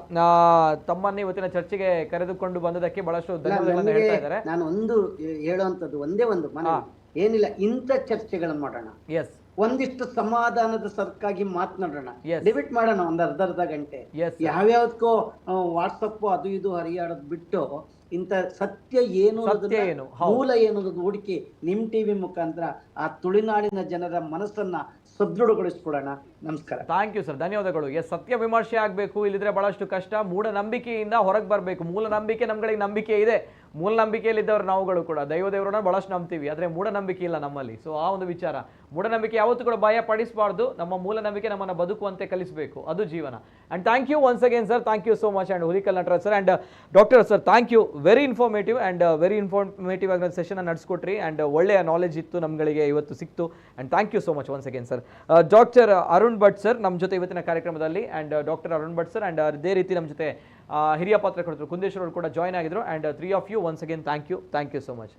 ತಮ್ಮನ್ನೇ ಇವತ್ತಿನ ಚರ್ಚೆಗೆ ಕರೆದುಕೊಂಡು ಬಂದದಕ್ಕೆ ಬಹಳಷ್ಟು ಧನ್ಯವಾದಗಳನ್ನು ಹೇಳ್ತಾ ಇದ್ದಾರೆ. ನಾನು ಒಂದು ಹೇಳುವಂಥದ್ದು ಒಂದೇ ಒಂದು ಏನಿಲ್ಲ, ಇಂಥ ಚರ್ಚೆಗಳನ್ನು ಮಾಡೋಣ. ಎಸ್, ಒಂದಿಷ್ಟು ಸಮಾಧಾನದ ಸರ್ಕಾಗಿ ಮಾತನಾಡೋಣ, ಡಿಬೇಟ್ ಮಾಡೋಣ ಒಂದು ಅರ್ಧ ಗಂಟೆ. ಯಾವ್ಯಾವ್ದಕ್ಕೋ ವಾಟ್ಸಪ್ ಅದು ಇದು ಹರಿಯಾಡೋದು ಬಿಟ್ಟು ಇಂಥ ಸತ್ಯ ಏನು, ಮೂಲ ಏನು ಹುಡುಕಿ ನಿಮ್ ಟಿವಿ ಮುಖಾಂತರ ಆ ತುಳುನಾಡಿನ ಜನರ ಮನಸ್ಸನ್ನ ಸದೃಢಗೊಳಿಸ್ಕೊಡೋಣ. ನಮಸ್ಕಾರ. ಥ್ಯಾಂಕ್ ಯು ಸರ್, ಧನ್ಯವಾದಗಳು. ಸತ್ಯ ವಿಮರ್ಶೆ ಆಗಬೇಕು, ಇಲ್ಲಿದ್ರೆ ಬಹಳಷ್ಟು ಕಷ್ಟ. ಮೂಢನಂಬಿಕೆಯಿಂದ ಹೊರಗೆ ಬರಬೇಕು. ಮೂಲನಂಬಿಕೆ ನಮ್ಗಳಿಗೆ ನಂಬಿಕೆ ಇದೆ, ಮೂಢನಂಬಿಕೆಯಲ್ಲಿದ್ದವರು ನಾವುಗಳು ಕೂಡ ದೇವರನ್ನ ಬಹಳಷ್ಟು ನಂಬ್ತೀವಿ, ಆದರೆ ಮೂಢನಂಬಿಕೆ ಇಲ್ಲ ನಮ್ಮಲ್ಲಿ. ಸೊ ಆ ಒಂದು ವಿಚಾರ, ಮೂಢನಂಬಿಕೆ ಯಾವತ್ತೂ ಕೂಡ ಭಯ ಪಡಿಸಬಾರ್ದು. ನಮ್ಮ ಮೂಲನಂಬಿಕೆ ನಮ್ಮನ್ನು ಬದುಕುವಂತೆ ಕಲಿಸಬೇಕು, ಅದು ಜೀವನ. And thank you once again sir, thank you so much. And Hulikal Nataraj sir and doctor sir, thank you. Very informative ಆಗಿ ಸೆಷನ್ ನಡೆಸ್ಕೊಟ್ರಿ. ಅಂಡ್ ಒಳ್ಳೆಯ ನಾಲೆಜ್ ಇತ್ತು ನಮ್ಗಳಿಗೆ ಇವತ್ತು ಸಿಕ್ತು. And thank you so much once again sir. Doctor Arun Bhat sir ನಮ್ಮ ಜೊತೆ ಇವತ್ತಿನ ಕಾರ್ಯಕ್ರಮದಲ್ಲಿ. And doctor Arun Bhat sir and ಅದೇ ರೀತಿ ನಮ್ಮ ಜೊತೆ ಹಿರಿಯ ಪತ್ರಕರ್ತರು ಕುಂದೇಶ್ವರ್ ಅವರು ಕೂಡ ಜಾಯ್ನ್ ಆಗಿದ್ರು. And 3 of you once again thank you so much.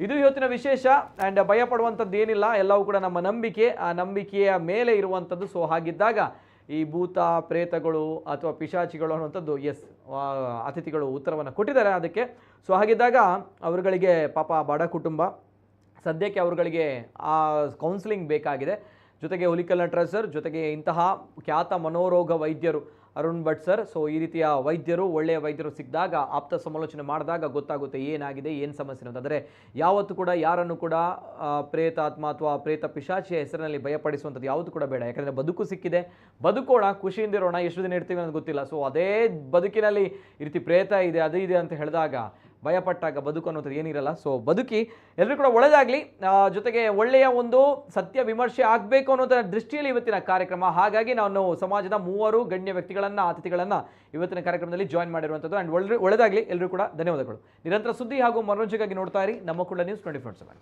ಇದು ಇವತ್ತಿನ ವಿಶೇಷ. ಆ್ಯಂಡ್ ಭಯ ಪಡುವಂಥದ್ದು ಏನಿಲ್ಲ, ಎಲ್ಲವೂ ಕೂಡ ನಮ್ಮ ನಂಬಿಕೆ, ಆ ನಂಬಿಕೆಯ ಮೇಲೆ ಇರುವಂಥದ್ದು. ಸೊ ಹಾಗಿದ್ದಾಗ ಈ ಭೂತ ಪ್ರೇತಗಳು ಅಥವಾ ಪಿಶಾಚಿಗಳು ಅನ್ನುವಂಥದ್ದು ಅತಿಥಿಗಳು ಉತ್ತರವನ್ನು ಕೊಟ್ಟಿದ್ದಾರೆ ಅದಕ್ಕೆ. ಸೊ ಹಾಗಿದ್ದಾಗ ಅವರುಗಳಿಗೆ ಪಾಪ ಬಡ ಕುಟುಂಬ, ಸದ್ಯಕ್ಕೆ ಅವರುಗಳಿಗೆ ಆ ಕೌನ್ಸಿಲಿಂಗ್ ಬೇಕಾಗಿದೆ. ಜೊತೆಗೆ ಹುಲಿಕಲ್ ನಟರಾಜ್ ಸರ್, ಜೊತೆಗೆ ಇಂತಹ ಖ್ಯಾತ ಮನೋರೋಗ ವೈದ್ಯರು ಅರುಣ್ ಭಟ್ ಸರ್. ಸೊ ಈ ರೀತಿಯ ವೈದ್ಯರು, ಒಳ್ಳೆಯ ವೈದ್ಯರು ಸಿಕ್ಕಿದಾಗ, ಆಪ್ತ ಸಮಾಲೋಚನೆ ಮಾಡಿದಾಗ ಗೊತ್ತಾಗುತ್ತೆ ಏನಾಗಿದೆ, ಏನು ಸಮಸ್ಯೆ ಅಂತ. ಆದರೆ ಯಾವತ್ತೂ ಕೂಡ ಯಾರನ್ನು ಕೂಡ ಪ್ರೇತಾತ್ಮ ಅಥವಾ ಪ್ರೇತ ಪಿಶಾಚಿಯ ಹೆಸರಿನಲ್ಲಿ ಭಯಪಡಿಸುವಂಥದ್ದು ಯಾವತ್ತೂ ಕೂಡ ಬೇಡ. ಯಾಕಂದರೆ ಬದುಕು ಸಿಕ್ಕಿದೆ, ಬದುಕೋಣ, ಖುಷಿಯಿಂದಿರೋಣ. ಎಷ್ಟು ದಿನ ಇರ್ತೀವಿ ಅನ್ನೋದು ಗೊತ್ತಿಲ್ಲ. ಸೊ ಅದೇ ಬದುಕಿನಲ್ಲಿ ಈ ರೀತಿ ಪ್ರೇತ ಇದೆ, ಅದು ಇದೆ ಅಂತ ಹೇಳಿದಾಗ, ಭಯಪಟ್ಟಾಗ ಬದುಕು ಅನ್ನೋದು ಏನಿರಲ್ಲ. ಸೊ ಬದುಕಿ, ಎಲ್ಲರೂ ಕೂಡ ಒಳ್ಳೆಯದಾಗಲಿ. ಜೊತೆಗೆ ಒಳ್ಳೆಯ ಒಂದು ಸತ್ಯ ವಿಮರ್ಶೆ ಆಗಬೇಕು ಅನ್ನೋದರ ದೃಷ್ಟಿಯಲ್ಲಿ ಇವತ್ತಿನ ಕಾರ್ಯಕ್ರಮ. ಹಾಗಾಗಿ ನಾನು ಸಮಾಜದ 3 ಗಣ್ಯ ವ್ಯಕ್ತಿಗಳನ್ನು, ಅತಿಥಿಗಳನ್ನು ಇವತ್ತಿನ ಕಾರ್ಯಕ್ರಮದಲ್ಲಿ ಜಾಯ್ನ್ ಮಾಡಿರುವಂಥದ್ದು. ಆ್ಯಂಡ್ ಒಳ್ಳೆಯದಾಗಲಿ, ಎಲ್ಲರೂ ಕೂಡ ಧನ್ಯವಾದಗಳು. ನಿರಂತರ ಸುದ್ದಿ ಹಾಗೂ ಮನೋರಂಜನೆಗಾಗಿ ನೋಡ್ತಾ ಇರಿ ನಮ್ಮ ಕುಳ್ಳ ನ್ಯೂಸ್ 24/7.